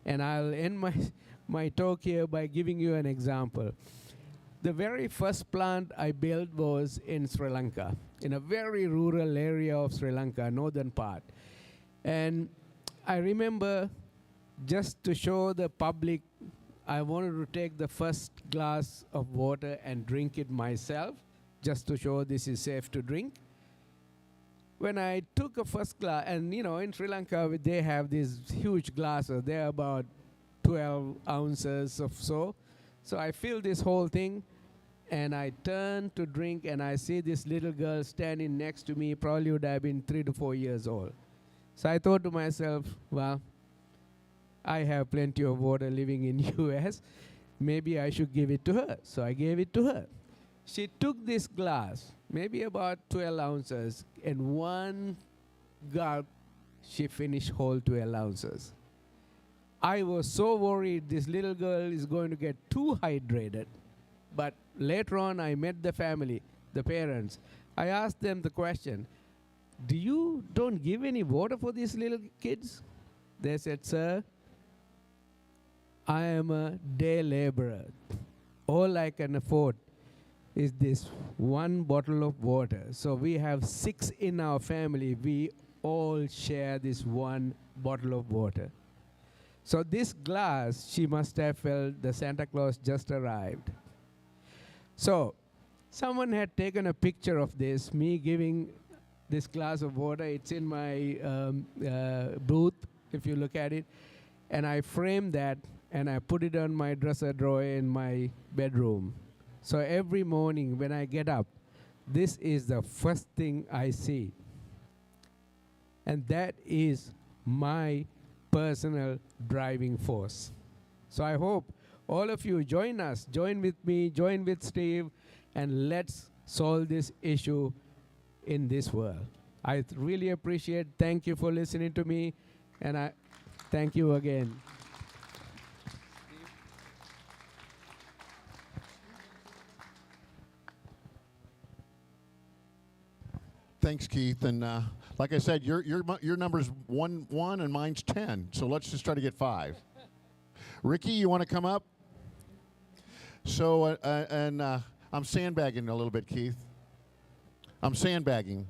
And I'll end my talk here by giving you an example. The very first plant I built was in Sri Lanka, in a very rural area of Sri Lanka, northern part. And I remember, just to show the public, I wanted to take the first glass of water and drink it myself, just to show this is safe to drink. When I took a first glass, and you know, in Sri Lanka, they have these huge glasses. They're about 12 ounces or so. So I filled this whole thing, and I turned to drink, and I see this little girl standing next to me, probably would have been 3 to 4 years old. So I thought to myself, well, I have plenty of water living in US. Maybe I should give it to her. So I gave it to her. She took this glass, maybe about 12 ounces, and one gulp, she finished whole 12 ounces. I was so worried this little girl is going to get too hydrated. But later on, I met the family, the parents. I asked them the question, don't give any water for these little kids? They said, sir, I am a day laborer. All I can afford is this one bottle of water. So we have 6 in our family. We all share this one bottle of water. So this glass, she must have felt the Santa Claus just arrived. So someone had taken a picture of this, me giving this glass of water. It's in my booth, if you look at it. And I framed that, and I put it on my dresser drawer in my bedroom. So every morning when I get up, this is the first thing I see. And that is my personal driving force. So I hope all of you join us, join with me, join with Steve, and let's solve this issue in this world. I really appreciate, thank you for listening to me, and I thank you again. Thanks, Keith. And like I said, your number's 1 and mine's 10. So let's just try to get 5. Ricky, you want to come up? So I'm sandbagging a little bit, Keith. I'm sandbagging.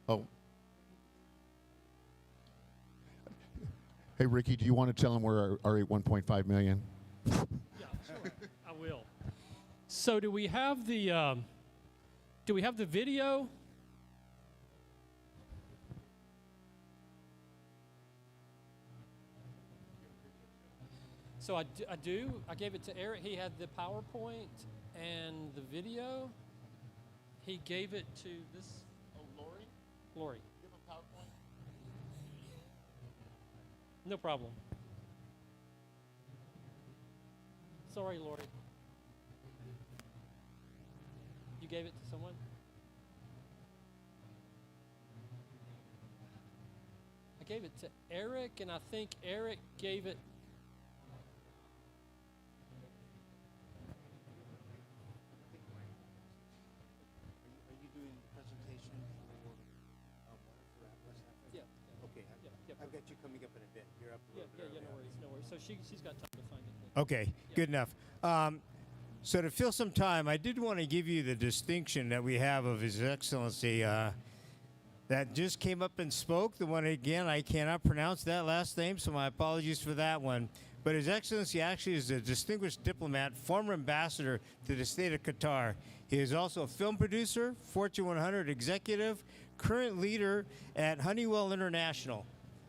Oh. Hey, Ricky, do you want to tell them where our 1.5 million? Yeah, sure. I will. So do we have the video? So I do. I gave it to Eric. He had the PowerPoint and the video. He gave it to this. Oh, Lori? Lori. Give him PowerPoint. No problem. Sorry, Lori. You gave it to someone? I gave it to Eric, and I think Eric gave it. Are you doing the presentation for West Africa? Yeah. Okay. I've got you coming up in a bit. You're up a little bit early. No worries. So she's got time to find it. Okay, good enough. So to fill some time, I did want to give you the distinction that we have of His Excellency that just came up and spoke. The one, again, I cannot pronounce that last name, so my apologies for that one. But His Excellency actually is a distinguished diplomat, former ambassador to the state of Qatar. He is also a film producer, Fortune 100 executive, current leader at Honeywell International.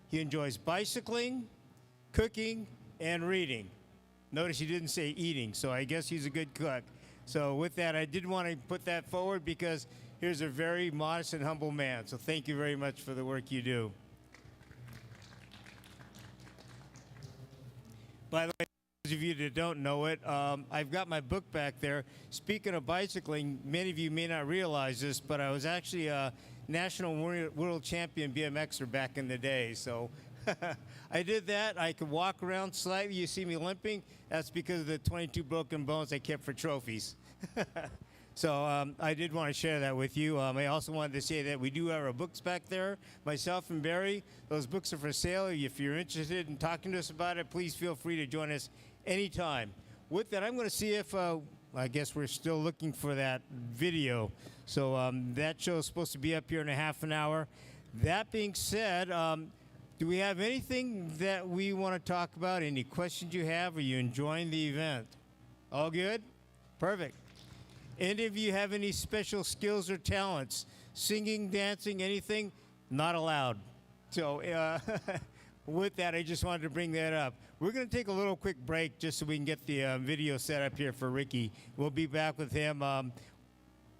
He enjoys bicycling, cooking, and reading. Notice he didn't say eating, so I guess he's a good cook. So with that, I did want to put that forward because here's a very modest and humble man. So thank you very much for the work you do. By the way, those of you that don't know it, I've got my book back there. Speaking of bicycling, many of you may not realize this, but I was actually a national world champion BMXer back in the day. So I did that. I could walk around slightly. You see me limping. That's because of the 22 broken bones I kept for trophies. So I did want to share that with you. I also wanted to say that we do have our books back there, myself and Barry. Those books are for sale. If you're interested in talking to us about it, please feel free to join us anytime. With that, I'm going to see if, I guess we're still looking for that video. So that show is supposed to be up here in a half an hour. That being said, do we have anything that we want to talk about? Any questions you have? Are you enjoying the event? All good? Perfect. Any of you have any special skills or talents? Singing, dancing, anything? Not allowed. So with that, I just wanted to bring that up. We're going to take a little quick break just so we can get the video set up here for Ricky. We'll be back with him.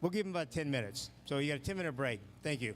We'll give him about 10 minutes. So you got a 10-minute break. Thank you.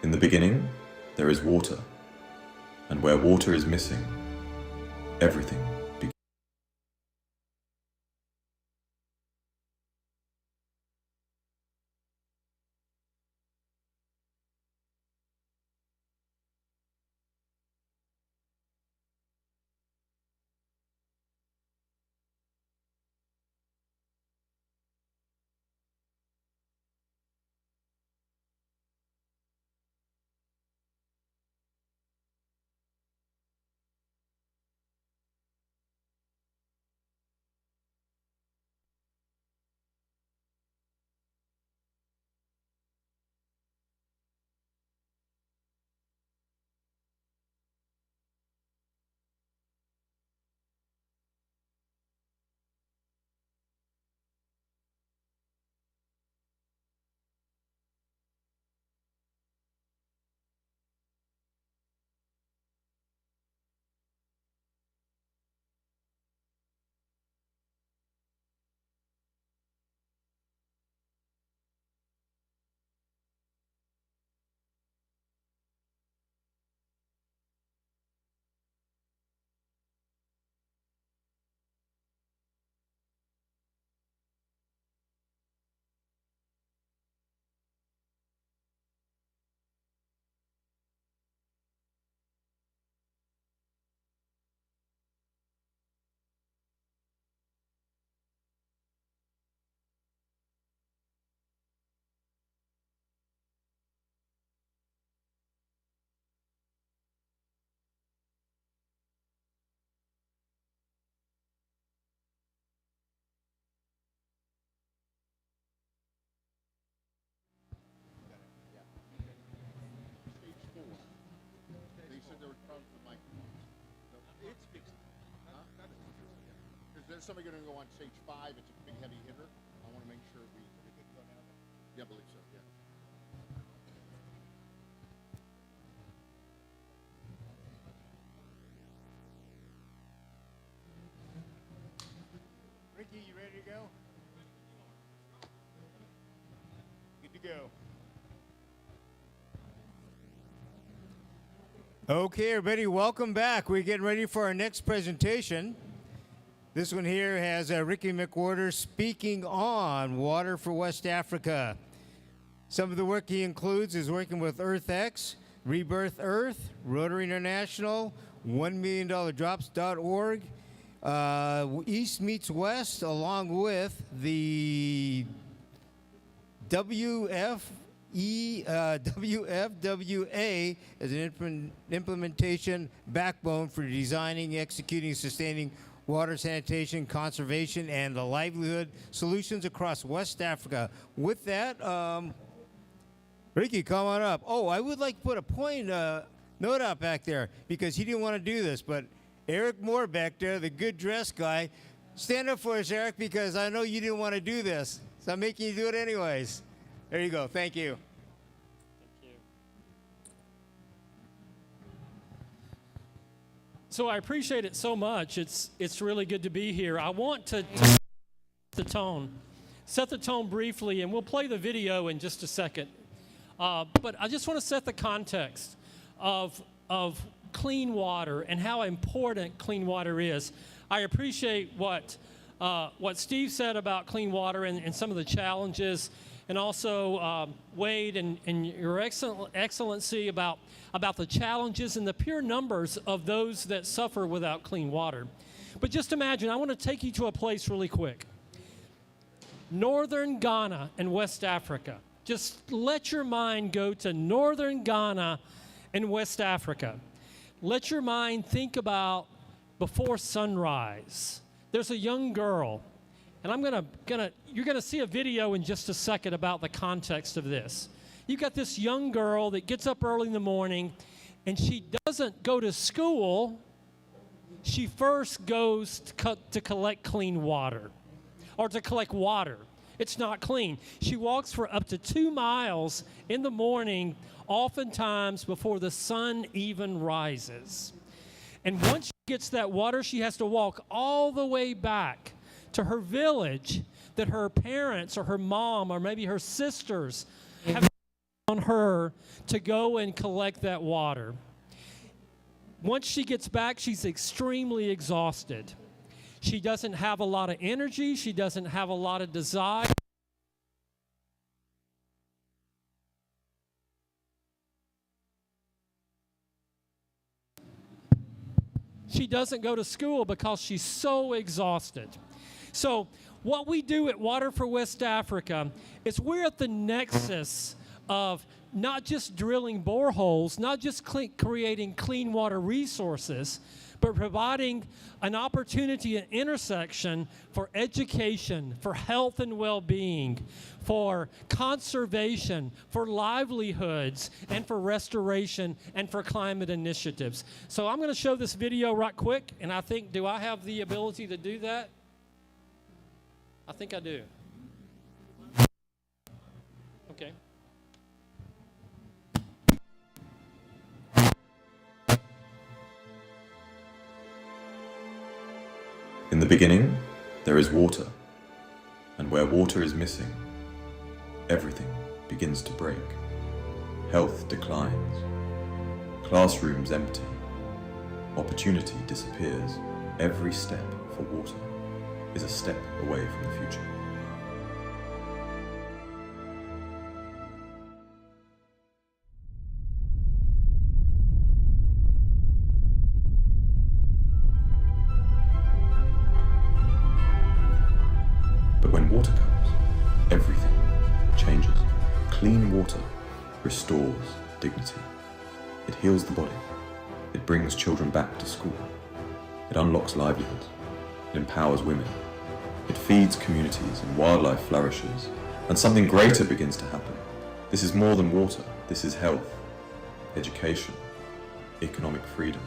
In the beginning, there is water, and where water is missing, everything begins. They said there were problems with microphones. No, it's fixed. Huh? Because there's somebody going to go on stage 5. It's a big heavy hitter. I want to make sure we. Yeah, I believe so. Yeah. Ricky, you ready to go? Good to go. Okay, everybody, welcome back. We're getting ready for our next presentation. This one here has Ricky McWhorter speaking on water for West Africa. Some of the work he includes is working with EarthX, Rebirth Earth, Rotary International, $1milliondrops.org, East Meets West, along with the WFWA as an implementation backbone for designing, executing, sustaining water sanitation, conservation, and the livelihood solutions across West Africa. With that, Ricky, come on up. Oh, I would like to put a note out back there because he didn't want to do this, but Eric Moore back there, the good dressed guy, stand up for us, Eric, because I know you didn't want to do this, so I'm making you do it anyways. There you go. Thank you. So I appreciate it so much. It's really good to be here. I want to set the tone briefly, and we'll play the video in just a second. But I just want to set the context of clean water and how important clean water is. I appreciate what Steve said about clean water and some of the challenges, and also Wade and your excellency about the challenges and the pure numbers of those that suffer without clean water. But just imagine, I want to take you to a place really quick. Northern Ghana and West Africa. Just let your mind go to northern Ghana and West Africa. Let your mind think about before sunrise. There's a young girl, and you're gonna see a video in just a second about the context of this. You've got this young girl that gets up early in the morning, and she doesn't go to school. She first goes to collect clean water, or to collect water. It's not clean. She walks for up to 2 miles in the morning, oftentimes before the sun even rises. And once she gets that water, she has to walk all the way back to her village that her parents or her mom or maybe her sisters have on her to go and collect that water. Once she gets back, she's extremely exhausted. She doesn't have a lot of energy. She doesn't have a lot of desire. She doesn't go to school because she's so exhausted. So what we do at Water for West Africa is we're at the nexus of not just drilling boreholes, not just creating clean water resources, but providing an opportunity, an intersection for education, for health and well-being, for conservation, for livelihoods, and for restoration, and for climate initiatives. So I'm going to show this video right quick, and I think, do I have the ability to do that? I think I do. Okay. In the beginning, there is water, and where water is missing, everything begins to break. Health declines, classrooms empty, opportunity disappears. Every step for water is a step away from the future. But when water comes, everything changes. Clean water restores dignity. It heals the body. It brings children back to school. It unlocks livelihoods. It empowers women. It feeds communities and wildlife flourishes. And something greater begins to happen. This is more than water. This is health, education, economic freedom,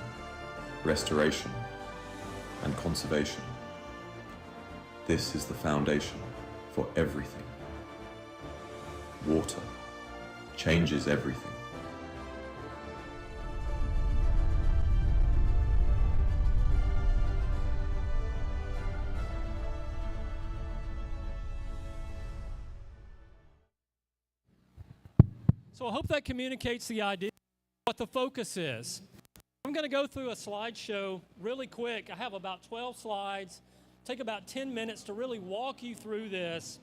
restoration, and conservation. This is the foundation for everything. Water changes everything. So I hope that communicates the idea of what the focus is. I'm going to go through a slideshow really quick. I have about 12 slides. Take about 10 minutes to really walk you through this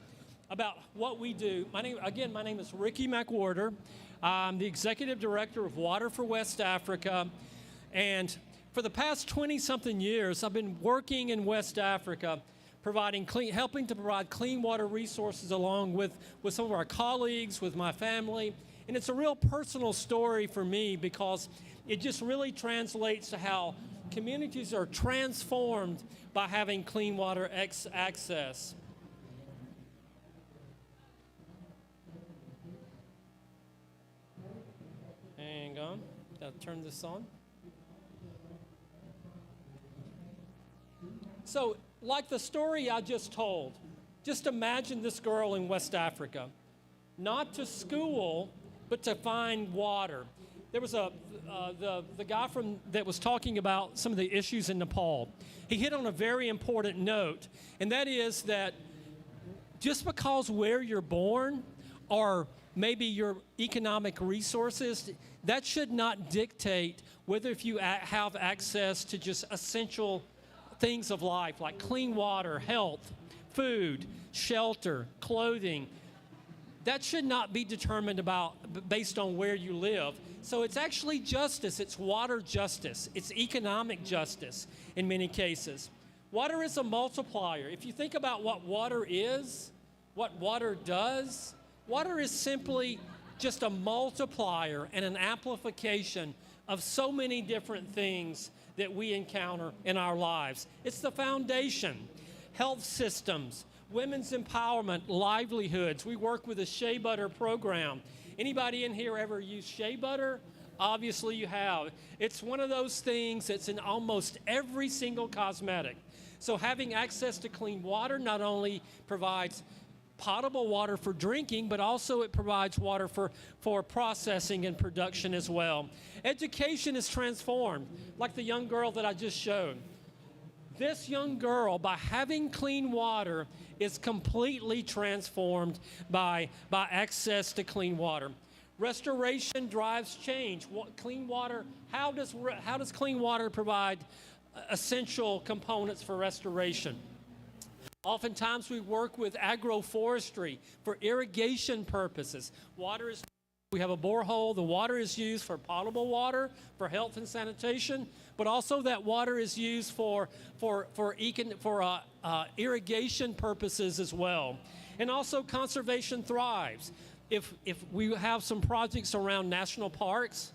about what we do. My name is Ricky McWhorter. I'm the Executive Director of Water for West Africa. And for the past 20-something years, I've been working in West Africa, helping to provide clean water resources along with some of our colleagues, with my family. And it's a real personal story for me because it just really translates to how communities are transformed by having clean water access. Hang on, gotta turn this on. So, like the story I just told, just imagine this girl in West Africa, not to school, but to find water. There was the guy that was talking about some of the issues in Nepal. He hit on a very important note, and that is that just because where you're born or maybe your economic resources, that should not dictate whether if you have access to just essential things of life like clean water, health, food, shelter, clothing. That should not be determined based on where you live. So it's actually justice. It's water justice. It's economic justice in many cases. Water is a multiplier. If you think about what water is, what water does, water is simply just a multiplier and an amplification of so many different things that we encounter in our lives. It's the foundation. Health systems, women's empowerment, livelihoods. We work with a shea butter program. Anybody in here ever use shea butter? Obviously you have. It's one of those things that's in almost every single cosmetic. So having access to clean water not only provides potable water for drinking, but also it provides water for processing and production as well. Education is transformed, like the young girl that I just showed. This young girl, by having clean water, is completely transformed by access to clean water. Restoration drives change. Clean water, how does clean water provide essential components for restoration? Oftentimes we work with agroforestry for irrigation purposes. We have a borehole. The water is used for potable water, for health and sanitation, but also that water is used for irrigation purposes as well. And also conservation thrives. If we have some projects around national parks,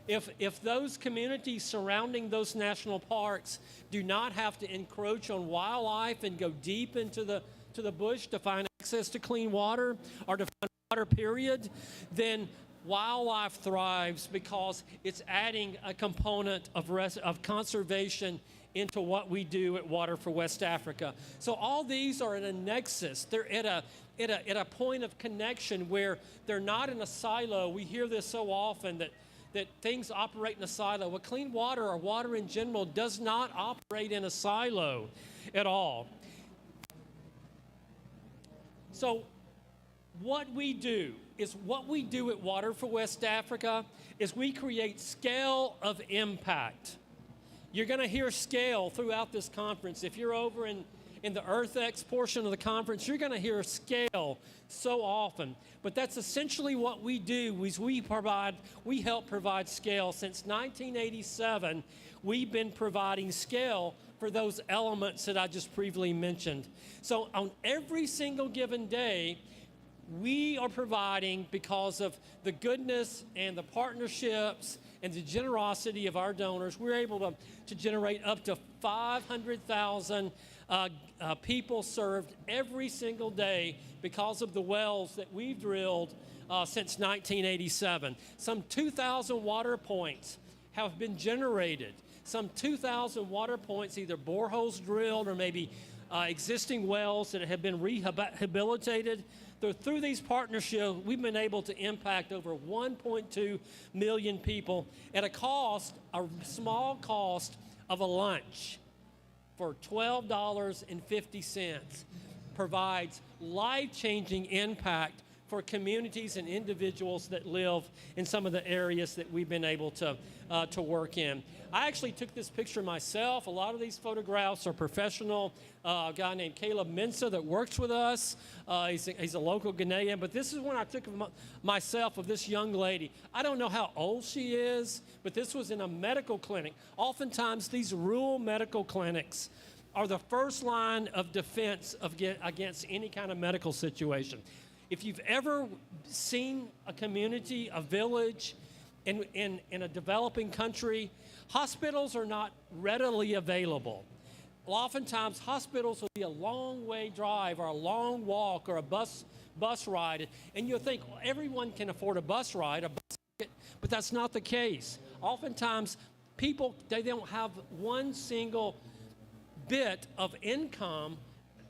if those communities surrounding those national parks do not have to encroach on wildlife and go deep into the bush to find access to clean water or to find water, period, then wildlife thrives because it's adding a component of conservation into what we do at Water for West Africa. So all these are at a nexus. They're at a point of connection where they're not in a silo. We hear this so often that things operate in a silo. Well, clean water or water in general does not operate in a silo at all. So what we do at Water for West Africa is we create scale of impact. You're going to hear scale throughout this conference. If you're over in the EarthX portion of the conference, you're going to hear scale so often. But that's essentially what we do is we help provide scale. Since 1987, we've been providing scale for those elements that I just previously mentioned. So on every single given day, we are providing, because of the goodness and the partnerships and the generosity of our donors, we're able to generate up to 500,000 people served every single day because of the wells that we've drilled since 1987. Some 2,000 water points have been generated. Some 2,000 water points, either boreholes drilled or maybe existing wells that have been rehabilitated. Through these partnerships, we've been able to impact over 1.2 million people at a small cost of a lunch for $12.50. Provides life-changing impact for communities and individuals that live in some of the areas that we've been able to work in. I actually took this picture myself. A lot of these photographs are professional. A guy named Caleb Mensah that works with us. He's a local Ghanaian, but this is one I took of myself of this young lady. I don't know how old she is, but this was in a medical clinic. Oftentimes, these rural medical clinics are the first line of defense against any kind of medical situation. If you've ever seen a community, a village in a developing country, hospitals are not readily available. Oftentimes, hospitals will be a long way drive or a long walk or a bus ride, and you'll think, well, everyone can afford a bus ride, but that's not the case. Oftentimes, people, they don't have one single bit of income.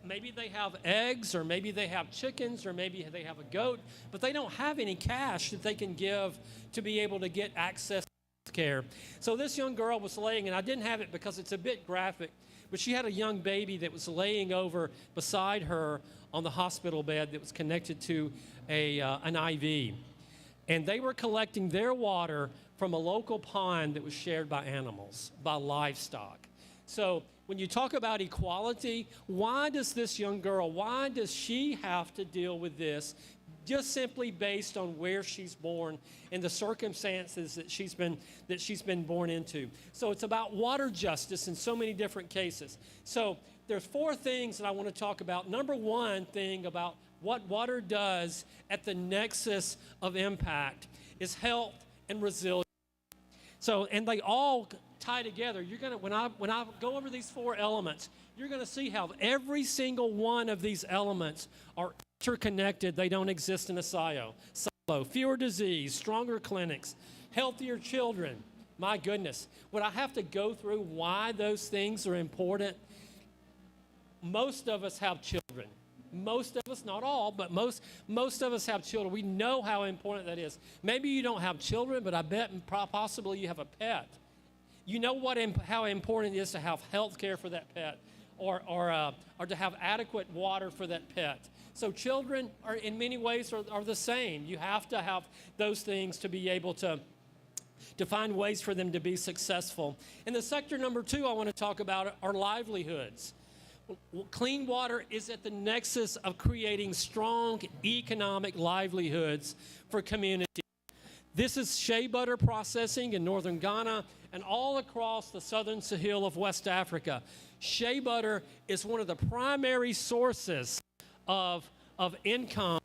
Maybe they have eggs, or maybe they have chickens, or maybe they have a goat, but they don't have any cash that they can give to be able to get access to care. So this young girl was laying, and I didn't have it because it's a bit graphic, but she had a young baby that was laying over beside her on the hospital bed that was connected to an IV. And they were collecting their water from a local pond that was shared by animals, by livestock. So when you talk about equality, why does this young girl, why does she have to deal with this just simply based on where she's born and the circumstances that she's been born into? So it's about water justice in so many different cases. So there's 4 things that I want to talk about. Number one thing about what water does at the nexus of impact is health and resilience. So, and they all tie together. You're gonna, when I go over these 4 elements, you're gonna see how every single one of these elements are interconnected. They don't exist in a silo. Fewer disease, stronger clinics, healthier children. My goodness, would I have to go through why those things are important? Most of us have children. Most of us, not all, but most of us have children. We know how important that is. Maybe you don't have children, but I bet possibly you have a pet. You know how important it is to have health care for that pet, or to have adequate water for that pet. So children are, in many ways, are the same. You have to have those things to be able to find ways for them to be successful. And the sector number 2 I want to talk about are livelihoods. Clean water is at the nexus of creating strong economic livelihoods for communities. This is shea butter processing in northern Ghana and all across the southern Sahel of West Africa. Shea butter is one of the primary sources of income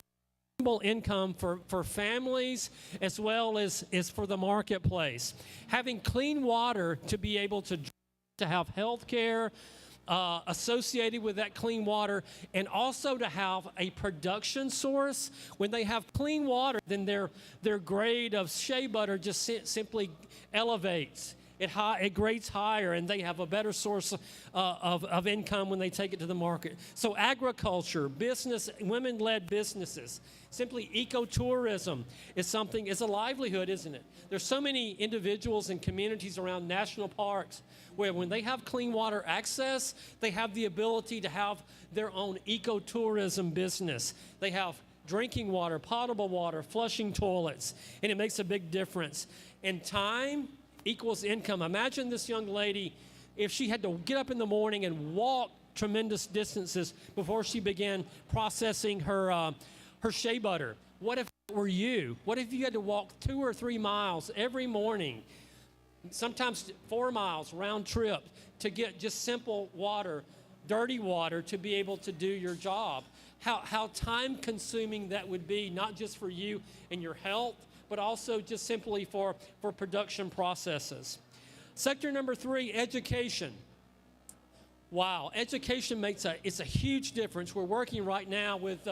for families as well as for the marketplace. Having clean water to be able to have health care associated with that clean water, and also to have a production source. When they have clean water, then their grade of shea butter just simply elevates. It grades higher, and they have a better source of income when they take it to the market. So agriculture, business, women-led businesses, simply ecotourism is a livelihood, isn't it? There's so many individuals and communities around national parks where when they have clean water access, they have the ability to have their own ecotourism business. They have drinking water, potable water, flushing toilets, and it makes a big difference. And time equals income. Imagine this young lady, if she had to get up in the morning and walk tremendous distances before she began processing her shea butter. What if it were you? What if you had to walk 2 or 3 miles every morning, sometimes 4 miles round trip, to get just simple water, dirty water, to be able to do your job? How time consuming that would be, not just for you and your health, but also just simply for production processes. Sector number 3, education. Wow, education it's a huge difference. We're working right now with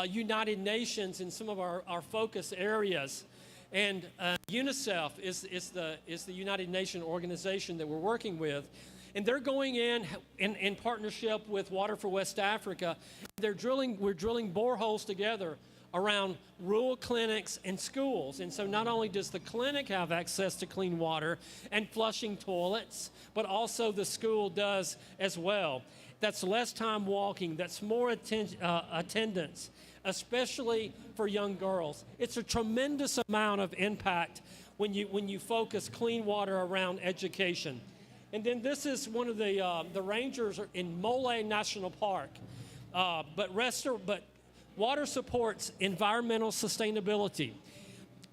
United Nations in some of our focus areas. And UNICEF is the United Nations organization that we're working with. And they're going in partnership with Water for West Africa. We're drilling boreholes together around rural clinics and schools. And so not only does the clinic have access to clean water and flushing toilets, but also the school does as well. That's less time walking, that's more attendance, especially for young girls. It's a tremendous amount of impact when you focus clean water around education. And then this is one of the rangers in Mole National Park. But water supports environmental sustainability.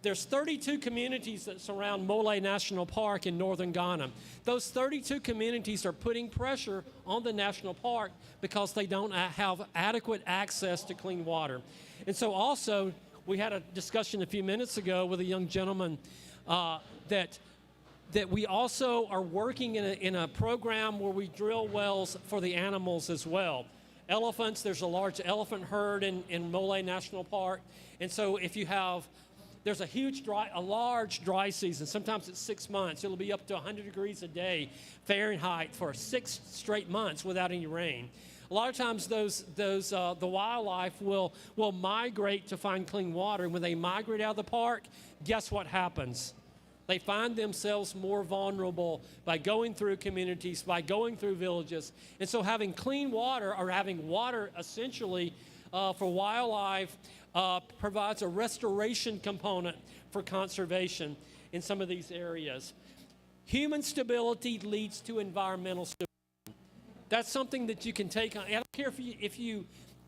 There's 32 communities that surround Mole National Park in northern Ghana. Those 32 communities are putting pressure on the national park because they don't have adequate access to clean water. And so also, we had a discussion a few minutes ago with a young gentleman that we also are working in a program where we drill wells for the animals as well. Elephants, there's a large elephant herd in Mole National Park. And so if you have, there's a large dry season. Sometimes it's 6 months. It'll be up to 100 degrees a day Fahrenheit for 6 straight months without any rain. A lot of times the wildlife will migrate to find clean water. And when they migrate out of the park, guess what happens? They find themselves more vulnerable by going through communities, by going through villages. And so having clean water, or having water essentially for wildlife, provides a restoration component for conservation in some of these areas. Human stability leads to environmental stability. That's something that you can take on. I don't care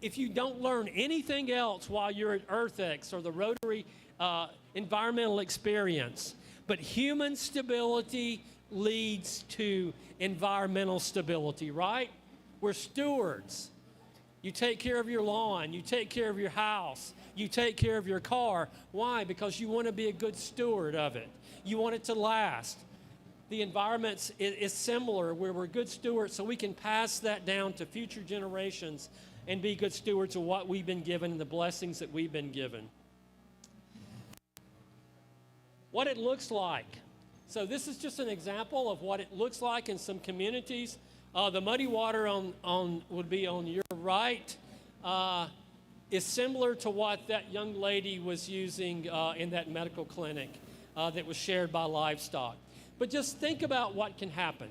if you don't learn anything else while you're at EarthX or the Rotary Environmental Xperience. But human stability leads to environmental stability, right? We're stewards. You take care of your lawn. You take care of your house. You take care of your car. Why? Because you want to be a good steward of it. You want it to last. The environment is similar, where we're good stewards, so we can pass that down to future generations and be good stewards of what we've been given and the blessings that we've been given. What it looks like. So this is just an example of what it looks like in some communities. The muddy water would be on your right. Is similar to what that young lady was using in that medical clinic that was shared by livestock. But just think about what can happen.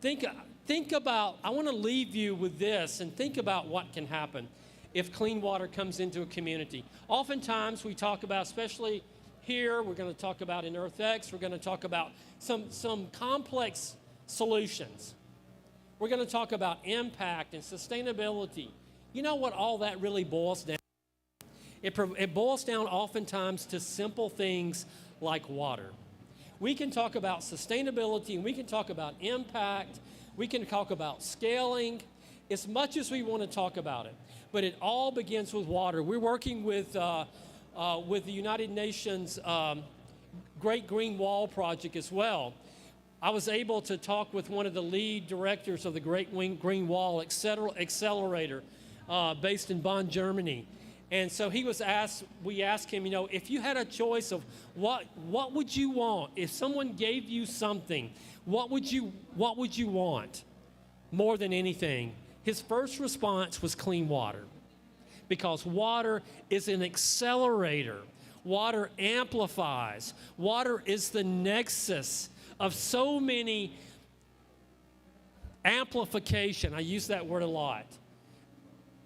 Think about, I want to leave you with this and think about what can happen. if clean water comes into a community. Oftentimes we talk about, especially here, we're going to talk about in EarthX, we're going to talk about some complex solutions. We're going to talk about impact and sustainability. You know what all that really boils down? It boils down oftentimes to simple things like water. We can talk about sustainability, and we can talk about impact, we can talk about scaling, as much as we want to talk about it. But it all begins with water. We're working with the United Nations Great Green Wall Project as well. I was able to talk with one of the lead directors of the Great Green Wall Accelerator based in Bonn, Germany. And so we asked him, you know, if you had a choice of what would you want? If someone gave you something, what would you want more than anything? His first response was clean water, because water is an accelerator. Water amplifies. Water is the nexus of so many amplification. I use that word a lot.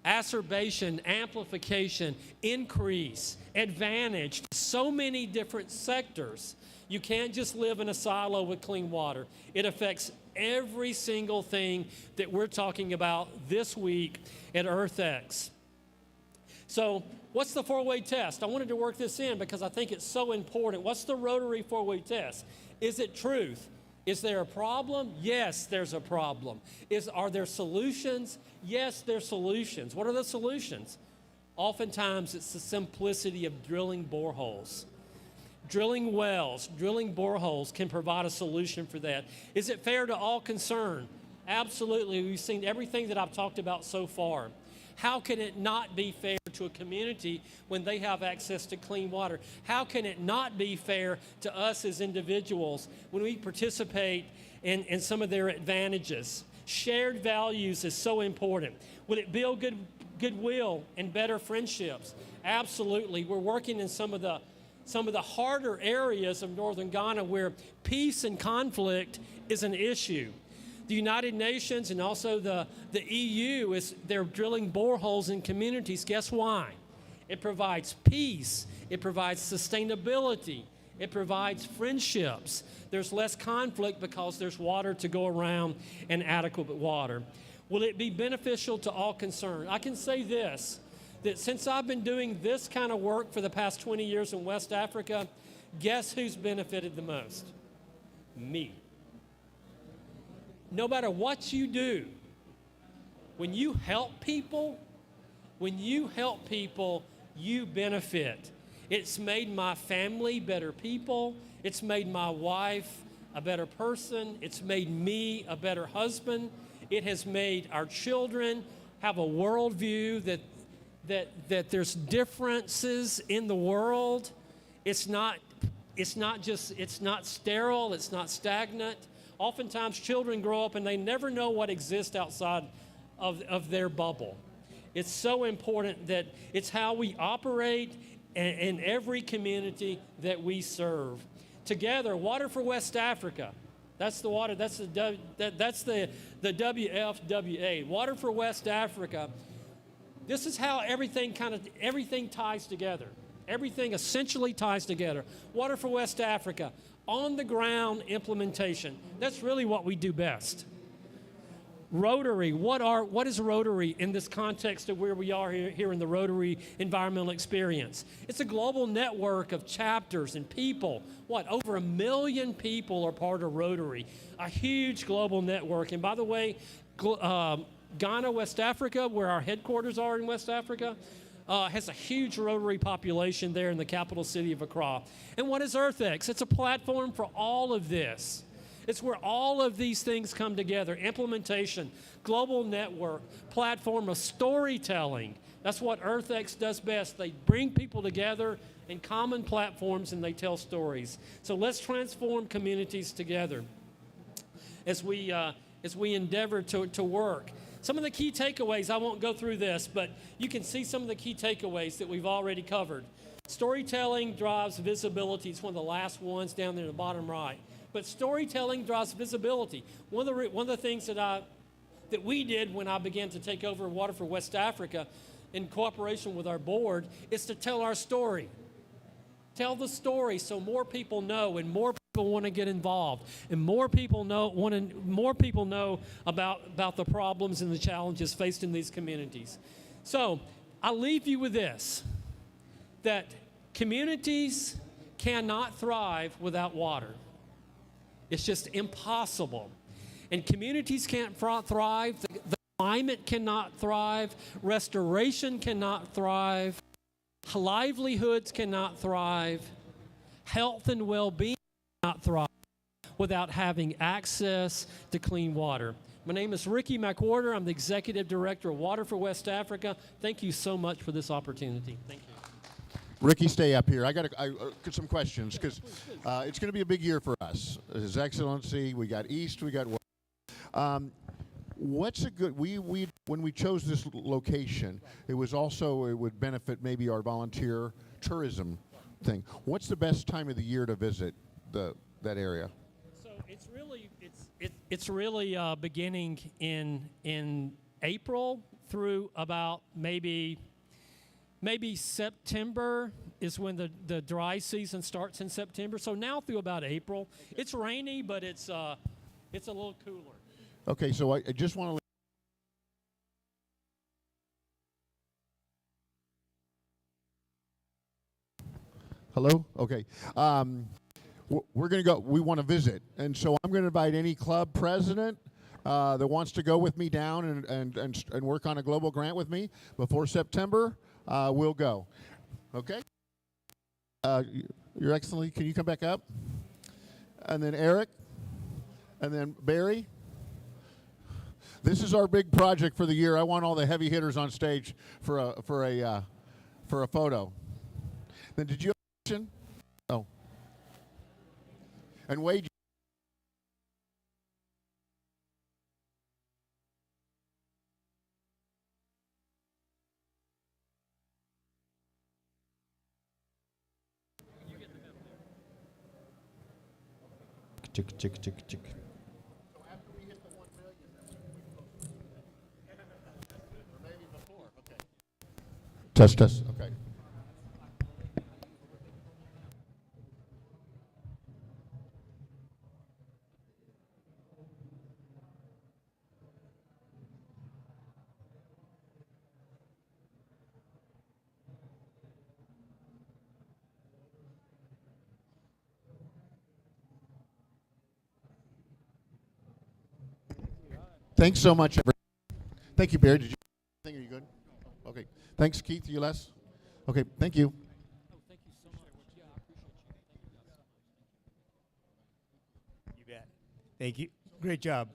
Acerbation, amplification, increase, advantage, so many different sectors. You can't just live in a silo with clean water. It affects every single thing that we're talking about this week at EarthX. So what's the four-way test? I wanted to work this in because I think it's so important. What's the rotary four-way test? Is it truth? Is there a problem? Yes, there's a problem. Are there solutions? Yes, there's solutions. What are the solutions? Oftentimes, it's the simplicity of drilling boreholes. Drilling wells, drilling boreholes can provide a solution for that. Is it fair to all concerned? Absolutely. We've seen everything that I've talked about so far. How can it not be fair to a community when they have access to clean water? How can it not be fair to us as individuals when we participate in some of their advantages? Shared values is so important. Will it build goodwill and better friendships? Absolutely. We're working in some of the harder areas of northern Ghana where peace and conflict is an issue. The United Nations and also the EU, they're drilling boreholes in communities. Guess why? It provides peace. It provides sustainability. It provides friendships. There's less conflict because there's water to go around and adequate water. Will it be beneficial to all concerned? I can say this, that since I've been doing this kind of work for the past 20 years in West Africa, guess who's benefited the most? Me. No matter what you do, when you help people, you benefit. It's made my family better people. It's made my wife a better person. It's made me a better husband. It has made our children have a worldview that there's differences in the world. It's not sterile, it's not stagnant. Oftentimes children grow up and they never know what exists outside of their bubble. It's so important that it's how we operate in every community that we serve. Together, Water for West Africa. That's the water. That's the WFWA. Water for West Africa. This is how everything ties together. Everything essentially ties together. Water for West Africa. On the ground implementation. That's really what we do best. Rotary, what is Rotary in this context of where we are here in the Rotary Environmental Experience? It's a global network of chapters and people. Over 1 million people are part of Rotary, a huge global network. And by the way, Ghana, West Africa, where our headquarters are in West Africa, has a huge Rotary population there in the capital city of Accra. And what is EarthX? It's a platform for all of this. It's where all of these things come together. Implementation, global network, platform of storytelling. That's what EarthX does best. They bring people together in common platforms and they tell stories. So let's transform communities together as we endeavor to work. Some of the key takeaways, I won't go through this, but you can see some of the key takeaways that we've already covered. Storytelling drives visibility. It's one of the last ones down there in the bottom right. But storytelling drives visibility. One of the things that we did when I began to take over Water for West Africa, in cooperation with our board, is to tell our story. Tell the story so more people know and more people want to get involved and more people know about the problems and the challenges faced in these communities. So I'll leave you with this, that communities cannot thrive without water. It's just impossible. And communities can't thrive. The climate cannot thrive. Restoration cannot thrive. Livelihoods cannot thrive. Health and well-being cannot thrive without having access to clean water. My name is Ricky McWhorter. I'm the Executive Director of Water for West Africa. Thank you so much for this opportunity. Thank you. Ricky, stay up here. I got some questions because it's going to be a big year for us. His Excellency, we got East, we got West. What's a good, when we chose this location, it was also, it would benefit maybe our volunteer tourism thing. What's the best time of the year to visit that area? So it's really beginning in April through about maybe September is when the dry season starts in September. So now through about April. It's rainy, but it's a little cooler. Okay, so I just want to. Hello? Okay. We're going to go. We want to visit. And so I'm going to invite any club president that wants to go with me down and work on a global grant with me before September. We'll go. Okay? Your Excellency, can you come back up? And then Eric. And then Barry. This is our big project for the year. I want all the heavy hitters on stage for a photo. Then did you have a question? Oh. And Wade. Chick. Test. Okay. Thanks so much, everyone. Thank you, Barry. Did you? Are you good? Okay. Thanks, Keith. You less? Okay. Thank you. Oh, thank you so much. Yeah, I appreciate you. You bet. Thank you. Great job.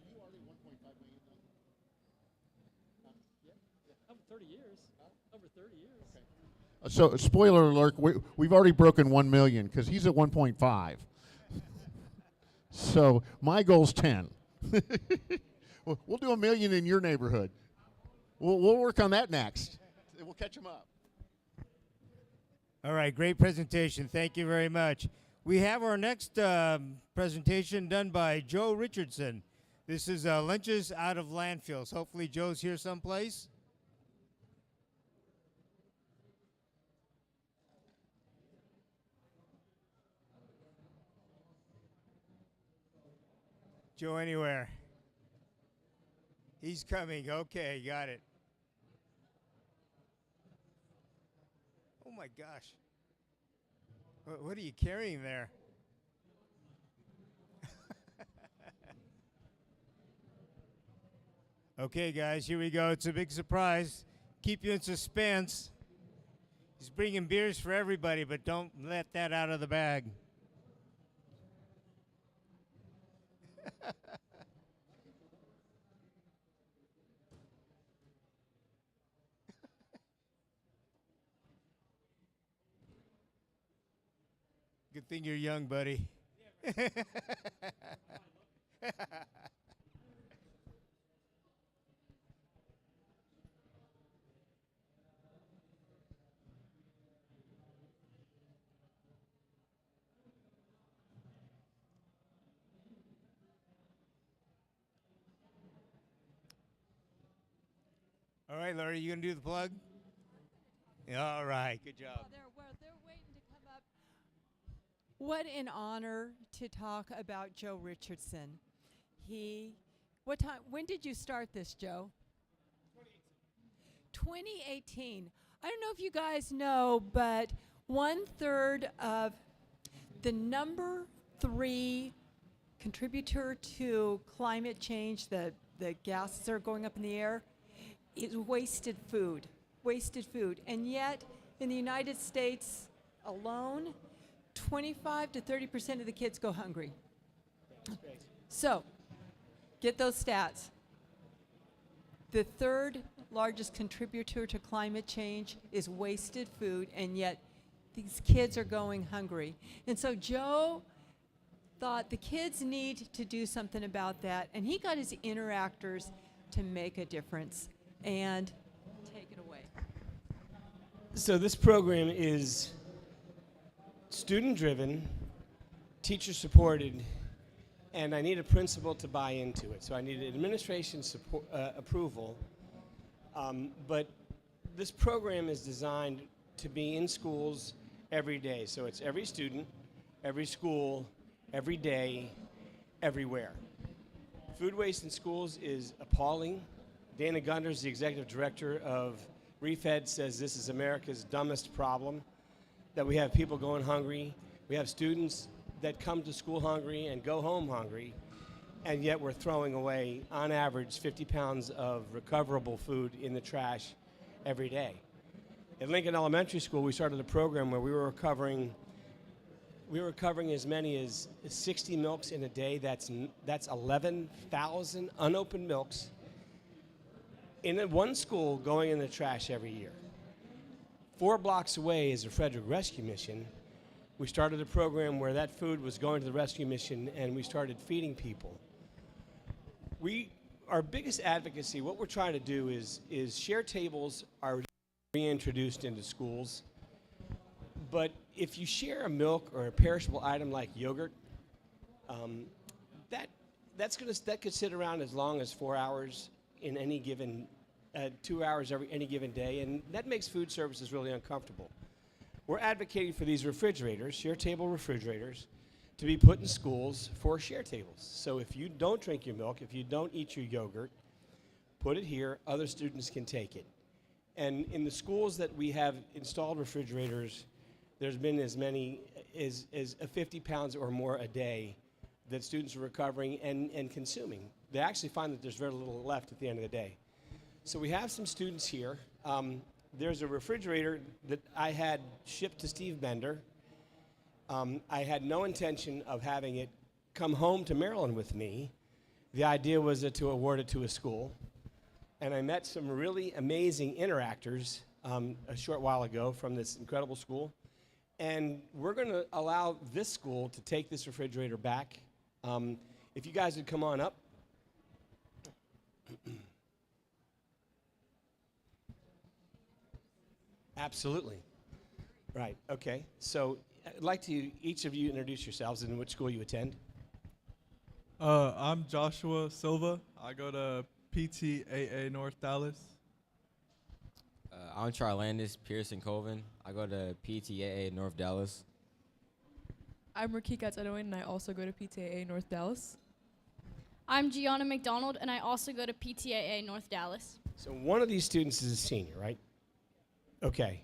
Over 30 years. Over 30 years. So, spoiler alert, we've already broken 1 million because he's at 1.5. So, my goal's 10. We'll do 1 million in your neighborhood. We'll work on that next. We'll catch him up. All right, great presentation. Thank you very much. We have our next presentation done by Joe Richardson. This is lunches out of landfills. Hopefully Joe's here someplace. Joe anywhere. He's coming. Okay, got it. Oh my gosh. What are you carrying there? Okay, guys, here we go. It's a big surprise. Keep you in suspense. He's bringing beers for everybody, but don't let that out of the bag. Good thing you're young, buddy. All right, Larry, you gonna do the plug? All right, good job. They're waiting to come up. What an honor to talk about Joe Richardson. When did you start this, Joe? 2018. I don't know if you guys know, but 1/3 of the number 3 contributor to climate change, the gases that are going up in the air, is wasted food. Wasted food. And yet, in the United States alone, 25 to 30% of the kids go hungry. So, get those stats. The 3rd largest contributor to climate change is wasted food, and yet these kids are going hungry. And so Joe thought the kids need to do something about that, and he got his interactors to make a difference. And take it away. So this program is student-driven, teacher-supported, and I need a principal to buy into it. So I need administration support, approval. But this program is designed to be in schools every day. So it's every student, every school, every day, everywhere. Food waste in schools is appalling. Dana Gunders, the executive director of ReFed, says this is America's dumbest problem, that we have people going hungry. We have students that come to school hungry and go home hungry, and yet we're throwing away, on average, 50 pounds of recoverable food in the trash every day. At Lincoln Elementary School, we started a program where we were recovering as many as 60 milks in a day. That's 11,000 unopened milks in one school going in the trash every year. 4 blocks away is the Frederick Rescue Mission. We started a program where that food was going to the rescue mission, and we started feeding people. Our biggest advocacy, what we're trying to do is share tables are reintroduced into schools. But if you share a milk or a perishable item like yogurt, that could sit around as long as 4 hours in any given, 2 hours any given day, and that makes food services really uncomfortable. We're advocating for these refrigerators, share table refrigerators, to be put in schools for share tables. So if you don't drink your milk, if you don't eat your yogurt, put it here, other students can take it. And in the schools that we have installed refrigerators, there's been as many as 50 pounds or more a day that students are recovering and consuming. They actually find that there's very little left at the end of the day. So we have some students here. There's a refrigerator that I had shipped to Steve Bender. I had no intention of having it come home to Maryland with me. The idea was to award it to a school. And I met some really amazing interactors a short while ago from this incredible school. And we're going to allow this school to take this refrigerator back. If you guys would come on up. Absolutely. Right, okay. So I'd like to each of you introduce yourselves and which school you attend. I'm Joshua Silva. I go to PTAA North Dallas. I'm Charlandis Pearson Colvin. I go to PTAA North Dallas. I'm Rakika Edwin, and I also go to PTAA North Dallas. I'm Gianna McDonald, and I also go to PTAA North Dallas. So one of these students is a senior, right? Okay.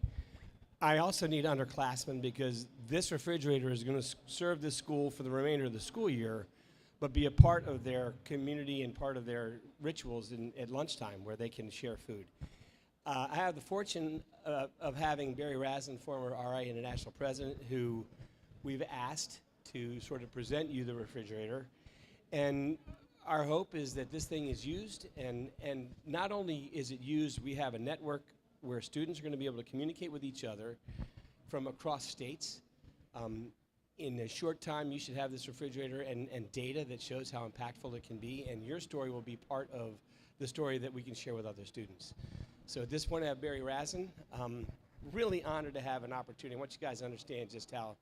I also need underclassmen because this refrigerator is going to serve this school for the remainder of the school year, but be a part of their community and part of their rituals at lunchtime where they can share food. I have the fortune of having Barry Razin, former RI International President, who we've asked to sort of present you the refrigerator. And our hope is that this thing is used, and not only is it used, we have a network where students are going to be able to communicate with each other from across states. In a short time, you should have this refrigerator and data that shows how impactful it can be, and your story will be part of the story that we can share with other students. So at this point, I have Barry Razin. Really honored to have an opportunity. I want you guys to understand just how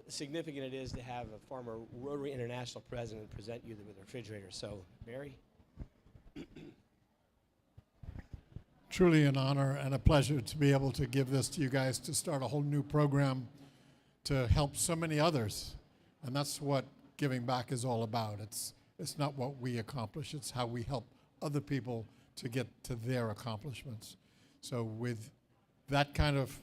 significant it is to have a former Rotary International president present you with a refrigerator. So, Barry. truly an honor and a pleasure to be able to give this to you guys to start a whole new program to help so many others. And that's what giving back is all about. It's not what we accomplish, it's how we help other people to get to their accomplishments. So with that kind of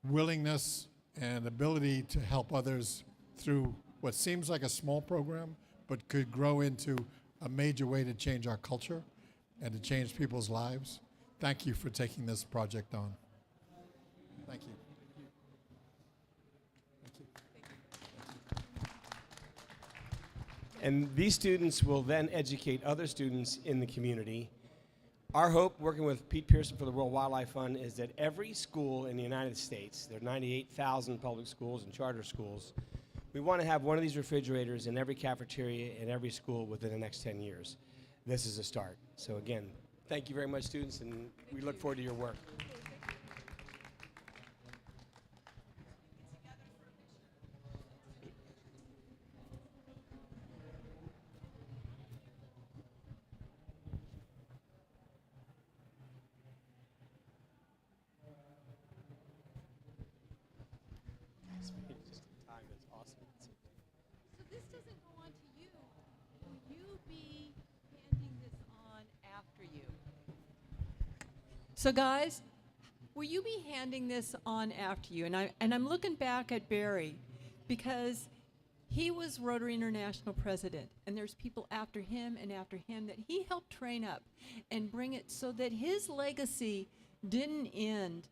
willingness and ability to help others through what seems like a small program, but could grow into a major way to change our culture and to change people's lives. Thank you for taking this project on. Thank you. And these students will then educate other students in the community. Our hope, working with Pete Pearson for the World Wildlife Fund, is that every school in the United States, there are 98,000 public schools and charter schools, we want to have one of these refrigerators in every cafeteria in every school within the next 10 years. This is a start. So again, thank you very much, students, and we look forward to your work. So this doesn't go on to you. Will you be handing this on after you? So guys, will you be handing this on after you? And I'm looking back at Barry because he was Rotary International president, and there's people after him and after him that he helped train up and bring it so that his legacy didn't end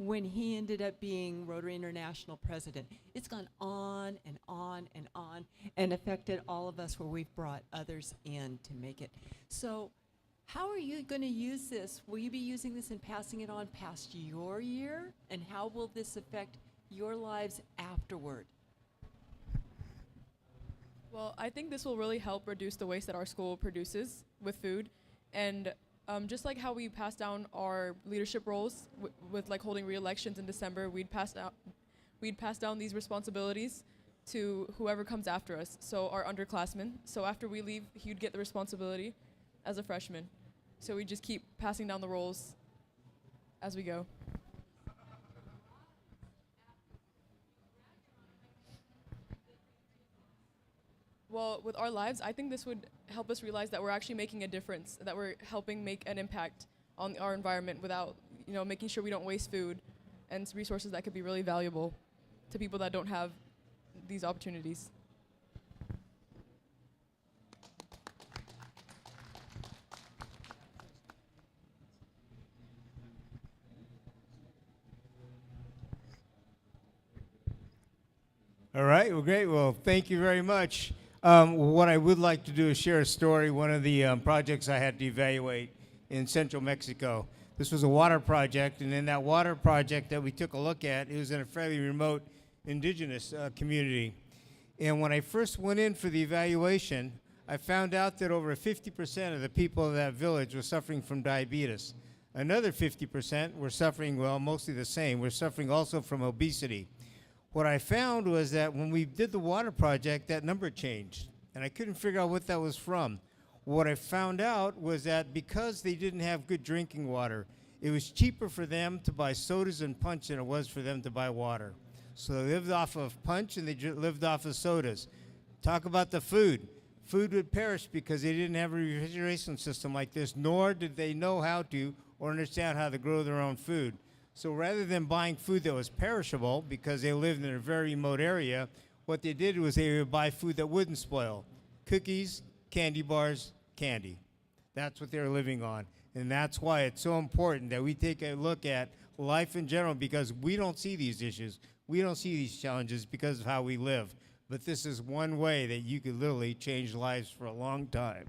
when he ended up being Rotary International president. It's gone on and on and on and affected all of us where we've brought others in to make it. So how are you going to use this? Will you be using this and passing it on past your year? And how will this affect your lives afterward? Well, I think this will really help reduce the waste that our school produces with food. And just like how we pass down our leadership roles with like holding re-elections in December, we'd pass down these responsibilities to whoever comes after us, so our underclassmen. So after we leave, he'd get the responsibility as a freshman. So we just keep passing down the roles as we go. Well, with our lives, I think this would help us realize that we're actually making a difference, that we're helping make an impact on our environment without, making sure we don't waste food and resources that could be really valuable to people that don't have these opportunities. All right, well, great. Well, thank you very much. What I would like to do is share a story, one of the projects I had to evaluate in central Mexico. This was a water project, and in that water project that we took a look at, it was in a fairly remote indigenous community. And when I first went in for the evaluation, I found out that over 50% of the people of that village were suffering from diabetes. Another 50% were suffering, well, mostly the same, were suffering also from obesity. What I found was that when we did the water project, that number changed, and I couldn't figure out what that was from. What I found out was that because they didn't have good drinking water, it was cheaper for them to buy sodas and punch than it was for them to buy water. So they lived off of punch and they lived off of sodas. Talk about the food. Food would perish because they didn't have a refrigeration system like this, nor did they know how to or understand how to grow their own food. So rather than buying food that was perishable because they lived in a very remote area, what they did was they would buy food that wouldn't spoil. Cookies, candy bars, candy. That's what they were living on. And that's why it's so important that we take a look at life in general, because we don't see these issues. We don't see these challenges because of how we live. But this is one way that you could literally change lives for a long time.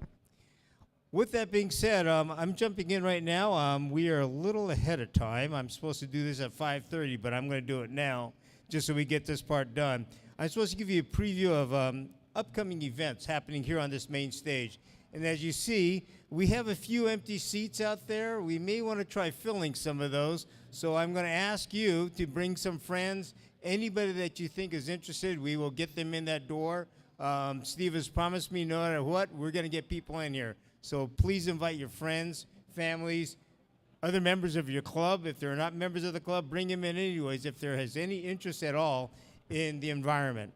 With that being said, I'm jumping in right now. We are a little ahead of time. I'm supposed to do this at 5:30, but I'm going to do it now just so we get this part done. I'm supposed to give you a preview of upcoming events happening here on this main stage. And as you see, we have a few empty seats out there. We may want to try filling some of those. So I'm going to ask you to bring some friends. Anybody that you think is interested, we will get them in that door. Steve has promised me no matter what, we're going to get people in here. So please invite your friends, families, other members of your club. If they're not members of the club, bring them in anyways if there has any interest at all in the environment.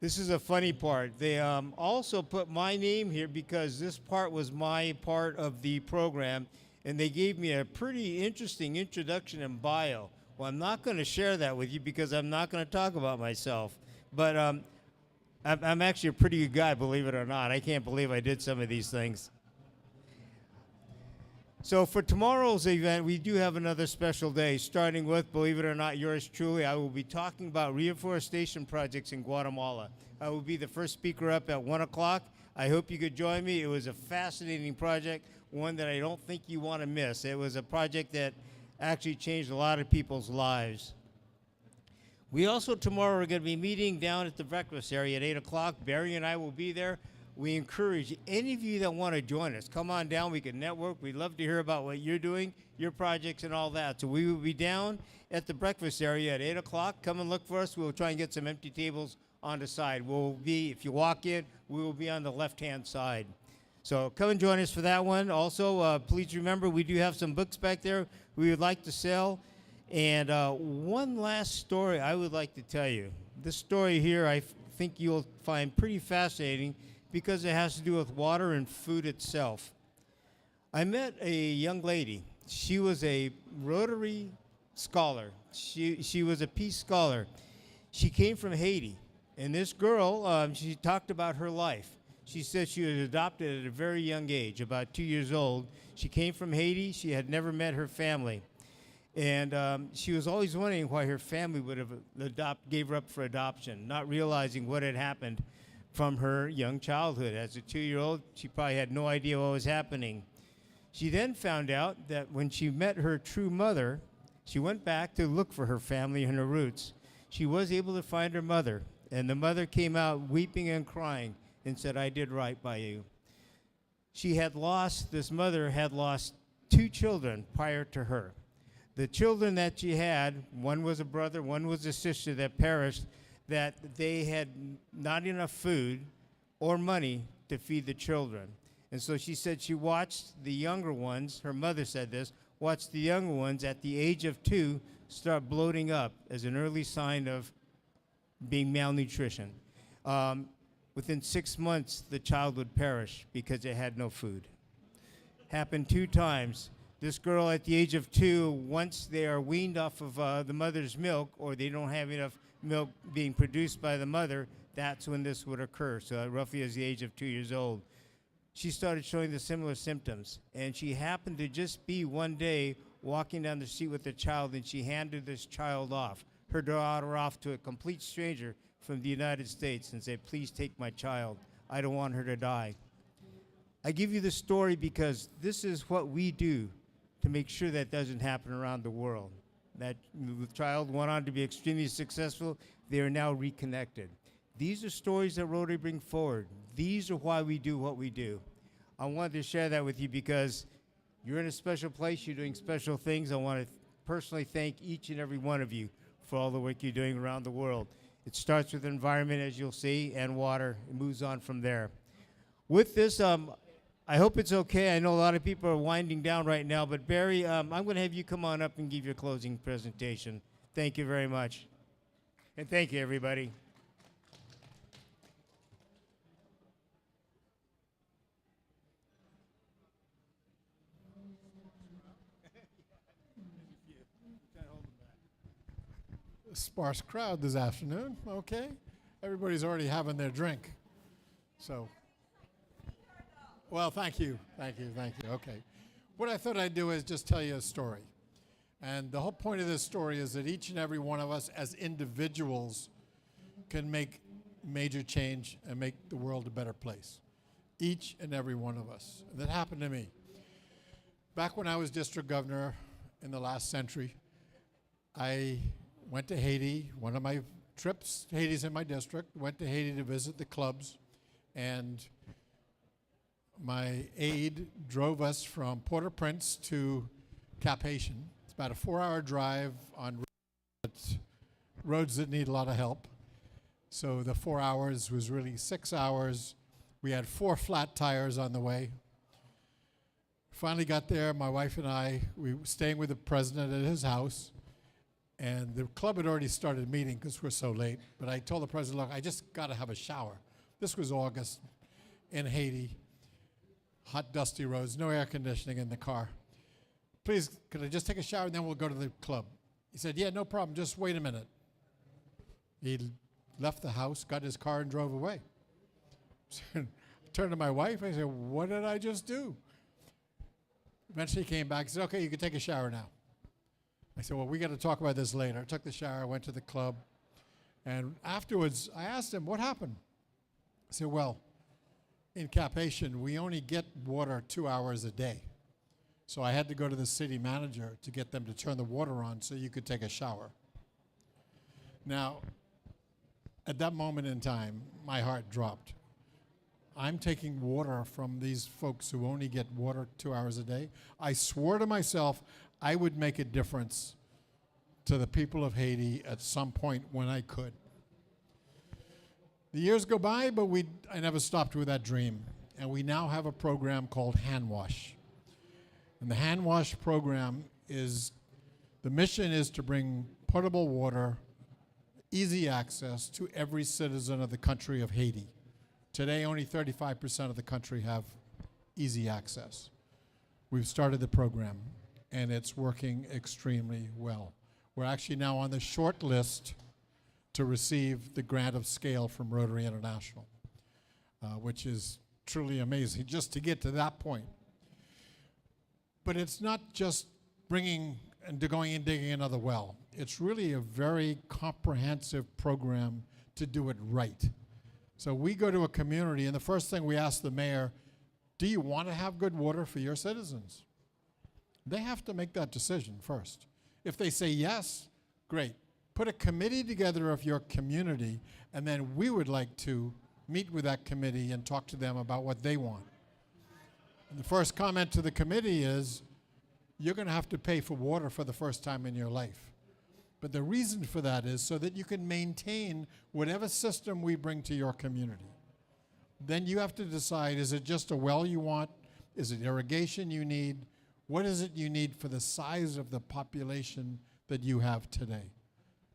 This is a funny part. They also put my name here because this part was my part of the program, and they gave me a pretty interesting introduction and bio. Well, I'm not going to share that with you because I'm not going to talk about myself. But I'm actually a pretty good guy, believe it or not. I can't believe I did some of these things. So for tomorrow's event, we do have another special day, starting with, believe it or not, yours truly. I will be talking about reforestation projects in Guatemala. I will be the first speaker up at 1 o'clock. I hope you could join me. It was a fascinating project, one that I don't think you want to miss. It was a project that actually changed a lot of people's lives. We also tomorrow are going to be meeting down at the breakfast area at 8 o'clock. Barry and I will be there. We encourage any of you that want to join us, come on down. We can network. We'd love to hear about what you're doing, your projects, and all that. So we will be down at the breakfast area at 8 o'clock. Come and look for us. We'll try and get some empty tables on the side. We'll be, if you walk in, we will be on the left-hand side. So come and join us for that one. Also, please remember, we do have some books back there we would like to sell. And one last story I would like to tell you. This story here I think you'll find pretty fascinating because it has to do with water and food itself. I met a young lady. She was a Rotary scholar. She was a Peace Scholar. She came from Haiti. And this girl, she talked about her life. She said she was adopted at a very young age, about 2 years old. She came from Haiti. She had never met her family. And she was always wondering why her family would have gave her up for adoption, not realizing what had happened from her young childhood. As a 2-year-old, she probably had no idea what was happening. She then found out that when she met her true mother, she went back to look for her family and her roots. She was able to find her mother, and the mother came out weeping and crying and said, "I did right by you." This mother had lost 2 children prior to her. The children that she had, one was a brother, one was a sister that perished, that they had not enough food or money to feed the children. And so she said she watched the younger ones, her mother said this, watched the younger ones at the age of 2 start bloating up as an early sign of being malnutrition. Within 6 months, the child would perish because it had no food. Happened 2 times. This girl at the age of 2, once they are weaned off of the mother's milk, or they don't have enough milk being produced by the mother, that's when this would occur. So roughly as the age of 2 years old. She started showing the similar symptoms. And she happened to just be one day walking down the street with the child, and she handed this child off, her daughter off, to a complete stranger from the United States and said, "Please take my child. I don't want her to die." I give you this story because this is what we do to make sure that doesn't happen around the world. That the child went on to be extremely successful. They are now reconnected. These are stories that Rotary bring forward. These are why we do what we do. I wanted to share that with you because you're in a special place. You're doing special things. I want to personally thank each and every one of you for all the work you're doing around the world. It starts with environment, as you'll see, and water. It moves on from there. With this, I hope it's okay. I know a lot of people are winding down right now, but Barry, I'm going to have you come on up and give your closing presentation. Thank you very much. And thank you, everybody. Sparse crowd this afternoon, okay? Everybody's already having their drink. So, well, thank you, okay. What I thought I'd do is just tell you a story. And the whole point of this story is that each and every one of us as individuals can make major change and make the world a better place. Each and every one of us. And that happened to me. Back when I was district governor in the last century, I went to Haiti. One of my trips, Haiti's in my district, went to Haiti to visit the clubs, and my aide drove us from Port-au-Prince to Cap Haitian. It's about a 4-hour drive on roads that need a lot of help. So the 4 hours was really 6 hours. We had 4 flat tires on the way. Finally got there, my wife and I, we were staying with the president at his house, and the club had already started meeting because we're so late. But I told the president, look, I just got to have a shower. This was August in Haiti, hot, dusty roads, no air conditioning in the car. Please, could I just take a shower and then we'll go to the club? He said, yeah, no problem, just wait a minute. He left the house, got his car, and drove away. I turned to my wife, I said, what did I just do? Eventually he came back and said, okay, you can take a shower now. I said, well, we got to talk about this later. I took the shower, went to the club, and afterwards I asked him, what happened? I said, well, in Cap Haitian, we only get water 2 hours a day. So I had to go to the city manager to get them to turn the water on so you could take a shower. Now, at that moment in time, my heart dropped. I'm taking water from these folks who only get water 2 hours a day. I swore to myself I would make a difference to the people of Haiti at some point when I could. The years go by, but I never stopped with that dream. And we now have a program called Hand Wash. And the Hand Wash program the mission is to bring potable water, easy access to every citizen of the country of Haiti. Today, only 35% of the country have easy access. We've started the program, and it's working extremely well. We're actually now on the short list to receive the grant of scale from Rotary International, which is truly amazing just to get to that point. But it's not just bringing and going and digging another well. It's really a very comprehensive program to do it right. So we go to a community, and the first thing we ask the mayor, do you want to have good water for your citizens? They have to make that decision first. If they say yes, great. Put a committee together of your community, and then we would like to meet with that committee and talk to them about what they want. And the first comment to the committee is, you're going to have to pay for water for the first time in your life. But the reason for that is so that you can maintain whatever system we bring to your community. Then you have to decide, is it just a well you want? Is it irrigation you need? What is it you need for the size of the population that you have today?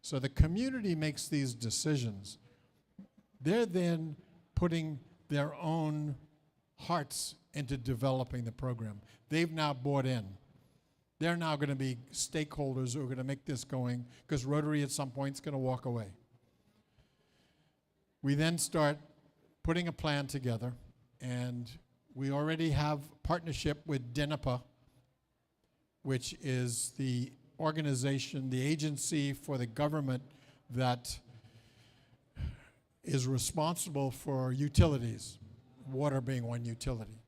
So the community makes these decisions. They're then putting their own hearts into developing the program. They've now bought in. They're now going to be stakeholders who are going to make this going, because Rotary at some point is going to walk away. We then start putting a plan together, and we already have partnership with DENIPA, which is the organization, the agency for the government that is responsible for utilities, water being one utility.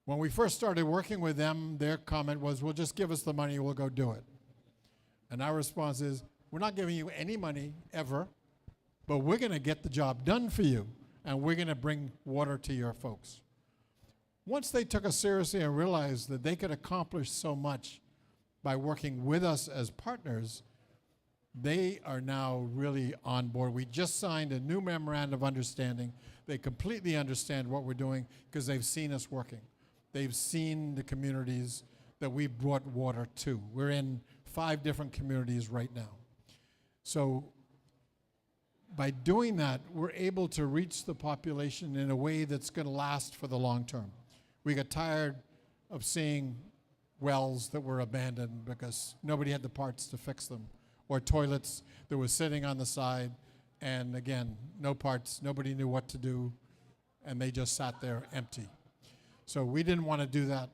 When we first started working with them, their comment was, well, just give us the money, we'll go do it. And our response is, we're not giving you any money ever, but we're going to get the job done for you, and we're going to bring water to your folks. Once they took us seriously and realized that they could accomplish so much by working with us as partners, they are now really on board. We just signed a new memorandum of understanding. They completely understand what we're doing because they've seen us working. They've seen the communities that we brought water to. We're in 5 different communities right now. So by doing that, we're able to reach the population in a way that's going to last for the long term. We got tired of seeing wells that were abandoned because nobody had the parts to fix them, or toilets that were sitting on the side, and again, no parts, nobody knew what to do, and they just sat there empty. So we didn't want to do that.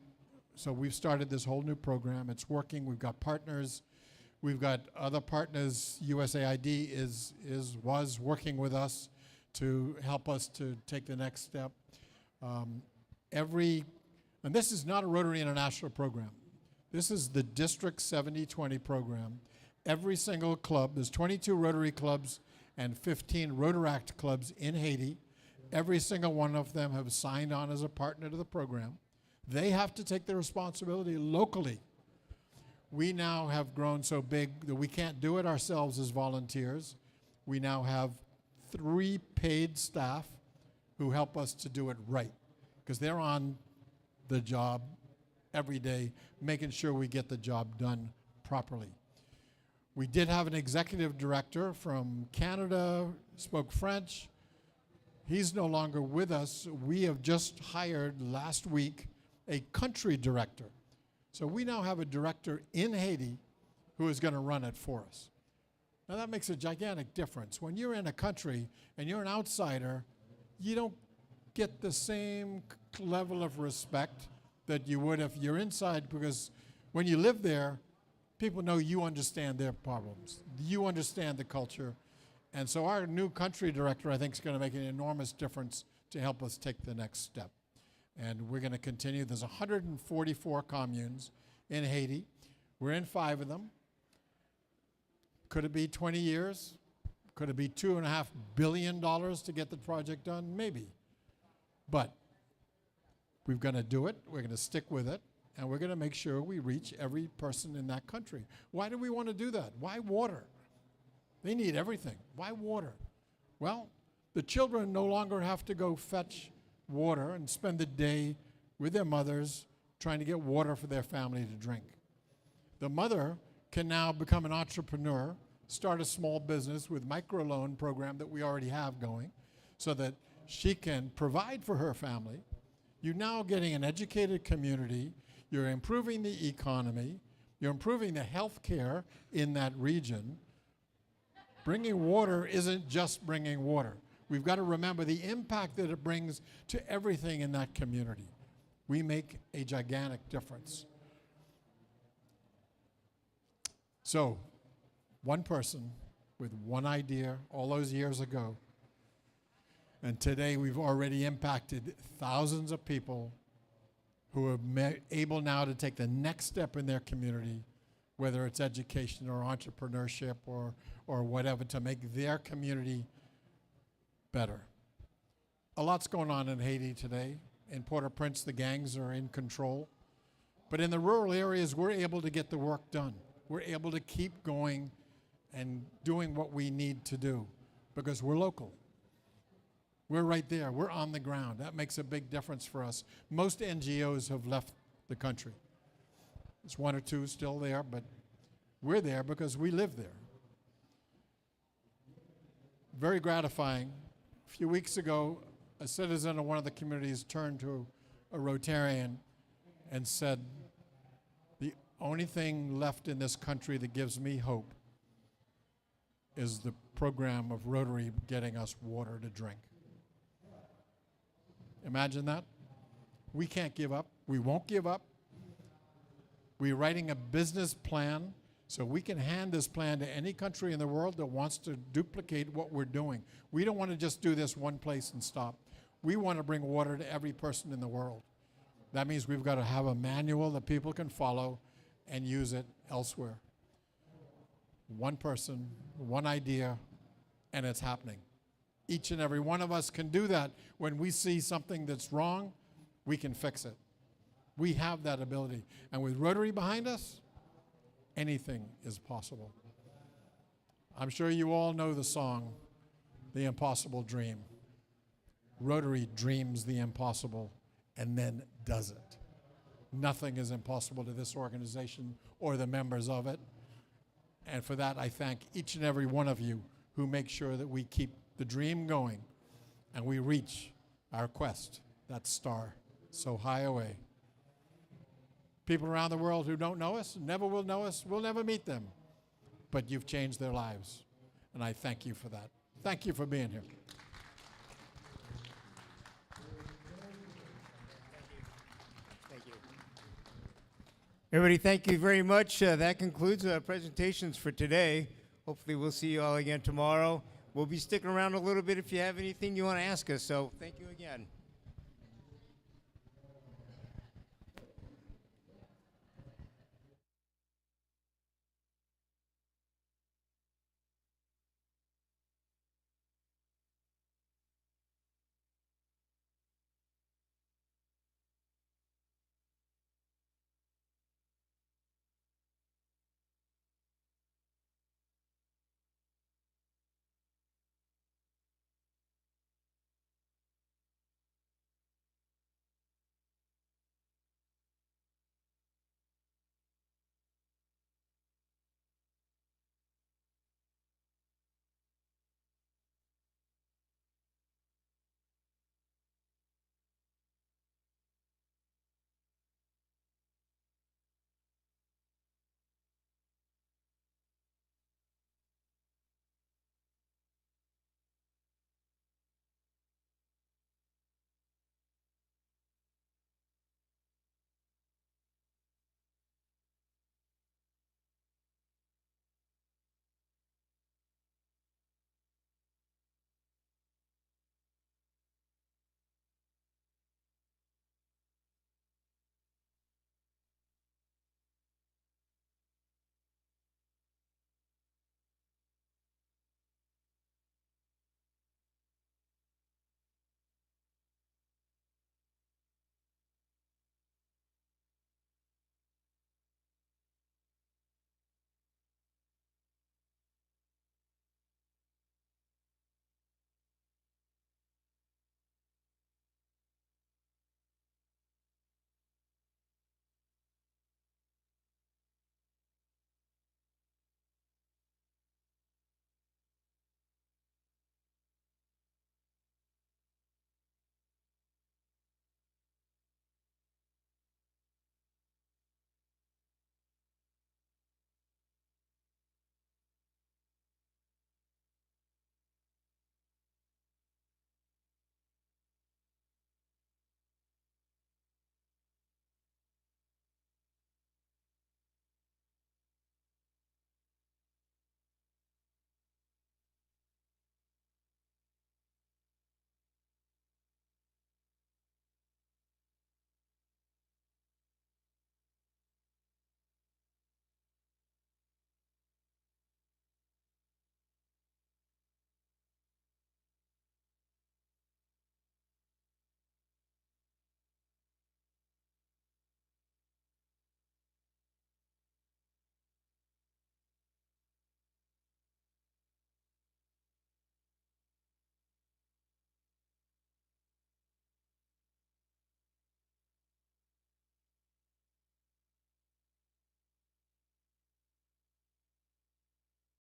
So we've started this whole new program. It's working. We've got partners. We've got other partners. USAID was working with us to help us to take the next step. And this is not a Rotary International program. This is the District 7020 program. Every single club, there's 22 Rotary clubs and 15 Rotaract clubs in Haiti. Every single one of them have signed on as a partner to the program. They have to take the responsibility locally. We now have grown so big that we can't do it ourselves as volunteers. We now have 3 paid staff who help us to do it right, because they're on the job every day, making sure we get the job done properly. We did have an executive director from Canada, spoke French. He's no longer with us. We have just hired last week a country director. So we now have a director in Haiti who is going to run it for us. Now that makes a gigantic difference. When you're in a country and you're an outsider, you don't get the same level of respect that you would if you're inside, because when you live there, people know you understand their problems. You understand the culture. And so our new country director, I think, is going to make an enormous difference to help us take the next step. And we're going to continue. There's 144 communes in Haiti. We're in 5 of them. Could it be 20 years? Could it be $2.5 billion to get the project done? Maybe. But we're going to do it. We're going to stick with it. And we're going to make sure we reach every person in that country. Why do we want to do that? Why water? They need everything. Why water? Well, the children no longer have to go fetch water and spend the day with their mothers trying to get water for their family to drink. The mother can now become an entrepreneur, start a small business with microloan program that we already have going, so that she can provide for her family. You're now getting an educated community. You're improving the economy. You're improving the health care in that region. Bringing water isn't just bringing water. We've got to remember the impact that it brings to everything in that community. We make a gigantic difference. So, one person with one idea all those years ago, and today we've already impacted thousands of people who are able now to take the next step in their community, whether it's education or entrepreneurship or whatever, to make their community better. A lot's going on in Haiti today. In Port-au-Prince, the gangs are in control. But in the rural areas, we're able to get the work done. We're able to keep going and doing what we need to do because we're local. We're right there. We're on the ground. That makes a big difference for us. Most NGOs have left the country. There's 1 or 2 still there, but we're there because we live there. Very gratifying. A few weeks ago, a citizen of one of the communities turned to a Rotarian and said, "The only thing left in this country that gives me hope is the program of Rotary getting us water to drink." Imagine that. We can't give up. We won't give up. We're writing a business plan so we can hand this plan to any country in the world that wants to duplicate what we're doing. We don't want to just do this one place and stop. We want to bring water to every person in the world. That means we've got to have a manual that people can follow and use it elsewhere. One person, one idea, and it's happening. Each and every one of us can do that. When we see something that's wrong, we can fix it. We have that ability. And with Rotary behind us, anything is possible. I'm sure you all know the song, The Impossible Dream. Rotary dreams the impossible and then does it. Nothing is impossible to this organization or the members of it. And for that, I thank each and every one of you who make sure that we keep the dream going and we reach our quest, that star so high away. People around the world who don't know us, never will know us, we'll never meet them. But you've changed their lives. And I thank you for that. Thank you for being here. Thank you. Everybody, thank you very much. That concludes our presentations for today. Hopefully we'll see you all again tomorrow. We'll be sticking around a little bit if you have anything you want to ask us. So thank you again.